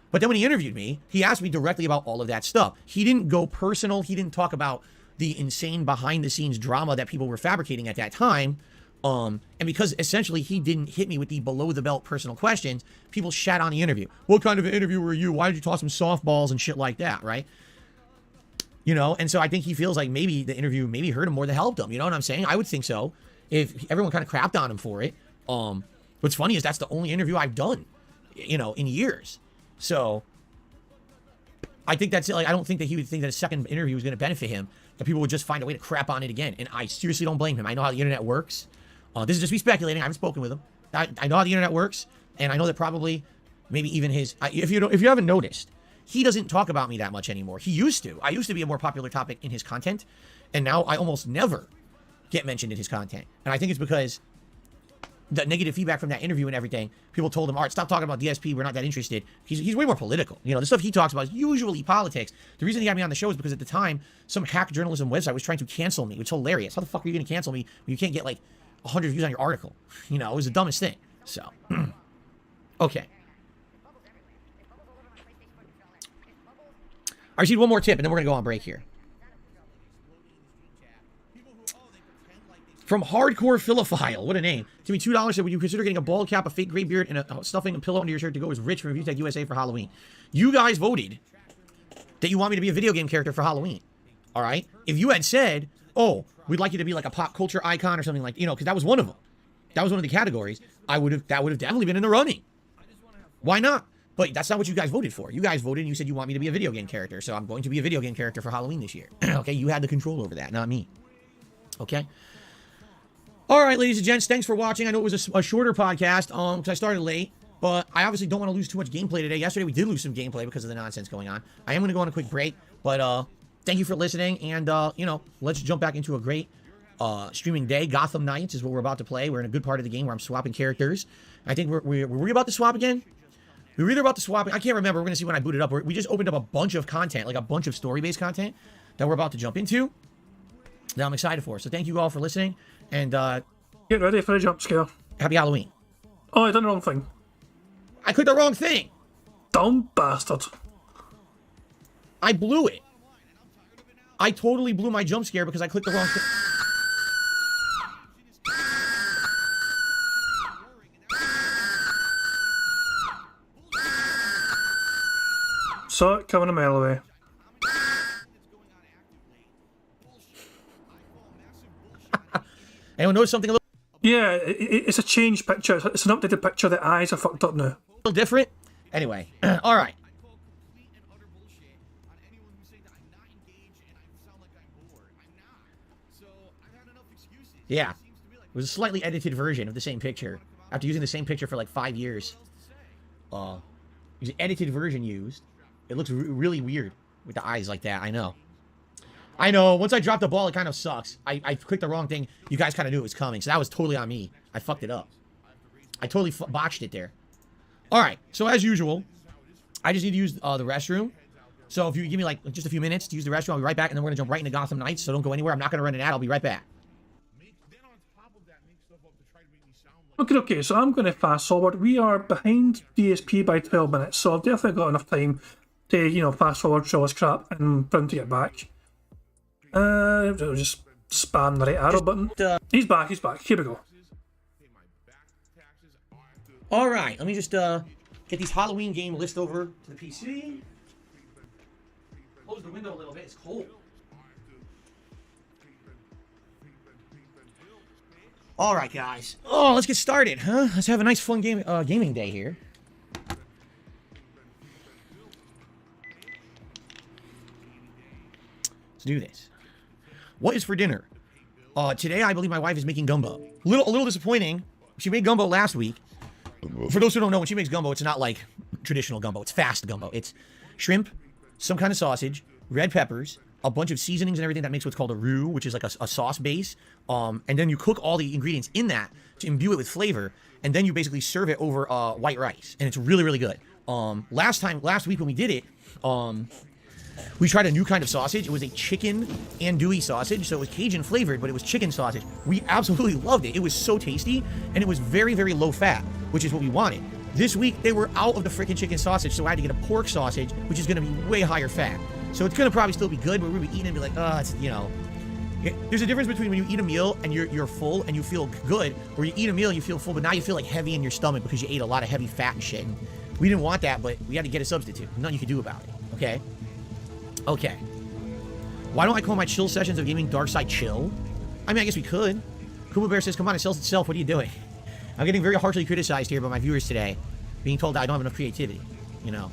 [SPEAKER 2] But then when he interviewed me, he asked me directly about all of that stuff. He didn't go personal. He didn't talk about the insane behind-the-scenes drama that people were fabricating at that time. And because essentially he didn't hit me with the below-the-belt personal questions, people shat on the interview. What kind of an interviewer are you? Why did you toss some softballs and shit like that, right? You know, and so I think he feels like maybe the interview maybe hurt him more than helped him. You know what I'm saying? I would think so. If everyone kind of crapped on him for it. What's funny is that's the only interview I've done, you know, in years. So I think that's like, I don't think that he would think that a second interview was going to benefit him, that people would just find a way to crap on it again. And I seriously don't blame him. I know how the internet works. This is just me speculating. I haven't spoken with him. I know how the internet works. And I know that probably maybe even his, if you haven't noticed, he doesn't talk about me that much anymore. He used to. I used to be a more popular topic in his content. And now I almost never get mentioned in his content. And I think it's because the negative feedback from that interview and everything, people told him, all right, stop talking about DSP. We're not that interested. He's way more political. You know, the stuff he talks about is usually politics. The reason he got me on the show is because at the time, some hack journalism website was trying to cancel me, which is hilarious. How the fuck are you going to cancel me when you can't get like 100 views on your article? You know, it was the dumbest thing. So, okay. I received one more tip, and then we're going to go on break here. From Hardcore Philophile, what a name. To me, $2 said, would you consider getting a bald cap, a fake gray beard, and a stuffing and pillow under your shirt to go as Rich from VTech USA for Halloween? You guys voted that you want me to be a video game character for Halloween. All right? If you had said, oh, we'd like you to be like a pop culture icon or something like, you know, because that was one of them. That was one of the categories. That would have definitely been in the running. Why not? But that's not what you guys voted for. You guys voted and you said you want me to be a video game character. So I'm going to be a video game character for Halloween this year. Okay? You had the control over that, not me. Okay? All right, ladies and gents, thanks for watching. I know it was a shorter podcast because I started late, but I obviously don't want to lose too much gameplay today. Yesterday, we did lose some gameplay because of the nonsense going on. I am going to go on a quick break, but thank you for listening, and, you know, let's jump back into a great streaming day. Gotham Knights is what we're about to play. We're in a good part of the game where I'm swapping characters. I think were we about to swap again? We were either about to swap. I can't remember. We're going to see when I boot it up. We just opened up a bunch of content, like a bunch of story-based content that we're about to jump into that I'm excited for. So thank you all for listening. And
[SPEAKER 1] get ready for a jump scare.
[SPEAKER 2] Happy Halloween.
[SPEAKER 1] Oh, I done the wrong thing.
[SPEAKER 2] I clicked the wrong thing.
[SPEAKER 1] Dumb bastard.
[SPEAKER 2] I blew it. I totally blew my jump scare because I clicked the wrong thing.
[SPEAKER 1] Saw it coming a mile away.
[SPEAKER 2] Anyone notice something a little...
[SPEAKER 1] Yeah, it's a changed picture. It's an updated picture. The eyes are fucked up now.
[SPEAKER 2] A little different? Anyway, all right. Yeah. It was a slightly edited version of the same picture. After using the same picture for like 5 years. There's an edited version used. It looks really weird with the eyes like that. I know. I know. Once I dropped the ball, it kind of sucks. I clicked the wrong thing. You guys kind of knew it was coming. So that was totally on me. I fucked it up. I totally botched it there. All right. So as usual, I just need to use the restroom. So if you give me like just a few minutes to use the restroom, I'll be right back. And then we're going to jump right into Gotham Knights. So don't go anywhere. I'm not going to run an ad. I'll be right back.
[SPEAKER 1] Okay, so I'm going to fast forward. We are behind DSP by 12 minutes, so I've definitely got enough time to, you know, fast forward, show us crap, and for him to get back. Just spam the right arrow button. He's back. Here we go.
[SPEAKER 2] All right, let me just get these Halloween game list over to the PC. Close the window a little bit. It's cold. All right, guys. Oh, let's get started, huh? Let's have a nice, fun gaming day here. Let's do this. What is for dinner? Today, I believe my wife is making gumbo. A little disappointing. She made gumbo last week. For those who don't know, when she makes gumbo, it's not like traditional gumbo. It's fast gumbo. It's shrimp, some kind of sausage, red peppers, a bunch of seasonings and everything that makes what's called a roux, which is like a sauce base. And then you cook all the ingredients in that to imbue it with flavor. And then you basically serve it over white rice. And it's really, really good. Last week when we did it, we tried a new kind of sausage. It was a chicken andouille sausage. So it was Cajun flavored, but it was chicken sausage. We absolutely loved it. It was so tasty. And it was very, very low fat, which is what we wanted. This week, they were out of the freaking chicken sausage. So I had to get a pork sausage, which is going to be way higher fat. So it's going to probably still be good, but we're going to be eating and be like, oh, it's, you know. There's a difference between when you eat a meal and you're full and you feel good, or you eat a meal and you feel full, but now you feel like heavy in your stomach because you ate a lot of heavy fat and shit. And we didn't want that, but we had to get a substitute. Nothing you could do about it, okay? Okay. Why don't I call my chill sessions of gaming Dark Side Chill? I mean, I guess we could. Kuma Bear says, come on, it sells itself. What are you doing? I'm getting very harshly criticized here by my viewers today, being told that I don't have enough creativity, you know.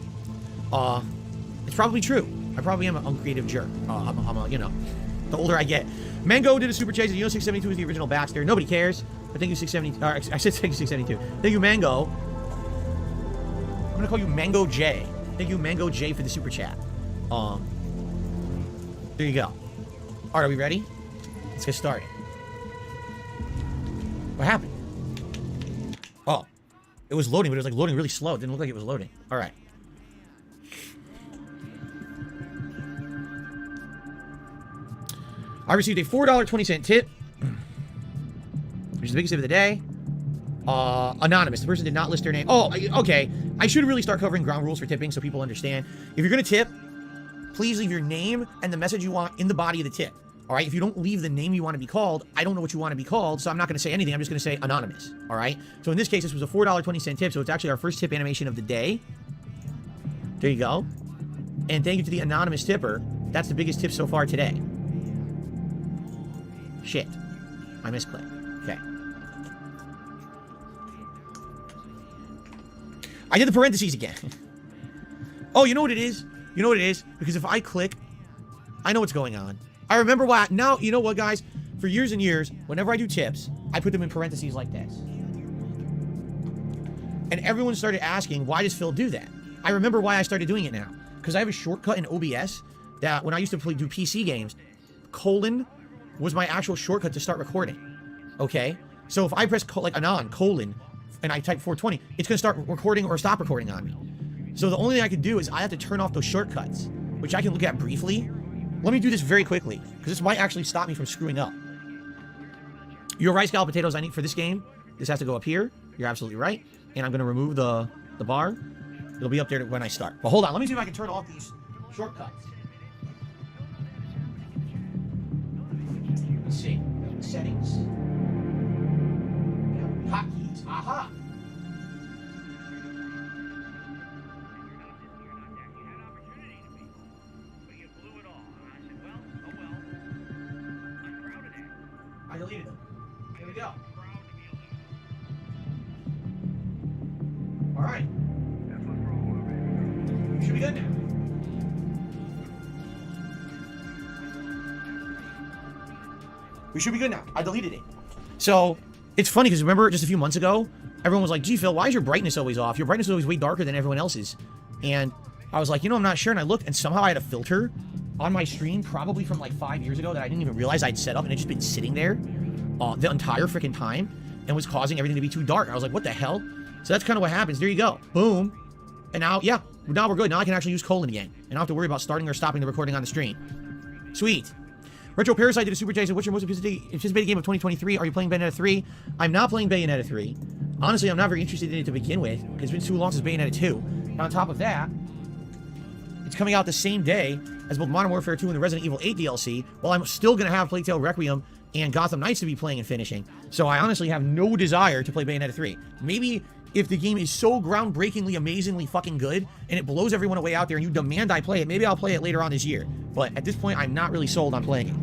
[SPEAKER 2] It's probably true. I probably am an uncreative jerk. I'm a, you know, the older I get. Mango did a super chase. You know 672 is the original Baxter. Nobody cares. But thank you 672. I said thank you 672. Thank you, Mango. I'm going to call you Mango J. Thank you, Mango J, for the super chat. There you go. All right, are we ready? Let's get started. What happened? Oh, it was loading, but it was like loading really slow. It didn't look like it was loading. All right. I received a $4.20 tip, which is the biggest tip of the day. Anonymous. The person did not list their name. Oh, okay. I should really start covering ground rules for tipping so people understand. If you're going to tip, please leave your name and the message you want in the body of the tip. All right? If you don't leave the name you want to be called, I don't know what you want to be called, so I'm not going to say anything. I'm just going to say anonymous. All right? So in this case, this was a $4.20 tip, so it's actually our first tip animation of the day. There you go. And thank you to the anonymous tipper. That's the biggest tip so far today. Shit. I misclicked. Okay. I did the parentheses again. Oh, you know what it is? You know what it is? Because if I click, I know what's going on. I remember why. Now, you know what, guys? For years and years, whenever I do tips, I put them in parentheses like this. And everyone started asking, why does Phil do that? I remember why I started doing it now. Because I have a shortcut in OBS that when I used to do PC games, colon was my actual shortcut to start recording. Okay? So if I press like anon, colon, and I type 420, it's going to start recording or stop recording on me. So the only thing I can do is I have to turn off those shortcuts, which I can look at briefly. Let me do this very quickly, because this might actually stop me from screwing up. Your rice, scalloped potatoes I need for this game, this has to go up here. You're absolutely right. And I'm going to remove the bar. It'll be up there when I start. But hold on, let me see if I can turn off these shortcuts. Let's see. Settings. Hotkeys. Aha! I deleted them. Here we go. All right. We should be good now. We should be good now. I deleted it. So, it's funny because remember just a few months ago, everyone was like, gee, Phil, why is your brightness always off? Your brightness is always way darker than everyone else's. And I was like, you know, I'm not sure. And I looked, and somehow I had a filter on my stream, probably from like 5 years ago, that I didn't even realize I'd set up, and it's just been sitting there the entire freaking time and was causing everything to be too dark. I was like, what the hell? So that's kind of what happens. There you go. Boom. And now, yeah, now we're good. Now I can actually use colon again. And I don't have to worry about starting or stopping the recording on the stream. Sweet. Retro Parasite did a super chat. Said, what's your most anticipated game of 2023? Are you playing Bayonetta 3? I'm not playing Bayonetta 3. Honestly, I'm not very interested in it to begin with, because it's been too long since Bayonetta 2. And on top of that, it's coming out the same day as both Modern Warfare 2 and the Resident Evil 8 DLC, while I'm still going to have Plague Tale Requiem and Gotham Knights to be playing and finishing. So I honestly have no desire to play Bayonetta 3. Maybe if the game is so groundbreakingly, amazingly fucking good, and it blows everyone away out there, and you demand I play it, maybe I'll play it later on this year. But at this point, I'm not really sold on playing it.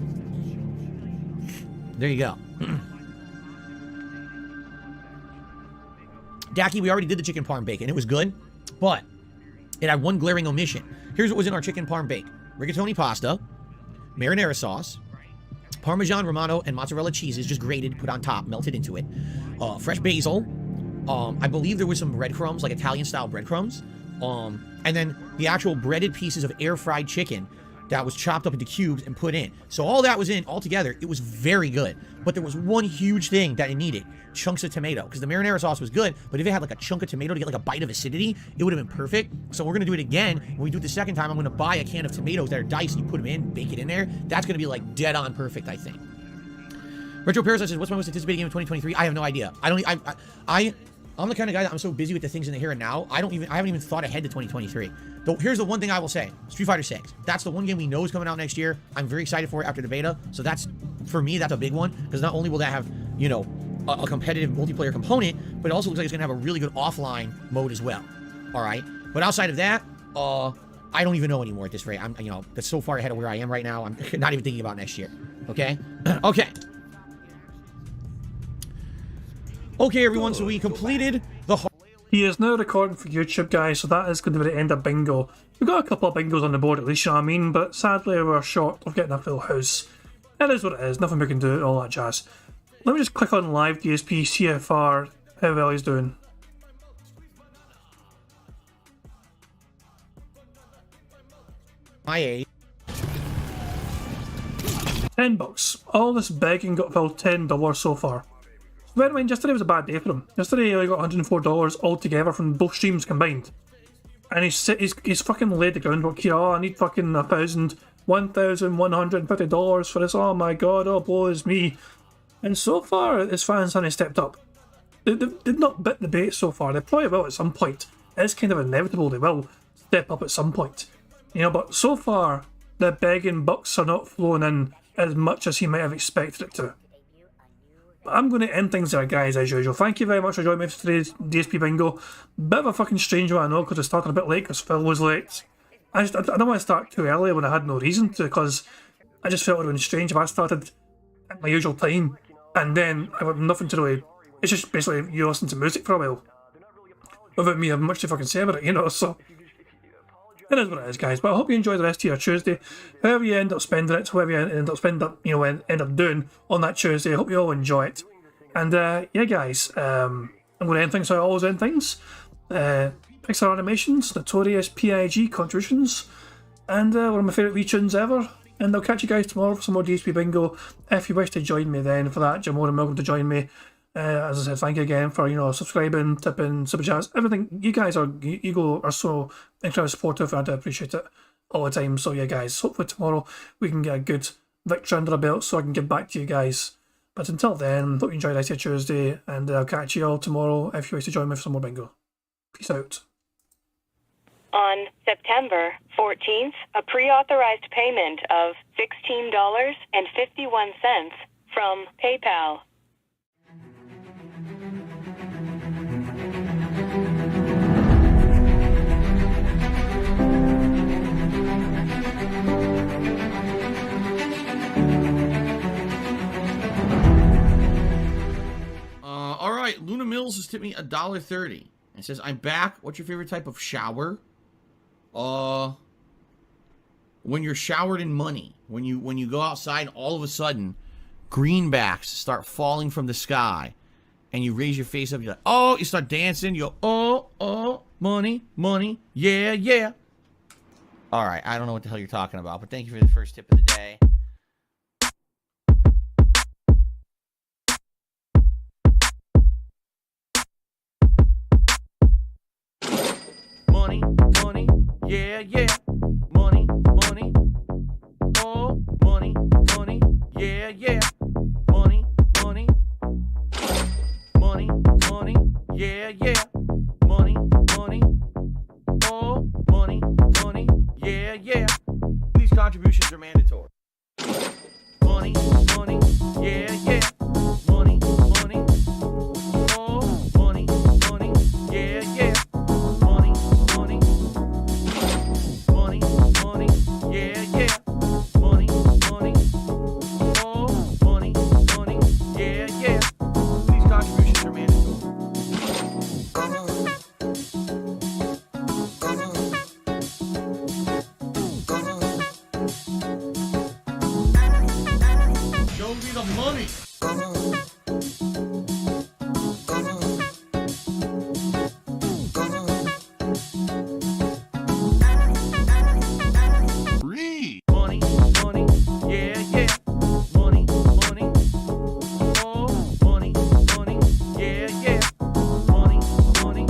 [SPEAKER 2] There you go. Dacky, we already did the chicken parm bake, and it was good, but it had one glaring omission. Here's what was in our chicken parm bake. Rigatoni pasta, marinara sauce, Parmesan Romano and mozzarella cheeses just grated, put on top, melted into it. Fresh basil. I believe there was some breadcrumbs, like Italian-style breadcrumbs. And then the actual breaded pieces of air-fried chicken that was chopped up into cubes and put in. So all that was in all together. It was very good. But there was one huge thing that it needed. Chunks of tomato. Because the marinara sauce was good, but if it had like a chunk of tomato to get like a bite of acidity, it would have been perfect. So we're going to do it again. When we do it the second time, I'm going to buy a can of tomatoes that are diced and you put them in, bake it in there. That's going to be like dead on perfect, I think. Retro Parasite says, what's my most anticipated game of 2023? I have no idea. I'm the kind of guy that I'm so busy with the things in the here and now, I haven't even thought ahead to 2023. Though here's the one thing I will say. Street Fighter 6. That's the one game we know is coming out next year. I'm very excited for it after the beta. So that's, for me, that's a big one. Because not only will that have, you know, a competitive multiplayer component, but it also looks like it's going to have a really good offline mode as well. All right? But outside of that, I don't even know anymore at this rate. I'm, you know, that's so far ahead of where I am right now. I'm not even thinking about next year. Okay? Okay. Okay, everyone, so we completed the...
[SPEAKER 1] He is now recording for YouTube, guys, so that is going to be the end of bingo. We've got a couple of bingos on the board at least, you know what I mean, but sadly we're short of getting a full house. It is what it is, nothing we can do, all that jazz. Let me just click on live DSP, CFR, how well he's doing.
[SPEAKER 2] My age.
[SPEAKER 1] $10. All this begging got filled $10 so far. Bear in mind, yesterday was a bad day for him. Yesterday he got $104 altogether from both streams combined. And he's fucking laid the groundwork here. Oh, I need fucking $1,150 for this. Oh my god, oh blows me. And so far, his fans haven't stepped up. They've not bit the bait so far. They probably will at some point. It's kind of inevitable they will step up at some point. You know, but so far, the begging bucks are not flowing in as much as he might have expected it to. But I'm going to end things there, guys, as usual. Thank you very much for joining me for today's DSP Bingo. Bit of a fucking strange one, I know, because I started a bit late because Phil was late. I don't want to start too early when I had no reason to, because I just felt it would have been strange if I started at my usual time and then I have nothing to really. It's just basically you listen to music for a while without me having much to fucking say about it, you know, so it is what it is, guys. But I hope you enjoy the rest of your Tuesday. However you end up spending it, whoever you end up doing on that Tuesday, I hope you all enjoy it. And yeah, guys, I'm going to end things how I always end things. Pixar Animations, Notorious P.I.G. contributions, and one of my favourite wee tunes ever. And I'll catch you guys tomorrow for some more DSP Bingo. If you wish to join me then for that, you're more than welcome to join me. As I said, thank you again for, you know, subscribing, tipping, super chats, everything. You guys are so incredibly supportive, and I appreciate it all the time. So yeah, guys, hopefully tomorrow we can get a good victory under our belt so I can give back to you guys. But until then, hope you enjoyed your Tuesday, and I'll catch you all tomorrow if you wish to join me for some more bingo. Peace out.
[SPEAKER 11] On September 14th, a pre-authorized payment of $16.51 from PayPal.
[SPEAKER 2] All right, Luna Mills has tipped me $1.30. It says, "I'm back. What's your favorite type of shower?" When you're showered in money. When you go outside, all of a sudden, greenbacks start falling from the sky, and you raise your face up. You're like, oh, you start dancing. You go, oh, money, money, yeah, yeah. All right, I don't know what the hell you're talking about, but thank you for the first tip of the day. Money, money, yeah, yeah. Money, money. Oh, money, money, yeah, yeah. Money, money. Money, money, yeah, yeah. Money, money. Oh, money, money, yeah, yeah. These contributions are mandatory. Money, money, yeah, yeah. Money, money. Oh, money, money, yeah, yeah. Money, money. Money, money, yeah, yeah. Money, money. Oh, money, money, yeah, yeah. These contributions are mandatory. Show me the money.
[SPEAKER 5] Free.
[SPEAKER 2] Money, money, yeah, yeah. Money, money. Oh, money, money, yeah, yeah. Money, money.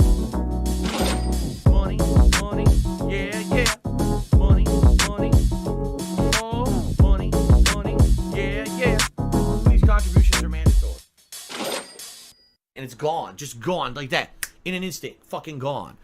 [SPEAKER 2] Money, money, yeah, yeah. Money, money. Oh, money, money, yeah, yeah. These contributions are mandatory. And it's gone, just gone like that. In an instant, fucking gone.